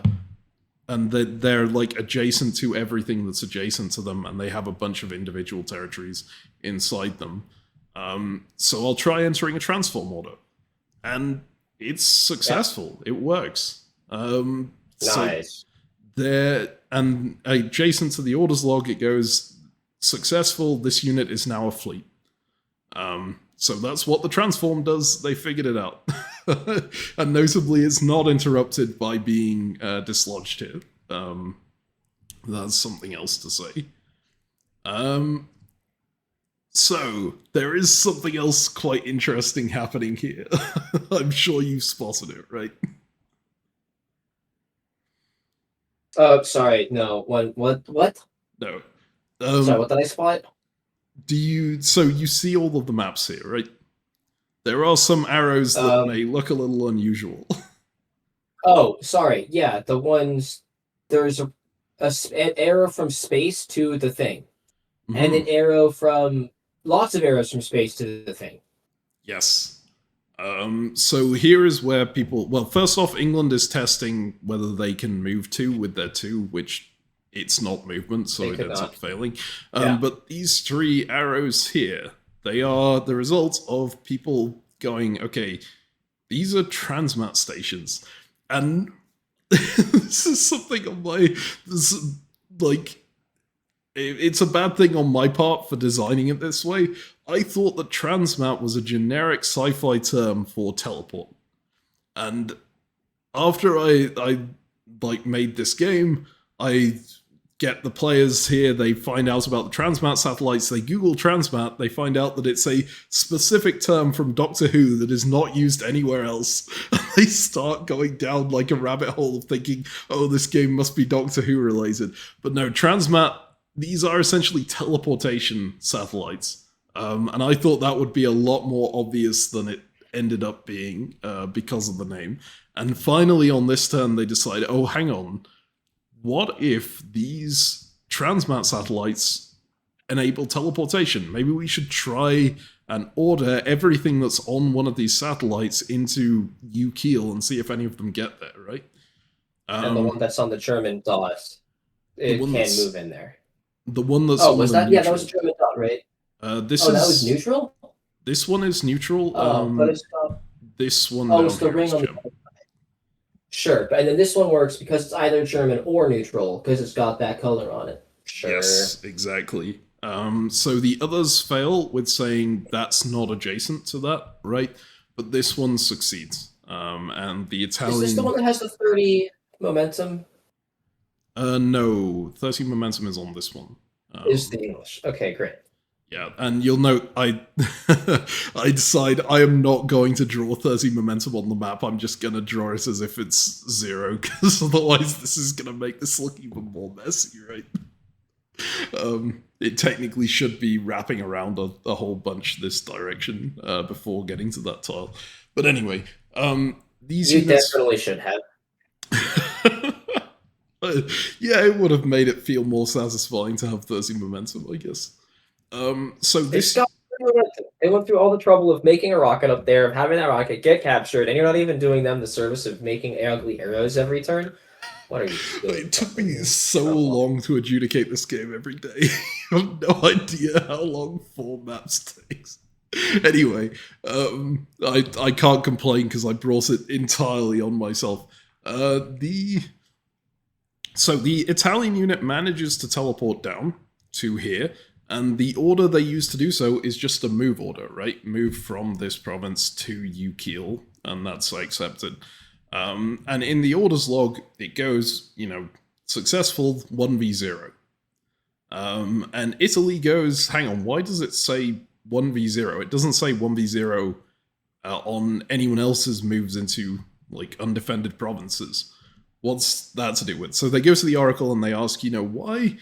and they're like adjacent to everything that's adjacent to them, and they have a bunch of individual territories inside them. So I'll try entering a transform order. And it's successful. Yeah. It works. Nice. So and adjacent to the orders log, it goes, successful, this unit is now a fleet. So that's what the transform does. They figured it out. And notably, it's not interrupted by being dislodged here. That's something else to say. So, there is something else quite interesting happening here. I'm sure you've spotted it, right? Sorry, no. What? No. Sorry, what did I spot? So you see all of the maps here, right? There are some arrows that may look a little unusual. Oh, sorry. Yeah, the ones... There's an arrow from space to the thing. Mm-hmm. And an arrow from... Lots of arrows from space to the thing. Yes. So here is where people... Well, first off, England is testing whether they can move 2 with their 2, which it's not movement, so it ends up failing. But these 3 arrows here, they are the result of people going, okay, these are transmat stations. And this is something on my... It's a bad thing on my part for designing it this way. I thought that transmat was a generic sci-fi term for teleport. And after I made this game, I get the players here, they find out about the transmat satellites, they Google transmat, they find out that it's a specific term from Doctor Who that is not used anywhere else. And they start going down like a rabbit hole of thinking, oh, this game must be Doctor Who related. But no, transmat, these are essentially teleportation satellites. And I thought that would be a lot more obvious than it ended up being because of the name. And finally on this turn, they decide, oh, hang on. What if these transmat satellites enable teleportation? Maybe we should try and order everything that's on one of these satellites into Ukeel and see if any of them get there, right? And the one that's on the German DOS, it can't move in there. The one that's Oh, on was the that? Yeah, that neutral. was German dot, right? This Oh, that was is neutral. this one is neutral. But it's got. This one Oh, down it's the here is ring on the. German. Sure, and then this one works because it's either German or neutral because it's got that color on it. Sure. Yes, exactly. So the others fail with saying that's not adjacent to that, right? But this one succeeds. And the Italian. Is this the one that has the 30 momentum? No, 30 momentum is on this one. Is the English? Okay, great. Yeah, and you'll note I I decide I am not going to draw 30 momentum on the map. I'm just going to draw it as if it's 0, because otherwise this is going to make this look even more messy, right? It technically should be wrapping around a whole bunch this direction before getting to that tile. But anyway, these You units... definitely should have. Yeah, it would have made it feel more satisfying to have 30 momentum, I guess. So this... They went through all the trouble of making a rocket up there, of having that rocket get captured, and you're not even doing them the service of making ugly arrows every turn? What are you doing? It took me so long to adjudicate this game every day. I have no idea how long 4 maps takes. Anyway, I can't complain because I brought it entirely on myself. So the Italian unit manages to teleport down to here, and the order they use to do so is just a move order, right? Move from this province to Ukiel, and that's accepted. And in the orders log, it goes, successful 1v0. And Italy goes, hang on, why does it say 1v0? It doesn't say 1v0 on anyone else's moves into, undefended provinces. What's that to do with? So they go to the Oracle and they ask, why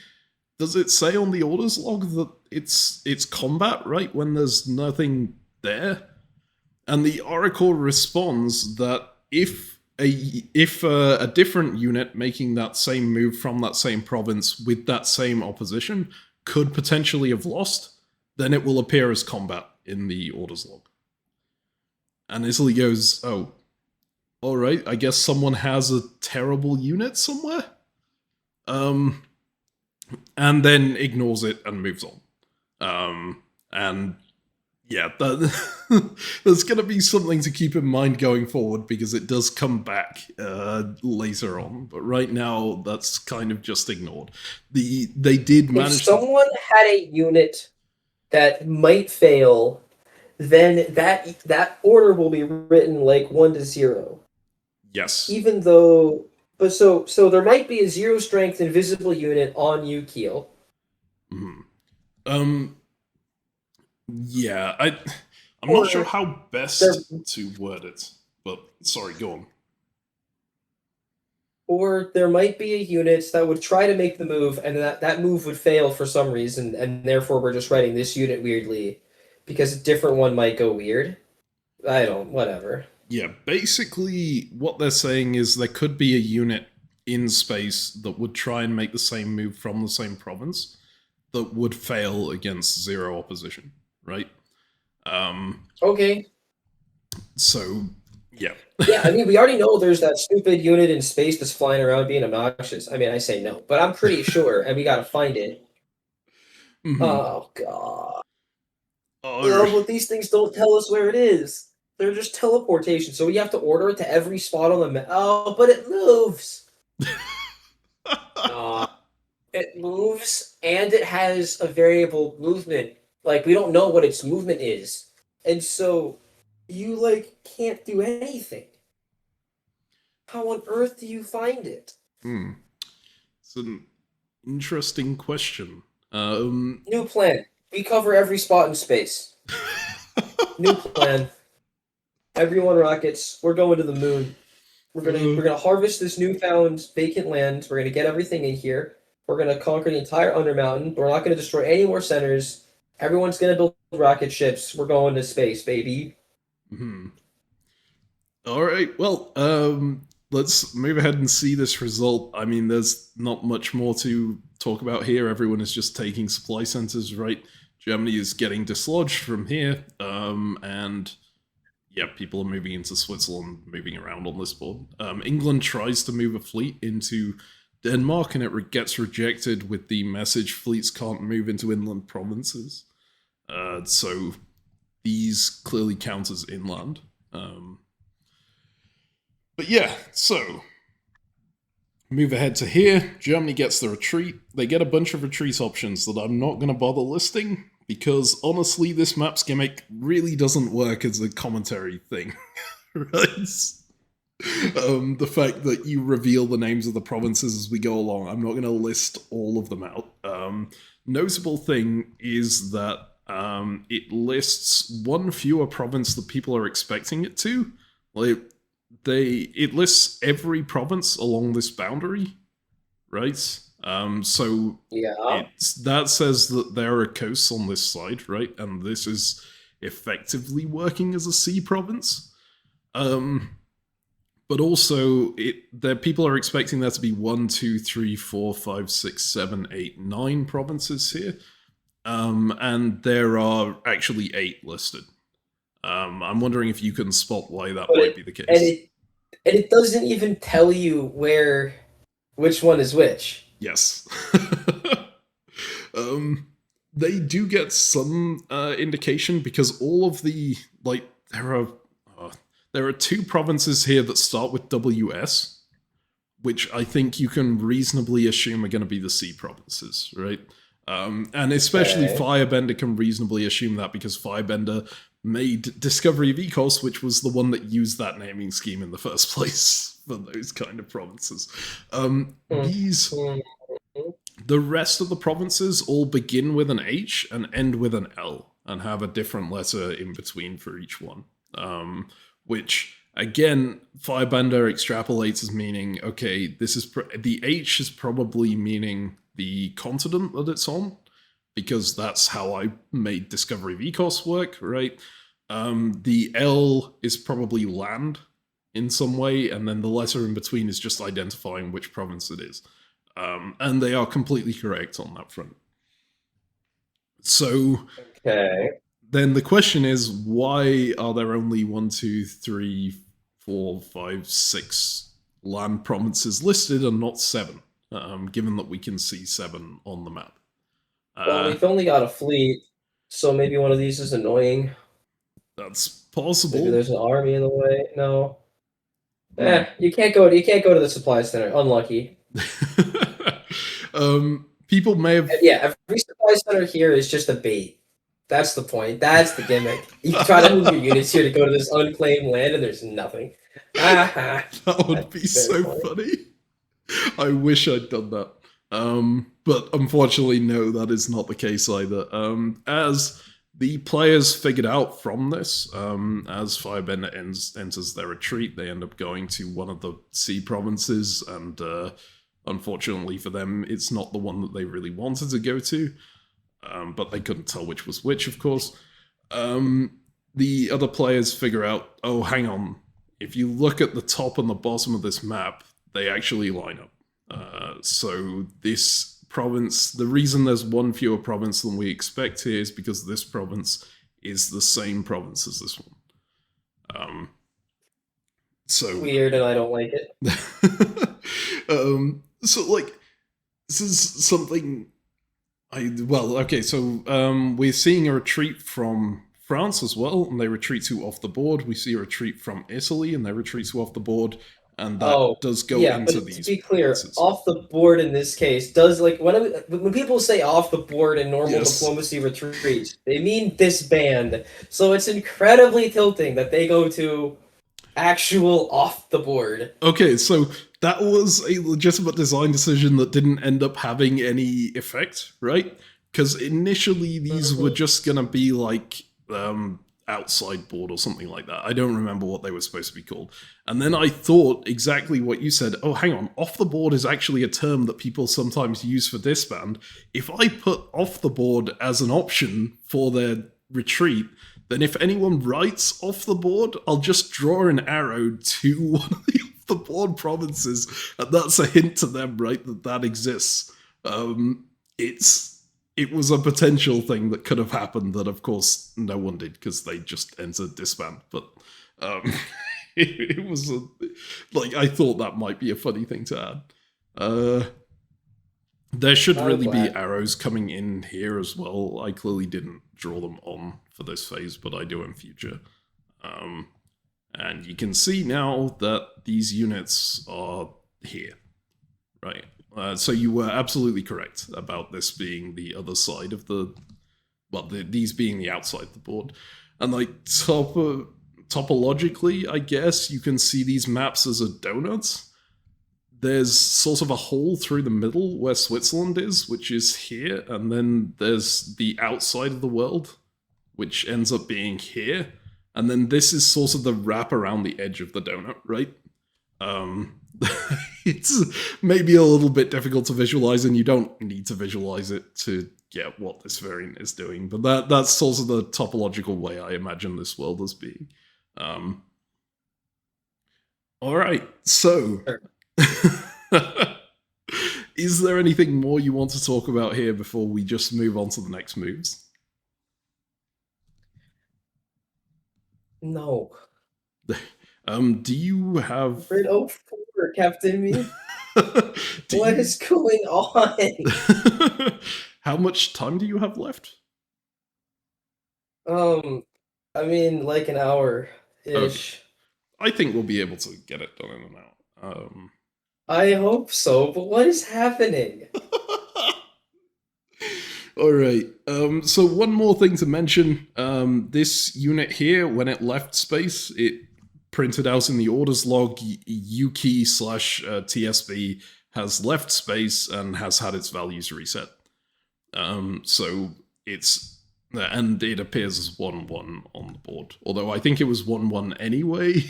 does it say on the orders log that it's combat, right, when there's nothing there? And the Oracle responds that if a different unit making that same move from that same province with that same opposition could potentially have lost, then it will appear as combat in the orders log. And Italy goes, oh, all right, I guess someone has a terrible unit somewhere? And then ignores it and moves on. And yeah, there's going to be something to keep in mind going forward because it does come back later on. But right now, that's kind of just ignored. They did manage. If someone had a unit that might fail, then that order will be written like 1-0. Yes. Even though, but so there might be a 0 strength invisible unit on Ukiel. Mm-hmm. Yeah, I'm not sure how best to word it, but sorry, go on. Or there might be a unit that would try to make the move, and that move would fail for some reason, and therefore we're just writing this unit weirdly, because a different one might go weird. Whatever. Yeah, basically what they're saying is there could be a unit in space that would try and make the same move from the same province that would fail against 0 opposition. Right? Okay. So, yeah. Yeah, I mean, we already know there's that stupid unit in space that's flying around being obnoxious. I mean, I say no, but I'm pretty sure, and we gotta find it. Mm-hmm. Oh, God. But these things don't tell us where it is. They're just teleportation, so we have to order it to every spot on the map. Oh, but it moves! It moves, and it has a variable movement. We don't know what its movement is. And so, you, can't do anything. How on earth do you find it? It's an interesting question. New plan. We cover every spot in space. New plan. Everyone rockets. We're going to the moon. We're gonna harvest this newfound vacant land. We're gonna get everything in here. We're gonna conquer the entire Undermountain. We're not gonna destroy any more centers. Everyone's gonna build rocket ships. We're going to space, baby. All right. Well, let's move ahead and see this result. I mean, there's not much more to talk about here. Everyone is just taking supply centers, right? Germany is getting dislodged from here, and yeah, people are moving into Switzerland, moving around on this board. England tries to move a fleet into Denmark, and it gets rejected with the message fleets can't move into inland provinces. So these clearly count as inland. But yeah, so move ahead to here. Germany gets the retreat. They get a bunch of retreat options that I'm not going to bother listing because honestly, this map's gimmick really doesn't work as a commentary thing. Right? The fact that you reveal the names of the provinces as we go along, I'm not going to list all of them out. Notable thing is that it lists one fewer province that people are expecting it to. Like, it lists every province along this boundary, right? So Yeah. that says that there are coasts on this side, right? And this is effectively working as a sea province. But also, people are expecting there to be 1, 2, 3, 4, 5, 6, 7, 8, 9 provinces here. And there are actually 8 listed. I'm wondering if you can spot why that might be the case. And it doesn't even tell you which one is which. Yes. They do get some indication because all of the, like, there are 2 provinces here that start with WS, which I think you can reasonably assume are going to be the sea provinces, right? And especially Firebender can reasonably assume that because Firebender made Discovery of Ecos, which was the one that used that naming scheme in the first place for those kind of provinces. The rest of the provinces all begin with an H and end with an L and have a different letter in between for each one. Which, again, Firebender extrapolates as meaning, okay, this is the H is probably meaning the continent that it's on, because that's how I made Discovery of Ecos work, right? The L is probably land in some way, and then the letter in between is just identifying which province it is. And they are completely correct on that front. So... Okay. Then the question is, why are there only 1, 2, 3, 4, 5, 6 land provinces listed and not 7? Given that we can see 7 on the map. Well, we've only got a fleet, so maybe one of these is annoying. That's possible. Maybe there's an army in the way. No. You can't go to the supply center. Unlucky. People may have... Yeah, every supply center here is just a bait. That's the point. That's the gimmick. You try to move your units here to go to this unclaimed land, and there's nothing. That would be so funny. I wish I'd done that. But unfortunately, no, that is not the case either. As the players figured out from this, as Firebender enters their retreat, they end up going to one of the sea provinces, and unfortunately for them, it's not the one that they really wanted to go to. But they couldn't tell which was which, of course. The other players figure out, oh, hang on. If you look at the top and the bottom of this map, they actually line up. So this province, the reason there's 1 fewer province than we expect here is because this province is the same province as this one. So weird, and I don't like it. So, like, this is something... we're seeing a retreat from France as well, and they retreat to off the board. We see a retreat from Italy, and they retreat to off the board, and that does go into these. To be clear, off the board in this case does, like, when people say off the board in normal diplomacy retreats, they mean disband. So it's incredibly tilting that they go to actual off the board. Okay, so that was a legitimate design decision that didn't end up having any effect, right? Because initially these were just going to be like outside board or something like that. I don't remember what they were supposed to be called. And then I thought exactly what you said. Oh, hang on. Off the board is actually a term that people sometimes use for disband. If I put off the board as an option for their retreat, then if anyone writes off the board, I'll just draw an arrow to one of the board provinces, and that's a hint to them, right, that exists. It was a potential thing that could have happened that, of course, no one did because they just entered disband. But it was I thought that might be a funny thing to add. There should I'm really be glad. arrows coming in here as well. I clearly didn't draw them on for this phase, but I do in future. And you can see now that these units are here, right? So you were absolutely correct about this being the other side of the, well, these being the outside of the board. And like topologically, I guess you can see these maps as a donut. There's sort of a hole through the middle where Switzerland is, which is here, and then there's the outside of the world, which ends up being here. And then this is sort of the wrap around the edge of the donut, right? It's maybe a little bit difficult to visualize, and you don't need to visualize it to get what this variant is doing. But that's sort of the topological way I imagine this world as being. All right, so is there anything more you want to talk about here before we just move on to the next moves? No. Do you have... We're at 04, CaptainMeme. What is going on? How much time do you have left? I mean, like an hour-ish. I think we'll be able to get it done in an hour. I hope so, but what is happening? Alright, so one more thing to mention. This unit here, when it left space, it printed out in the orders log ukey/tsb has left space and has had its values reset. So it's, and it appears as 1-1 on the board. Although I think it was 1-1 anyway.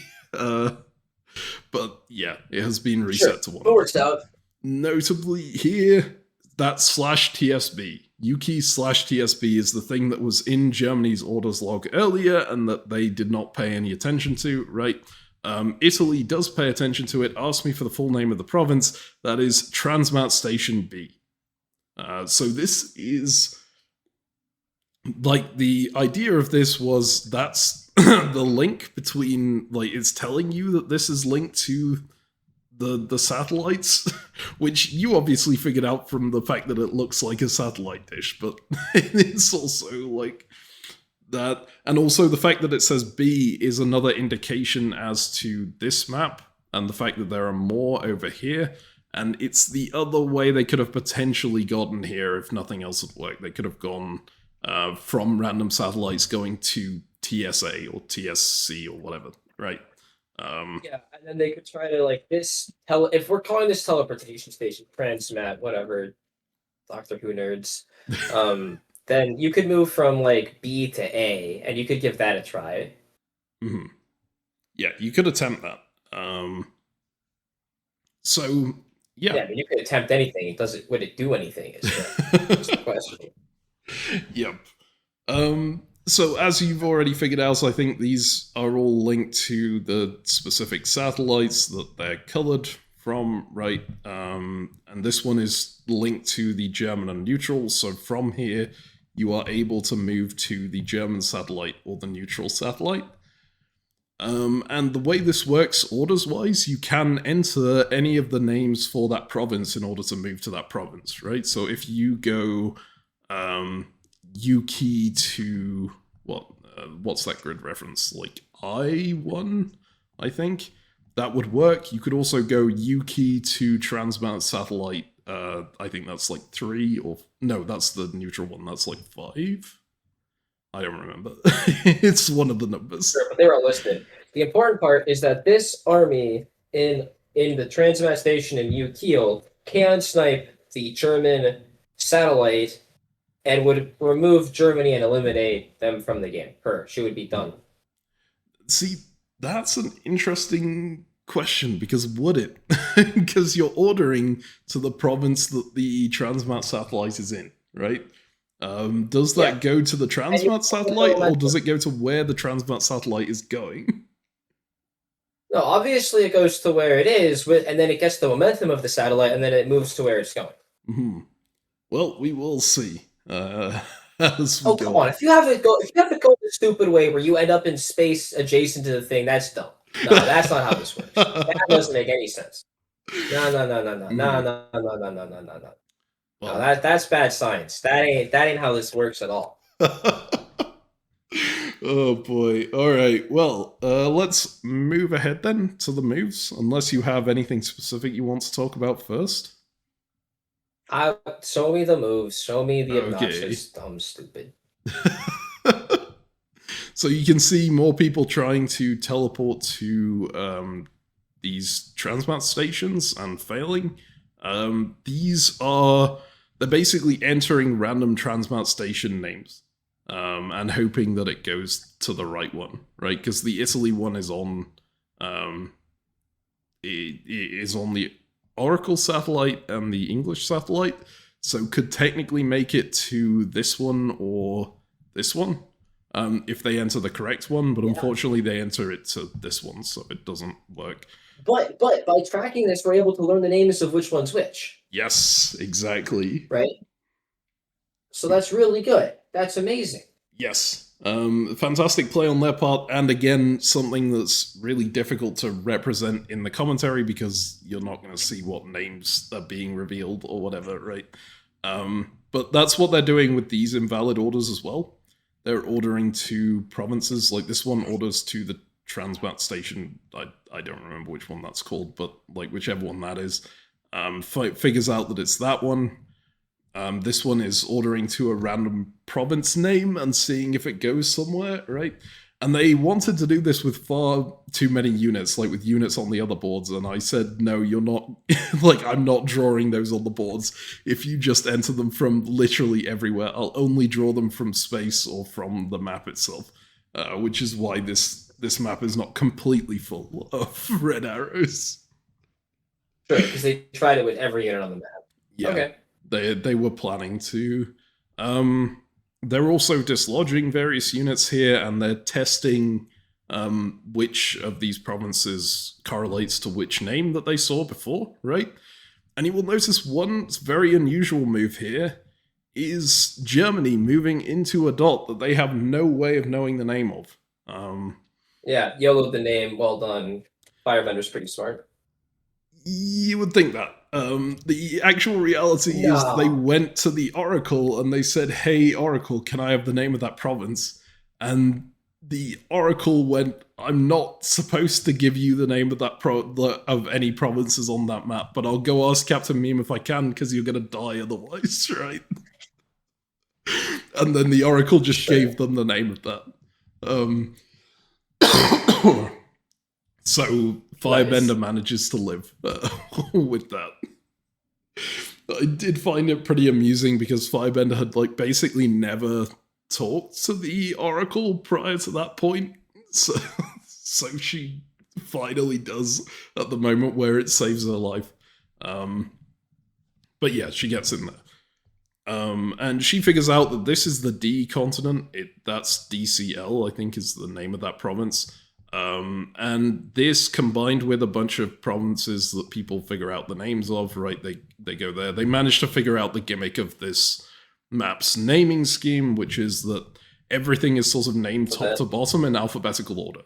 But yeah, it has been reset to 1. It works out. Notably here, that /tsb, ukey/tsb is the thing that was in Germany's orders log earlier and that they did not pay any attention to, right? Italy does pay attention to it. Ask me for the full name of the province. That is Transmat Station B. So this is, like, the idea of this was that's the link between, like, it's telling you that this is linked to the satellites, which you obviously figured out from the fact that it looks like a satellite dish, but it's also like that. And also the fact that it says B is another indication as to this map and the fact that there are more over here. And it's the other way they could have potentially gotten here if nothing else had worked. They could have gone from random satellites going to TSA or TSC or whatever, right? Yeah, and then they could try to, like, if we're calling this teleportation station, transmat, whatever, Doctor Who nerds, then you could move from, like, B to A, and you could give that a try. Mm-hmm. Yeah, you could attempt that. So, yeah. Yeah, I mean, you could attempt anything. Would it do anything? Is the question. Yep. So as you've already figured out, I think these are all linked to the specific satellites that they're colored from, right? And this one is linked to the German and neutral, so from here you are able to move to the German satellite or the neutral satellite. And the way this works orders-wise, you can enter any of the names for that province in order to move to that province, right? So if you go ukey to what's that grid reference, like I1, I think that would work. You could also go ukey to Transmat Satellite. I think that's like 3 or no, that's the neutral one. That's like 5. I don't remember. It's one of the numbers. Sure, but they were all listed. The important part is that this army in the Transmat Station in Ukiel can snipe the German satellite and would remove Germany and eliminate them from the game. She would be done. See, that's an interesting question, because would it? Because you're ordering to the province that the Transmat satellite is in, right? Does that go to the Transmat satellite, or does it go to where the Transmat satellite is going? No, obviously it goes to where it is, and then it gets the momentum of the satellite, and then it moves to where it's going. Mm-hmm. Well, we will see. Come on! If you have to go the stupid way where you end up in space adjacent to the thing, that's dumb. No, that's not how this works. That doesn't make any sense. No, no, no, no, no, no, Mm. no, no, no, no, no, no, no. No, Well. that's bad science. That ain't how this works at all. Oh boy. All right. Well, let's move ahead then to the moves, unless you have anything specific you want to talk about first. Show me the moves. Show me the Okay. obnoxious, dumb, stupid. So you can see more people trying to teleport to these transmat stations and failing. They're basically entering random transmat station names and hoping that it goes to the right one, right? Because the Italy one is on it is on the Oracle satellite and the English satellite, so could technically make it to this one or this one if they enter the correct one, but unfortunately they enter it to this one, so it doesn't work. But by tracking this, we're able to learn the names of which one's which. Yes, exactly. Right? So that's really good. That's amazing. Yes. Fantastic play on their part, and again, something that's really difficult to represent in the commentary because you're not going to see what names are being revealed or whatever, right? But that's what they're doing with these invalid orders as well. They're ordering to provinces, like this one orders to the Transmat station. I don't remember which one that's called, but like whichever one that is, figures out that it's that one. This one is ordering to a random province name and seeing if it goes somewhere, right? And they wanted to do this with far too many units, like with units on the other boards. And I said, no, you're not, like, I'm not drawing those on the boards. If you just enter them from literally everywhere, I'll only draw them from space or from the map itself, which is why this map is not completely full of red arrows. Sure, because they tried it with every unit on the map. Yeah. Okay. They were planning to. They're also dislodging various units here, and they're testing which of these provinces correlates to which name that they saw before, right? And you will notice one very unusual move here is Germany moving into a dot that they have no way of knowing the name of. Yeah, YOLO the name. Well done. Firebender's pretty smart. You would think that. The actual reality is they No. went to the Oracle and they said, hey, Oracle, can I have the name of that province? And the Oracle went, I'm not supposed to give you the name of that of any provinces on that map, but I'll go ask CaptainMeme if I can because you're going to die otherwise, right? And then the Oracle just gave them the name of that. So Firebender manages to live with that. I did find it pretty amusing because Firebender had like basically never talked to the Oracle prior to that point. So she finally does at the moment where it saves her life. But yeah, she gets in there. And she figures out that this is the D continent. That's DCL, I think is the name of that province. And this combined with a bunch of provinces that people figure out the names of, right? They go there. They manage to figure out the gimmick of this map's naming scheme, which is that everything is sort of named top to bottom in alphabetical order.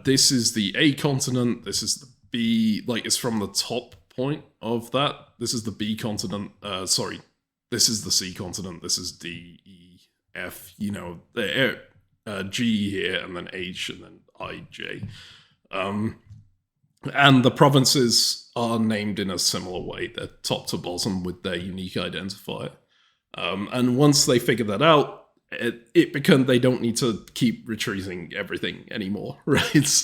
This is the A continent. This is the B. Like it's from the top point of that. This is the B continent. Sorry, this is the C continent. This is D, E, F. You know, G here, and then H, and then I, J. And the provinces are named in a similar way. They're top to bottom with their unique identifier. And once they figure that out, it becomes they don't need to keep retrieving everything anymore, right?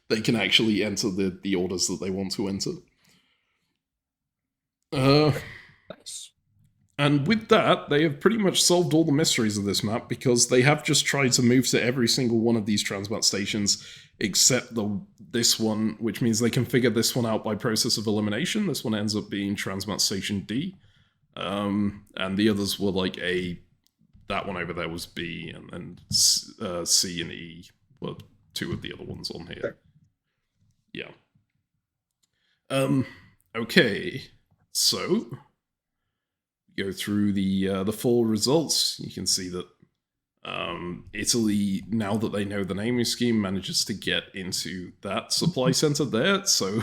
They can actually enter the orders that they want to enter. Nice. And with that, they have pretty much solved all the mysteries of this map because they have just tried to move to every single one of these transmat stations except this one, which means they can figure this one out by process of elimination. This one ends up being transmat station D. And the others were like that one over there was B, and then C and E were two of the other ones on here. Sure. Yeah. Okay. So go through the full results. You can see that Italy, now that they know the naming scheme, manages to get into that supply center there. So,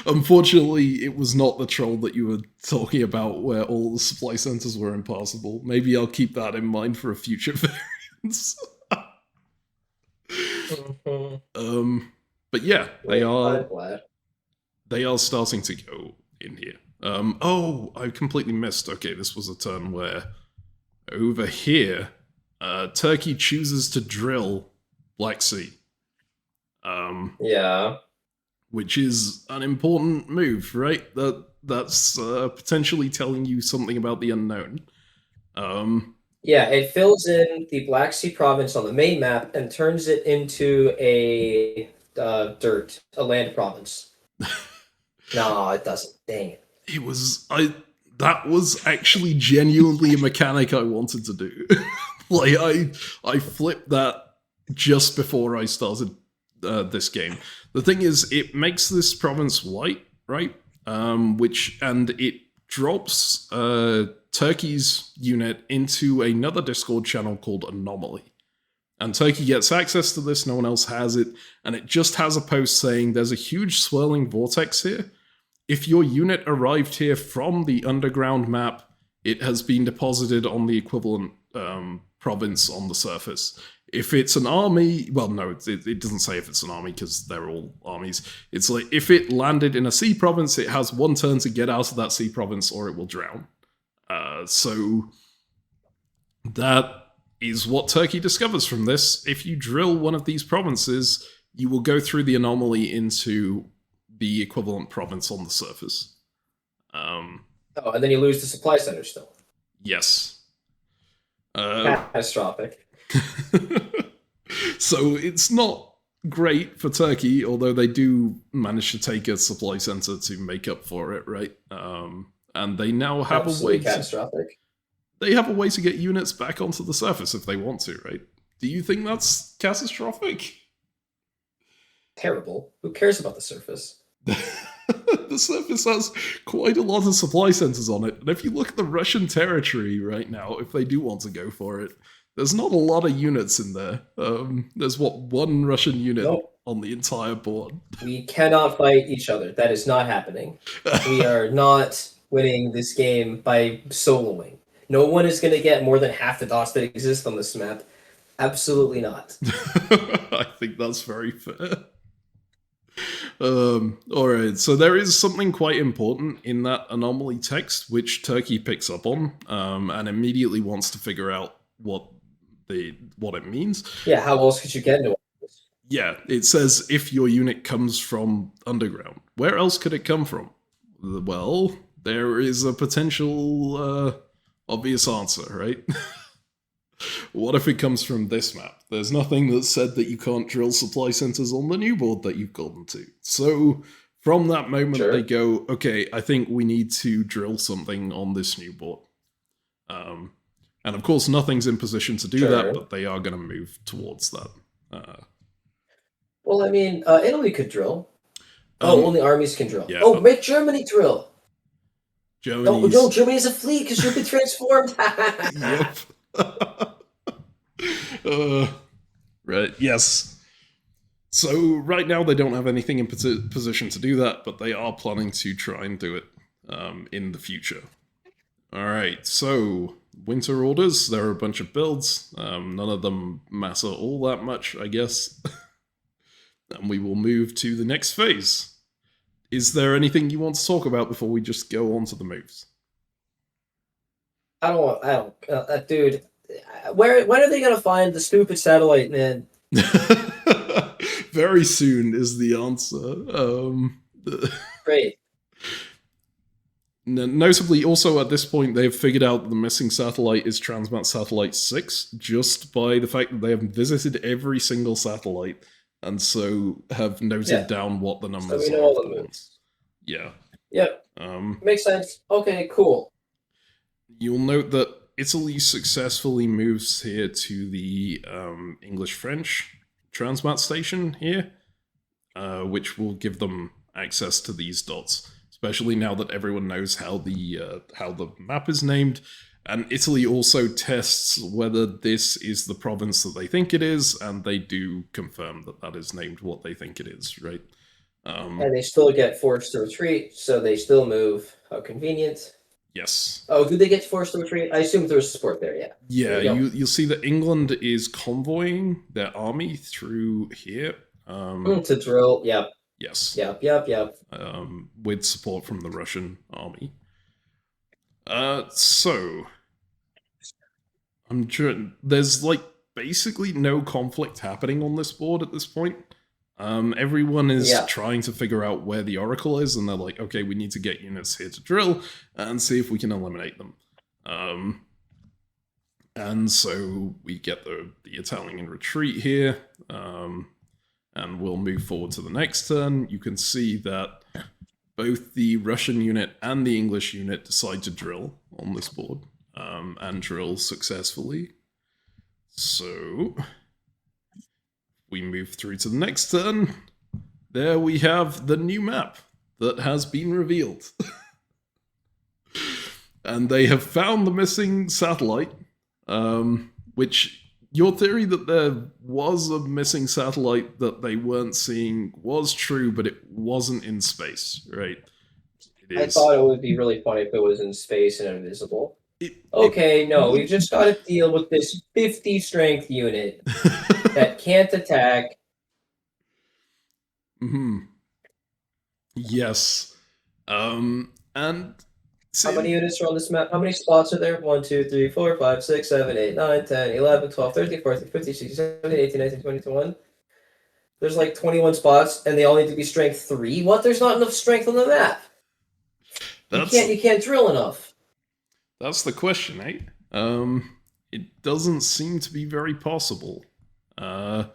unfortunately, it was not the troll that you were talking about where all the supply centers were impassable. Maybe I'll keep that in mind for a future variance. But yeah, they are starting to go in here. Oh, I completely missed. Okay, this was a turn where over here, Turkey chooses to drill Black Sea. Yeah. Which is an important move, right? That's potentially telling you something about the unknown. Yeah, it fills in the Black Sea province on the main map and turns it into a land province. No, it doesn't. Dang it. That was actually genuinely a mechanic I wanted to do. Like I flipped that just before I started this game. The thing is, it makes this province white, right? And it drops Turkey's unit into another Discord channel called Anomaly. And Turkey gets access to this, no one else has it, and it just has a post saying there's a huge swirling vortex here. If your unit arrived here from the underground map, it has been deposited on the equivalent province on the surface. If it's an army, well, no, it doesn't say if it's an army because they're all armies. It's like if it landed in a sea province, it has one turn to get out of that sea province or it will drown. So that is what Turkey discovers from this. If you drill one of these provinces, you will go through the anomaly into the equivalent province on the surface. And then you lose the supply center still. Yes. Catastrophic. So it's not great for Turkey, although they do manage to take a supply center to make up for it, right? And they now have Absolutely catastrophic. They have a way to get units back onto the surface if they want to, right? Do you think that's catastrophic? Terrible. Who cares about the surface? The surface has quite a lot of supply centers on it, and if you look at the Russian territory right now, if they do want to go for it, there's not a lot of units in there. There's one Russian unit on the entire board. We cannot fight each other. That is not happening. We are not winning this game by soloing. No one is going to get more than half the dots that exist on this map. Absolutely not. I think that's very fair. Alright, so there is something quite important in that anomaly text which Turkey picks up on and immediately wants to figure out what it means. Yeah, how else could you get into it? Yeah, it says if your unit comes from underground. Where else could it come from? Well, there is a potential obvious answer, right? What if it comes from this map? There's nothing that said that you can't drill supply centers on the new board that you've gotten to. So from that moment, they go, okay, I think we need to drill something on this new board. And of course, nothing's in position to do that, but they are going to move towards that. Well, I mean, Italy could drill. Only armies can drill. Yeah, make Germany drill. Germany's... No, Germany's a fleet because you've been transformed. Yep. Right, yes. So right now they don't have anything in position to do that, but they are planning to try and do it in the future. Alright, so winter orders, there are a bunch of builds. None of them matter all that much, I guess. And we will move to the next phase. Is there anything you want to talk about before we just go on to the moves? Dude, when are they going to find the stupid satellite, man? Very soon is the answer. Great. Notably, also at this point, they've figured out that the missing satellite is Transmat Satellite 6, just by the fact that they have visited every single satellite, and so have noted down what the numbers so we know are. All the moves. Yeah. Yep. Makes sense. Okay, cool. You'll note that Italy successfully moves here to the English-French Transmat station here, which will give them access to these dots. Especially now that everyone knows how the map is named, And Italy also tests whether this is the province that they think it is, and they do confirm that that is named what they think it is, right? And they still get forced to retreat, so they still move. How convenient. Yes. Oh, do they get forced to retreat? I assume there's support there, yeah. Yeah, you'll see that England is convoying their army through here. To drill, yep. Yes. Yep. With support from the Russian army. So I'm sure there's like basically no conflict happening on this board at this point. Everyone is trying to figure out where the Oracle is, and they're like, okay, we need to get units here to drill and see if we can eliminate them. And so we get the Italian in retreat here, and we'll move forward to the next turn. You can see that both the Russian unit and the English unit decide to drill on this board, and drill successfully. So we move through to the next turn. There we have the new map that has been revealed. And they have found the missing satellite, which your theory that there was a missing satellite that they weren't seeing was true, but it wasn't in space, right? I thought it would be really funny if it was in space and invisible. We've just got to deal with this 50 strength unit that can't attack. Yes. And how many units are on this map? How many spots are there? 1, 2, 3, 4, 5, 6, 7, 8, 9, 10, 11, 12, 13, 14, 15, 16, 17, 18, 19, 20, 21. There's like 21 spots, and they all need to be strength 3. What? There's not enough strength on the map. You can't drill enough. That's the question, eh? It doesn't seem to be very possible. But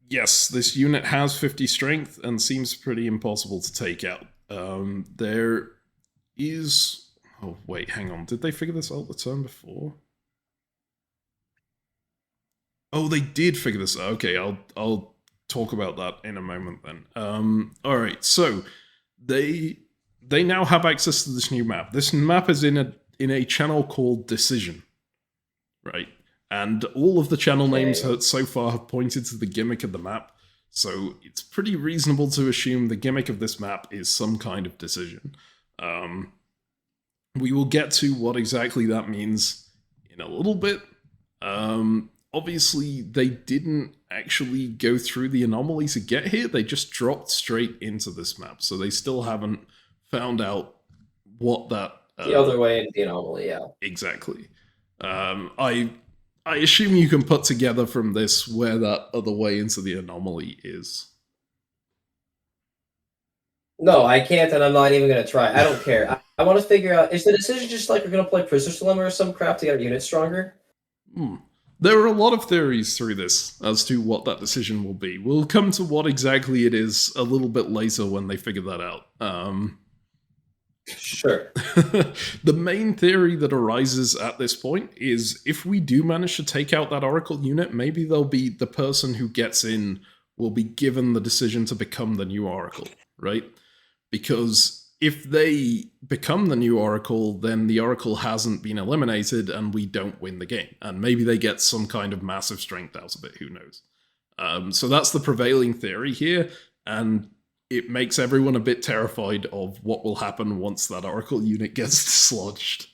yes, this unit has 50 strength and seems pretty impossible to take out. There is... Oh, wait, hang on. Did they figure this out the turn before? Oh, they did figure this out. Okay, I'll talk about that in a moment then. Alright, so they now have access to this new map. This map is in a channel called Decision, right? And all of the channel names so far have pointed to the gimmick of the map. So it's pretty reasonable to assume the gimmick of this map is some kind of decision. We will get to what exactly that means in a little bit. Obviously, they didn't actually go through the anomaly to get here. They just dropped straight into this map. So they still haven't found out what that... the other way into the anomaly, yeah. Exactly. I assume you can put together from this where that other way into the anomaly is. No, I can't, and I'm not even going to try. I don't care. I want to figure out, is the decision just like we're going to play Prisoner's Dilemma or some crap to get our units stronger? There are a lot of theories through this as to what that decision will be. We'll come to what exactly it is a little bit later when they figure that out. Sure. The main theory that arises at this point is if we do manage to take out that Oracle unit, maybe they'll be the person who gets in will be given the decision to become the new Oracle, right? Because if they become the new Oracle, then the Oracle hasn't been eliminated and we don't win the game. And maybe they get some kind of massive strength out of it, who knows? So that's the prevailing theory here, and it makes everyone a bit terrified of what will happen once that Oracle unit gets dislodged.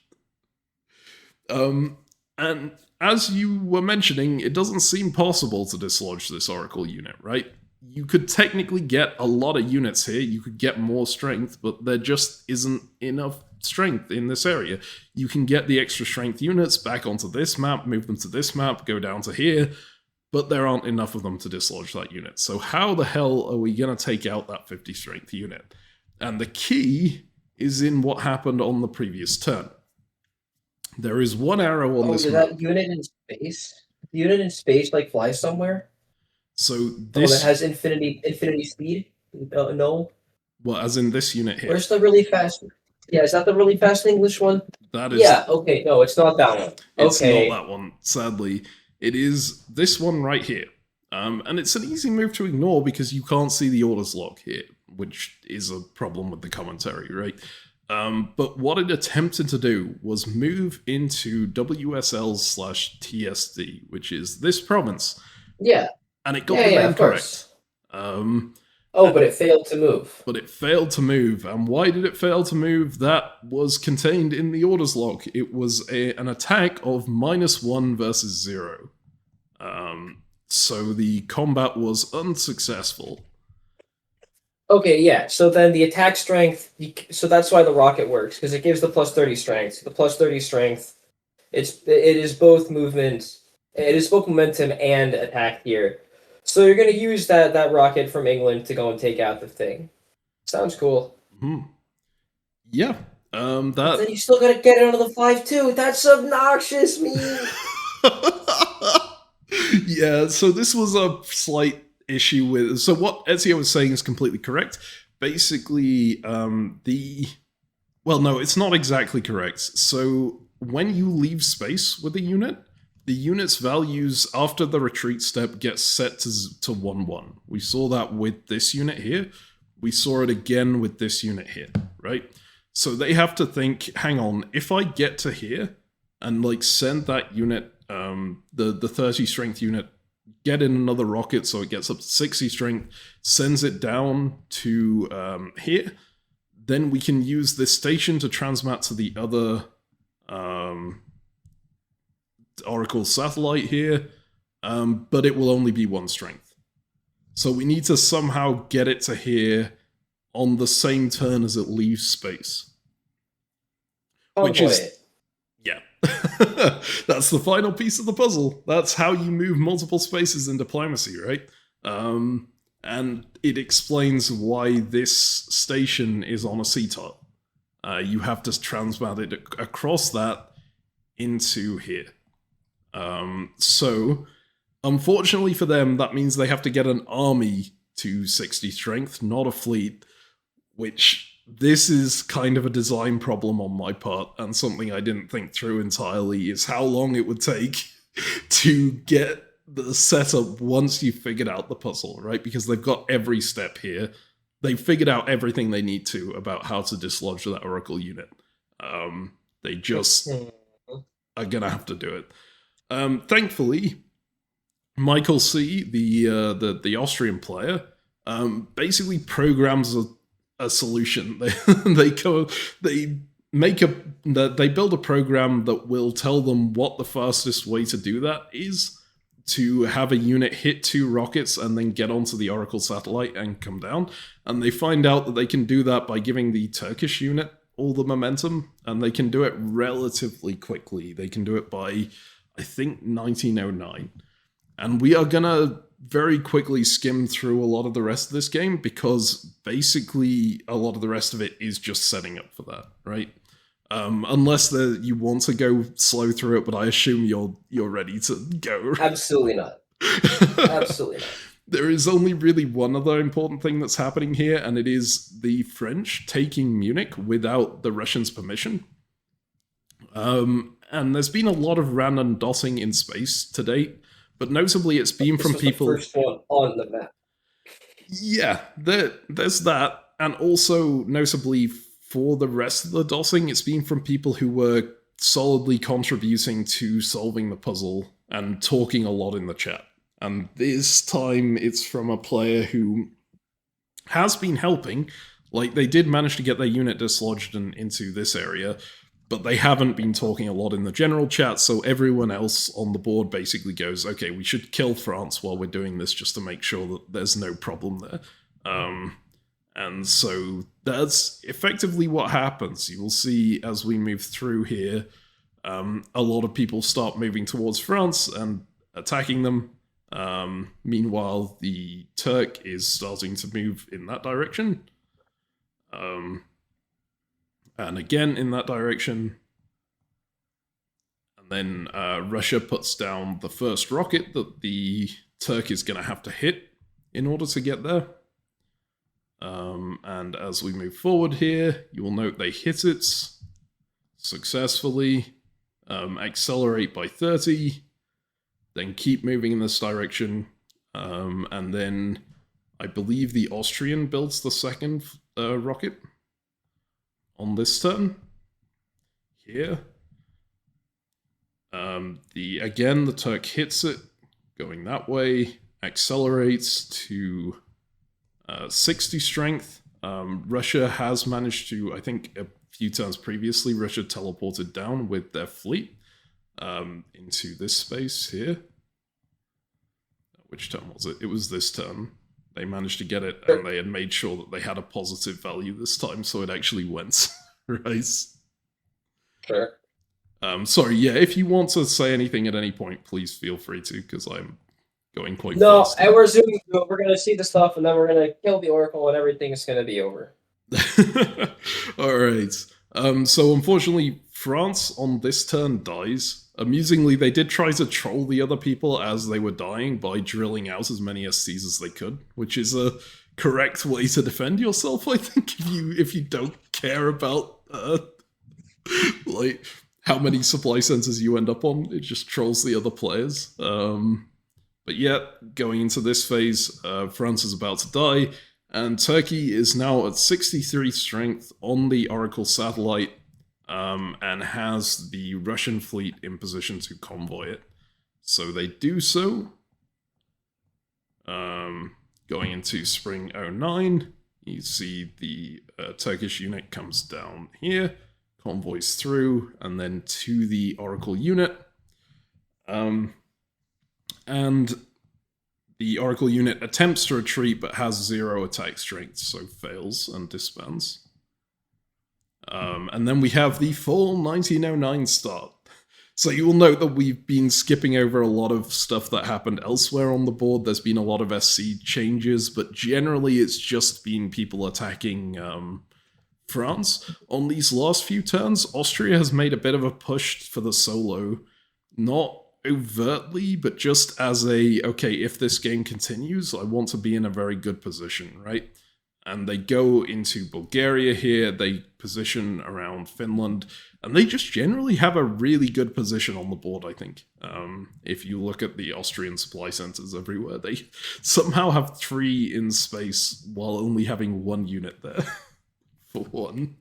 And as you were mentioning, it doesn't seem possible to dislodge this Oracle unit, right? You could technically get a lot of units here, you could get more strength, but there just isn't enough strength in this area. You can get the extra strength units back onto this map, move them to this map, go down to here, but there aren't enough of them to dislodge that unit. So how the hell are we going to take out that 50 strength unit? And the key is in what happened on the previous turn. There is one arrow on this map. That unit in space? The unit in space, like, fly somewhere? So this... that has infinity speed? No? Well, as in this unit here. Where's the really fast... Yeah, is that the really fast English one? That is... Yeah, okay, no, it's not that one. It's not that one, sadly. It is this one right here. And it's an easy move to ignore because you can't see the orders log here, which is a problem with the commentary, right? But what it attempted to do was move into WSL/TSD, which is this province. Yeah. And it got the name correct. But it failed to move. But it failed to move. And why did it fail to move? That was contained in the orders log. It was an attack of -1 versus 0. So the combat was unsuccessful. Okay, yeah. So then the attack strength. So that's why the rocket works, because it gives the +30 strength. The +30 strength. It is both movement. It is both momentum and attack here. So you're gonna use that rocket from England to go and take out the thing. Sounds cool. Yeah. But then you still gotta get it onto the 5-2. That's obnoxious, me. Yeah. So this was a slight issue with. So what Ezio was saying is completely correct. Basically, well, no, it's not exactly correct. So when you leave space with a unit, the unit's values after the retreat step get set to 1-1. We saw that with this unit here. We saw it again with this unit here, right? So they have to think, hang on, if I get to here and like send that unit, the 30 strength unit, get in another rocket so it gets up to 60 strength, sends it down to here, then we can use this station to transmat to the other Oracle satellite here, but it will only be 1 strength. So we need to somehow get it to here on the same turn as it leaves space. Which is... Yeah. That's the final piece of the puzzle. That's how you move multiple spaces in diplomacy, right? And it explains why this station is on a CTOT. You have to transmat it across that into here. So, unfortunately for them, that means they have to get an army to 60 strength, not a fleet, which this is kind of a design problem on my part, and something I didn't think through entirely is how long it would take to get the setup once you figured out the puzzle, right? Because they've got every step here. They've figured out everything they need to about how to dislodge that Oracle unit. They just are gonna have to do it. Thankfully, MichaelC, the Austrian player, basically programs a solution. They build a program that will tell them what the fastest way to do that is, to have a unit hit 2 rockets and then get onto the Oracle satellite and come down. And they find out that they can do that by giving the Turkish unit all the momentum, and they can do it relatively quickly. They can do it by, I think, 1909. And we are gonna very quickly skim through a lot of the rest of this game, because basically a lot of the rest of it is just setting up for that, right? Unless you want to go slow through it, but I assume you're ready to go. Absolutely not. Absolutely not. There is only really one other important thing that's happening here, and it is the French taking Munich without the Russians' permission. And there's been a lot of random dotting in space to date, but notably it's been from people... The first one on the map. Yeah, there's that, and also notably for the rest of the dotting, it's been from people who were solidly contributing to solving the puzzle and talking a lot in the chat. And this time it's from a player who has been helping. Like, they did manage to get their unit dislodged into this area, but they haven't been talking a lot in the general chat, so everyone else on the board basically goes, okay, we should kill France while we're doing this just to make sure that there's no problem there. And so that's effectively what happens. You will see as we move through here, a lot of people start moving towards France and attacking them. Meanwhile, the Turk is starting to move in that direction. And again in that direction. And then Russia puts down the first rocket that the Turk is going to have to hit in order to get there. And as we move forward here, you will note they hit it successfully, accelerate by 30, then keep moving in this direction, and then I believe the Austrian builds the second rocket on this turn. Here. Again, the Turk hits it, going that way, accelerates to 60 strength. Russia has managed to, I think a few turns previously, Russia teleported down with their fleet into this space here. Which turn was it? It was this turn. They managed to get it, and they had made sure that they had a positive value this time, so it actually went, right? Sure. Sorry, yeah, if you want to say anything at any point, please feel free to, because I'm going quite fast. No, and we're zooming through it. We're going to see the stuff, and then we're going to kill the Oracle, and everything's going to be over. Alright. So unfortunately, France on this turn dies. Amusingly, they did try to troll the other people as they were dying by drilling out as many SCs as they could, which is a correct way to defend yourself, I think, if you don't care about like how many supply centers you end up on. It just trolls the other players. But yeah, going into this phase, France is about to die, and Turkey is now at 63 strength on the Oracle satellite, and has the Russian fleet in position to convoy it. So they do so. Going into spring 09, you see the Turkish unit comes down here, convoys through, and then to the Oracle unit. And the Oracle unit attempts to retreat, but has 0 attack strength, so fails and disbands. And then we have the fall 1909 start. So you will note that we've been skipping over a lot of stuff that happened elsewhere on the board. There's been a lot of SC changes, but generally it's just been people attacking France. On these last few turns, Austria has made a bit of a push for the solo. Not overtly, but just as a, okay, if this game continues, I want to be in a very good position, right? And they go into Bulgaria here, they position around Finland, and they just generally have a really good position on the board, I think. If you look at the Austrian supply centers everywhere, they somehow have 3 in space while only having 1 unit there, for one.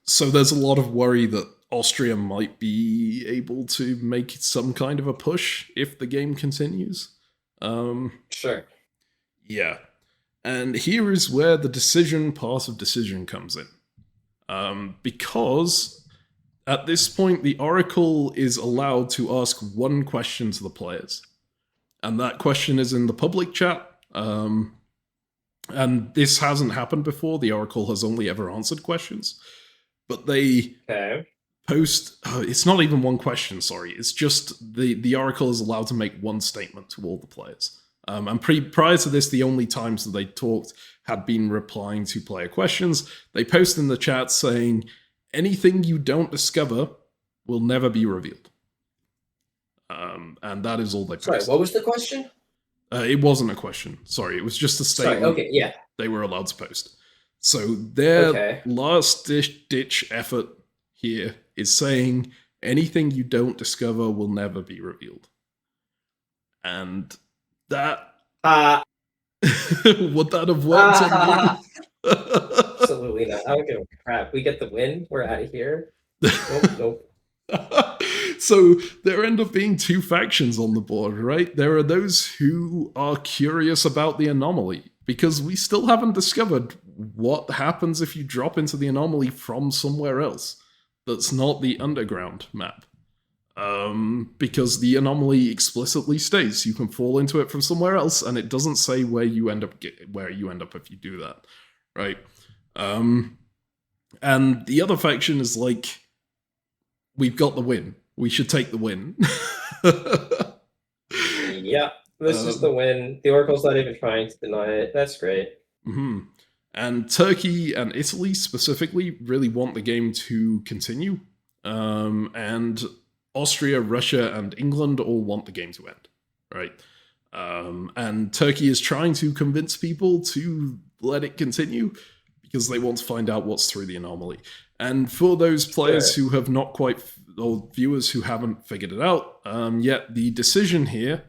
So there's a lot of worry that Austria might be able to make some kind of a push if the game continues. Sure. Yeah. And here is where the decision part of decision comes in. Because at this point, the Oracle is allowed to ask 1 question to the players. And that question is in the public chat. And this hasn't happened before. The Oracle has only ever answered questions. But they post... it's not even 1 question, sorry. It's just the Oracle is allowed to make 1 statement to all the players. And prior to this, the only times that they talked had been replying to player questions. They post in the chat saying, anything you don't discover will never be revealed. And that is all they posted. Sorry, what was the question? It wasn't a question. Sorry, it was just a statement. Sorry, okay, yeah. They were allowed to post. So their last-ditch effort here is saying, anything you don't discover will never be revealed. And... that would that have worked on you? Absolutely not. I don't give a crap. We get the win. We're out of here. Nope. So there end up being 2 factions on the board, right? There are those who are curious about the anomaly, because we still haven't discovered what happens if you drop into the anomaly from somewhere else that's not the underground map. Because the anomaly explicitly states you can fall into it from somewhere else, and it doesn't say where you end up if you do that, right? And the other faction is like, we've got the win. We should take the win. Yeah, this is the win. The Oracle's not even trying to deny it. That's great. Mm-hmm. And Turkey and Italy specifically really want the game to continue. And Austria, Russia, and England all want the game to end, right? And Turkey is trying to convince people to let it continue because they want to find out what's through the anomaly. And for those players who have not quite, or viewers who haven't figured it out yet, the decision here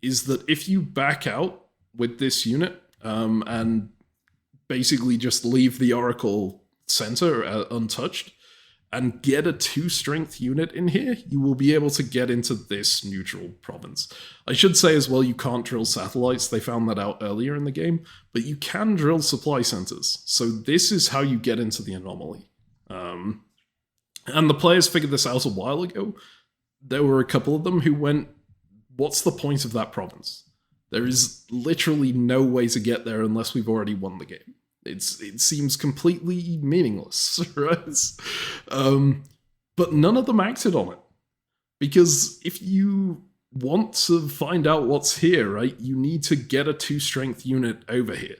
is that if you back out with this unit and basically just leave the Oracle center untouched and get a 2-strength unit in here, you will be able to get into this neutral province. I should say as well, you can't drill satellites. They found that out earlier in the game, but you can drill supply centers. So this is how you get into the anomaly. And the players figured this out a while ago. There were a couple of them who went, what's the point of that province? There is literally no way to get there unless we've already won the game. It seems completely meaningless, right? But none of them acted on it. Because if you want to find out what's here, right, you need to get a 2-strength unit over here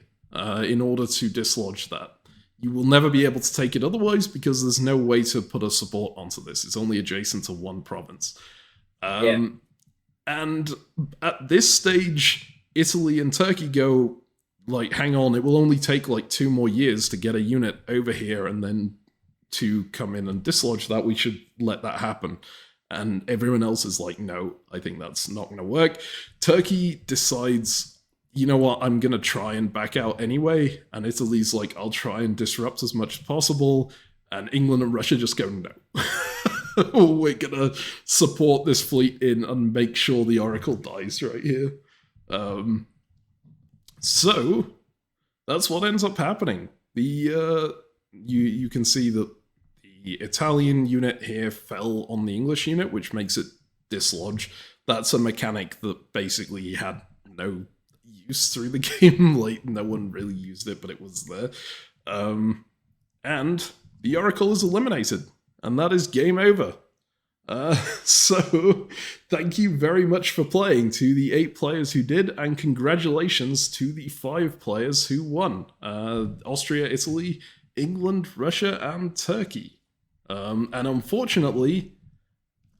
in order to dislodge that. You will never be able to take it otherwise because there's no way to put a support onto this. It's only adjacent to one province. And at this stage, Italy and Turkey go, like, hang on, it will only take like 2 more years to get a unit over here and then to come in and dislodge that. We should let that happen. And everyone else is like, no, I think that's not going to work. Turkey decides, you know what, I'm going to try and back out anyway. And Italy's like, I'll try and disrupt as much as possible. And England and Russia just go, no. We're going to support this fleet in and make sure the Oracle dies right here. So that's what ends up happening. The you can see that the Italian unit here fell on the English unit, which makes it dislodge. That's a mechanic that basically had no use through the game. Like, no one really used it, but it was there. And the Oracle is eliminated, and that is game over. So thank you very much for playing to the 8 players who did, and congratulations to the 5 players who won. Austria, Italy, England, Russia, and Turkey. And unfortunately,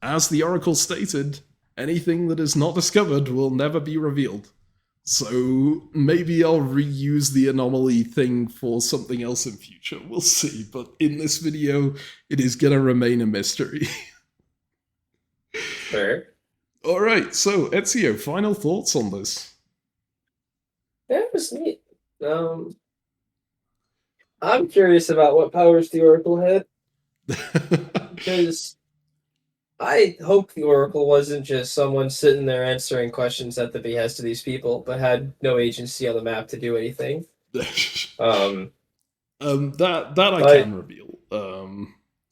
as the Oracle stated, anything that is not discovered will never be revealed. So maybe I'll reuse the anomaly thing for something else in future. We'll see. But in this video, it is going to remain a mystery. Sure. All right, so Ezio, final thoughts on this? That was neat. I'm curious about what powers the Oracle had, because I hope the Oracle wasn't just someone sitting there answering questions at the behest of these people, but had no agency on the map to do anything. That I can reveal.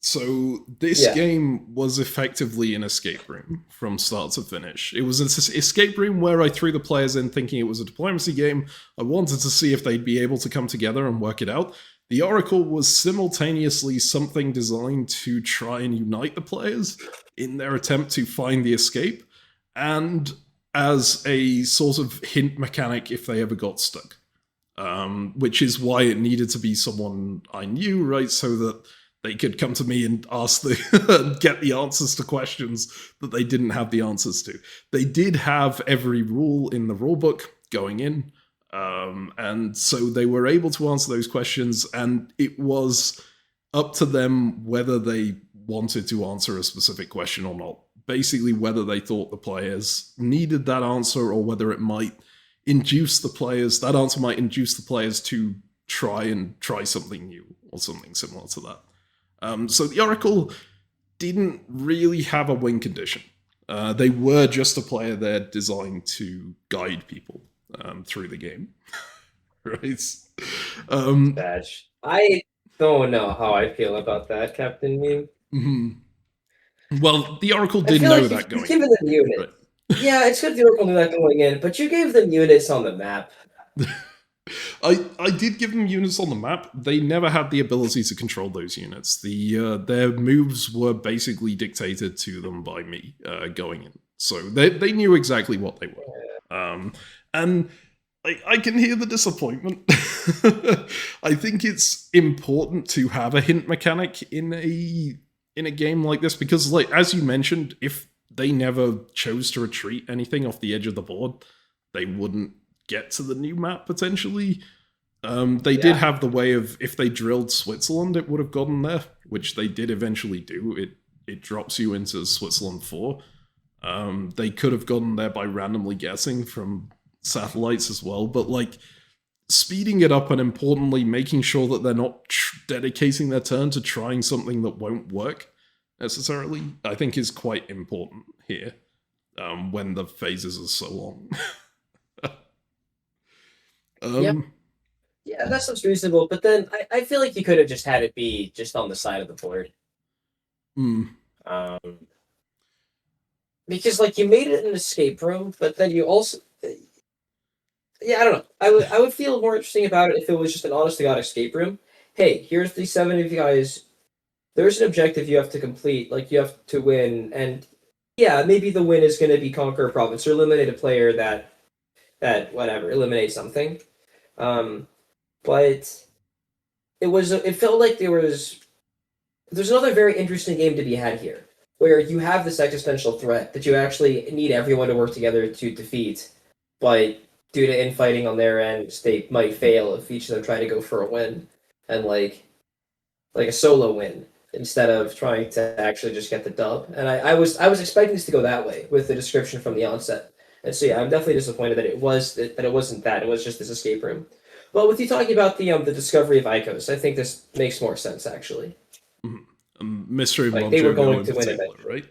So this game was effectively an escape room from start to finish. It was an escape room where I threw the players in thinking it was a diplomacy game. I wanted to see if they'd be able to come together and work it out. The Oracle was simultaneously something designed to try and unite the players in their attempt to find the escape, and as a sort of hint mechanic if they ever got stuck. Which is why it needed to be someone I knew, right, so that they could come to me and ask get the answers to questions that they didn't have the answers to. They did have every rule in the rulebook going in, and so they were able to answer those questions, and it was up to them whether they wanted to answer a specific question or not. Basically, whether they thought the players needed that answer or whether it might induce the players, that answer might induce the players to try something new or something similar to that. So the Oracle didn't really have a win condition. They were just a player there designed to guide people through the game. Right? Badge. I don't know how I feel about that, CaptainMeme. Mm-hmm. Well, the Oracle did know that going in. Given them unit. Right. Yeah, it's good the Oracle knew that going in, but you gave them units on the map. I did give them units on the map. They never had the ability to control those units. Their moves were basically dictated to them by me going in. So they knew exactly what they were. And I can hear the disappointment. I think it's important to have a hint mechanic in a game like this because, like, as you mentioned, if they never chose to retreat anything off the edge of the board, they wouldn't get to the new map, potentially. They did have the way of, if they drilled Switzerland, it would have gotten there, which they did eventually do. It drops you into Switzerland 4. They could have gotten there by randomly guessing from satellites as well, but, like, speeding it up and importantly making sure that they're not dedicating their turn to trying something that won't work necessarily, I think is quite important here when the phases are so long. Yeah, that sounds reasonable, but then I feel like you could have just had it be just on the side of the board. Because, like, you made it an escape room, but then you also... Yeah, I don't know. I would feel more interesting about it if it was just an honest-to-God escape room. Hey, here's the 7 of you guys. There's an objective you have to complete. Like, you have to win, and yeah, maybe the win is going to be conquer a province or eliminate a player that whatever, eliminate something. But it felt like there's another very interesting game to be had here, where you have this existential threat that you actually need everyone to work together to defeat, but due to infighting on their end, they might fail if each of them try to go for a win, and like a solo win instead of trying to actually just get the dub. And I was expecting this to go that way with the description from the onset. And so yeah, I'm definitely disappointed that it wasn't that. It was just this escape room. But with you talking about the discovery of Icos, I think this makes more sense actually. Mystery of like they were going to win it, right?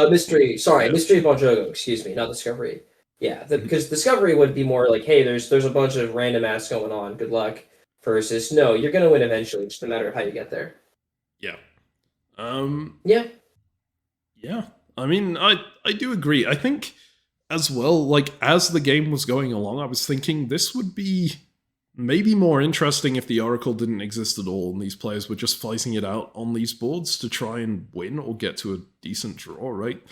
Mystery of Bonjogo, excuse me, not Discovery. Yeah, because Discovery would be more like, hey, there's a bunch of random ass going on. Good luck. Versus, no, you're gonna win eventually, just no matter how you get there. Yeah. Yeah. Yeah. I mean, I do agree. I think as well, like as the game was going along, I was thinking this would be maybe more interesting if the Oracle didn't exist at all and these players were just fighting it out on these boards to try and win or get to a decent draw, right?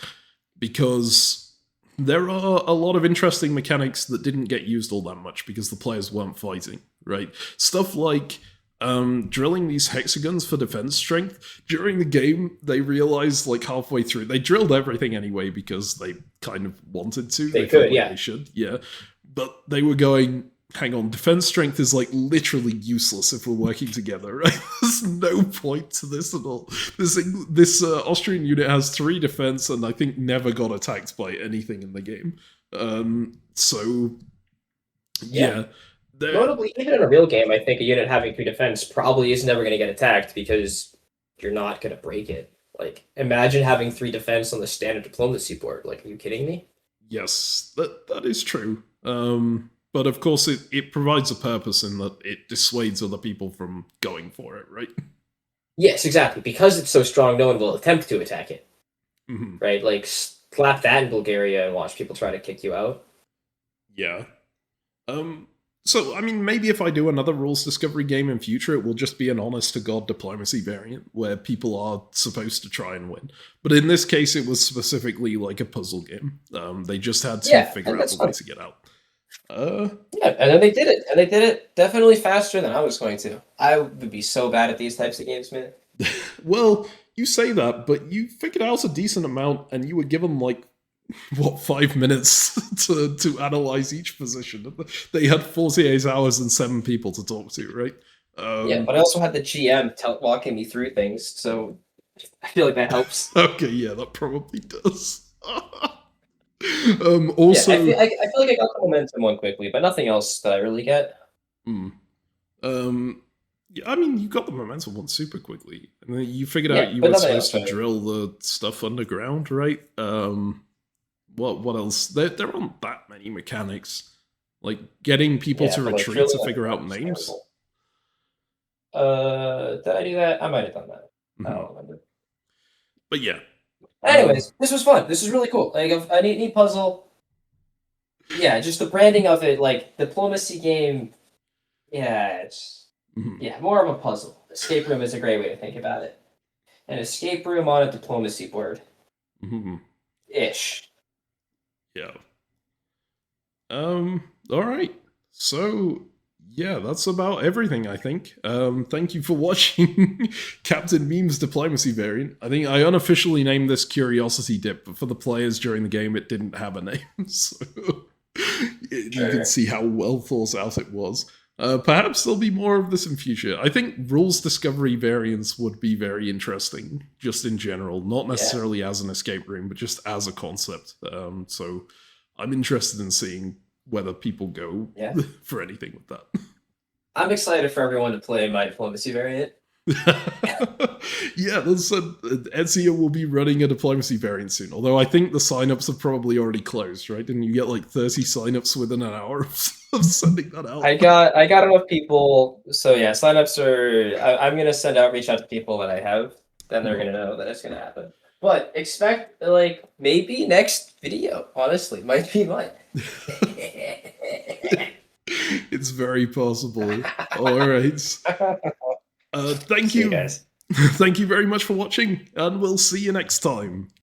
Because there are a lot of interesting mechanics that didn't get used all that much because the players weren't fighting, right? Stuff like drilling these hexagons for defense strength. During the game, they realized like halfway through, they drilled everything anyway because they kind of wanted to. They could, yeah. They should, yeah. But they were going, hang on, defense strength is like literally useless if we're working together, right? There's no point to this at all. This Austrian unit has 3 defense and I think never got attacked by anything in the game. So, yeah. Notably, even in a real game, I think a unit having 3 defense probably is never going to get attacked because you're not going to break it. Like, imagine having 3 defense on the standard diplomacy board. Like, are you kidding me? Yes, that is true. But of course, it provides a purpose in that it dissuades other people from going for it, right? Yes, exactly. Because it's so strong, no one will attempt to attack it. Mm-hmm. Right? Like, slap that in Bulgaria and watch people try to kick you out. Yeah. So, I mean, maybe if I do another rules discovery game in future, it will just be an honest-to-God diplomacy variant where people are supposed to try and win. But in this case, it was specifically like a puzzle game. They just had to figure out the way to get out. Yeah, and then they did it. And they did it definitely faster than I was going to. I would be so bad at these types of games, man. Well, you say that, but you figured out a decent amount, and you were given, like, 5 minutes to analyze each position. They had 48 hours and 7 people to talk to, right? Yeah, but I also had the GM walking me through things, so I feel like that helps. Okay, yeah, that probably does. Also, yeah, I feel like I got the momentum one quickly, but nothing else that I really get. Yeah, I mean, you got the momentum one super quickly, and then you figured out you were supposed to drill the stuff underground, right? What else? There aren't that many mechanics. Like getting people to retreat to figure out names. Did I do that? I might have done that. Mm-hmm. I don't remember. But yeah. Anyways, this was fun. This is really cool. Like a neat puzzle. Yeah, just the branding of it, like diplomacy game. Yeah, it's more of a puzzle. Escape room is a great way to think about it. An escape room on a diplomacy board. Ish. Yeah. All right. So, yeah, that's about everything, I think. Thank you for watching CaptainMeme's diplomacy variant. I think I unofficially named this CuriosityDip, but for the players during the game, it didn't have a name. So you can see how well thought out it was. Perhaps there'll be more of this in future. I think rules discovery variants would be very interesting, just in general. Not necessarily as an escape room, but just as a concept. So I'm interested in seeing whether people go for anything with that. I'm excited for everyone to play my diplomacy variant. Yeah, Ezio will be running a diplomacy variant soon. Although I think the signups are probably already closed, right? Didn't you get like 30 signups within an hour of sending that out? I got enough people. So yeah, signups are. I'm gonna reach out to people that I have. Then they're gonna know that it's gonna happen. But expect like maybe next video. Honestly, might be mine. It's very possible. All right. Thank See you guys. Thank you very much for watching, and we'll see you next time.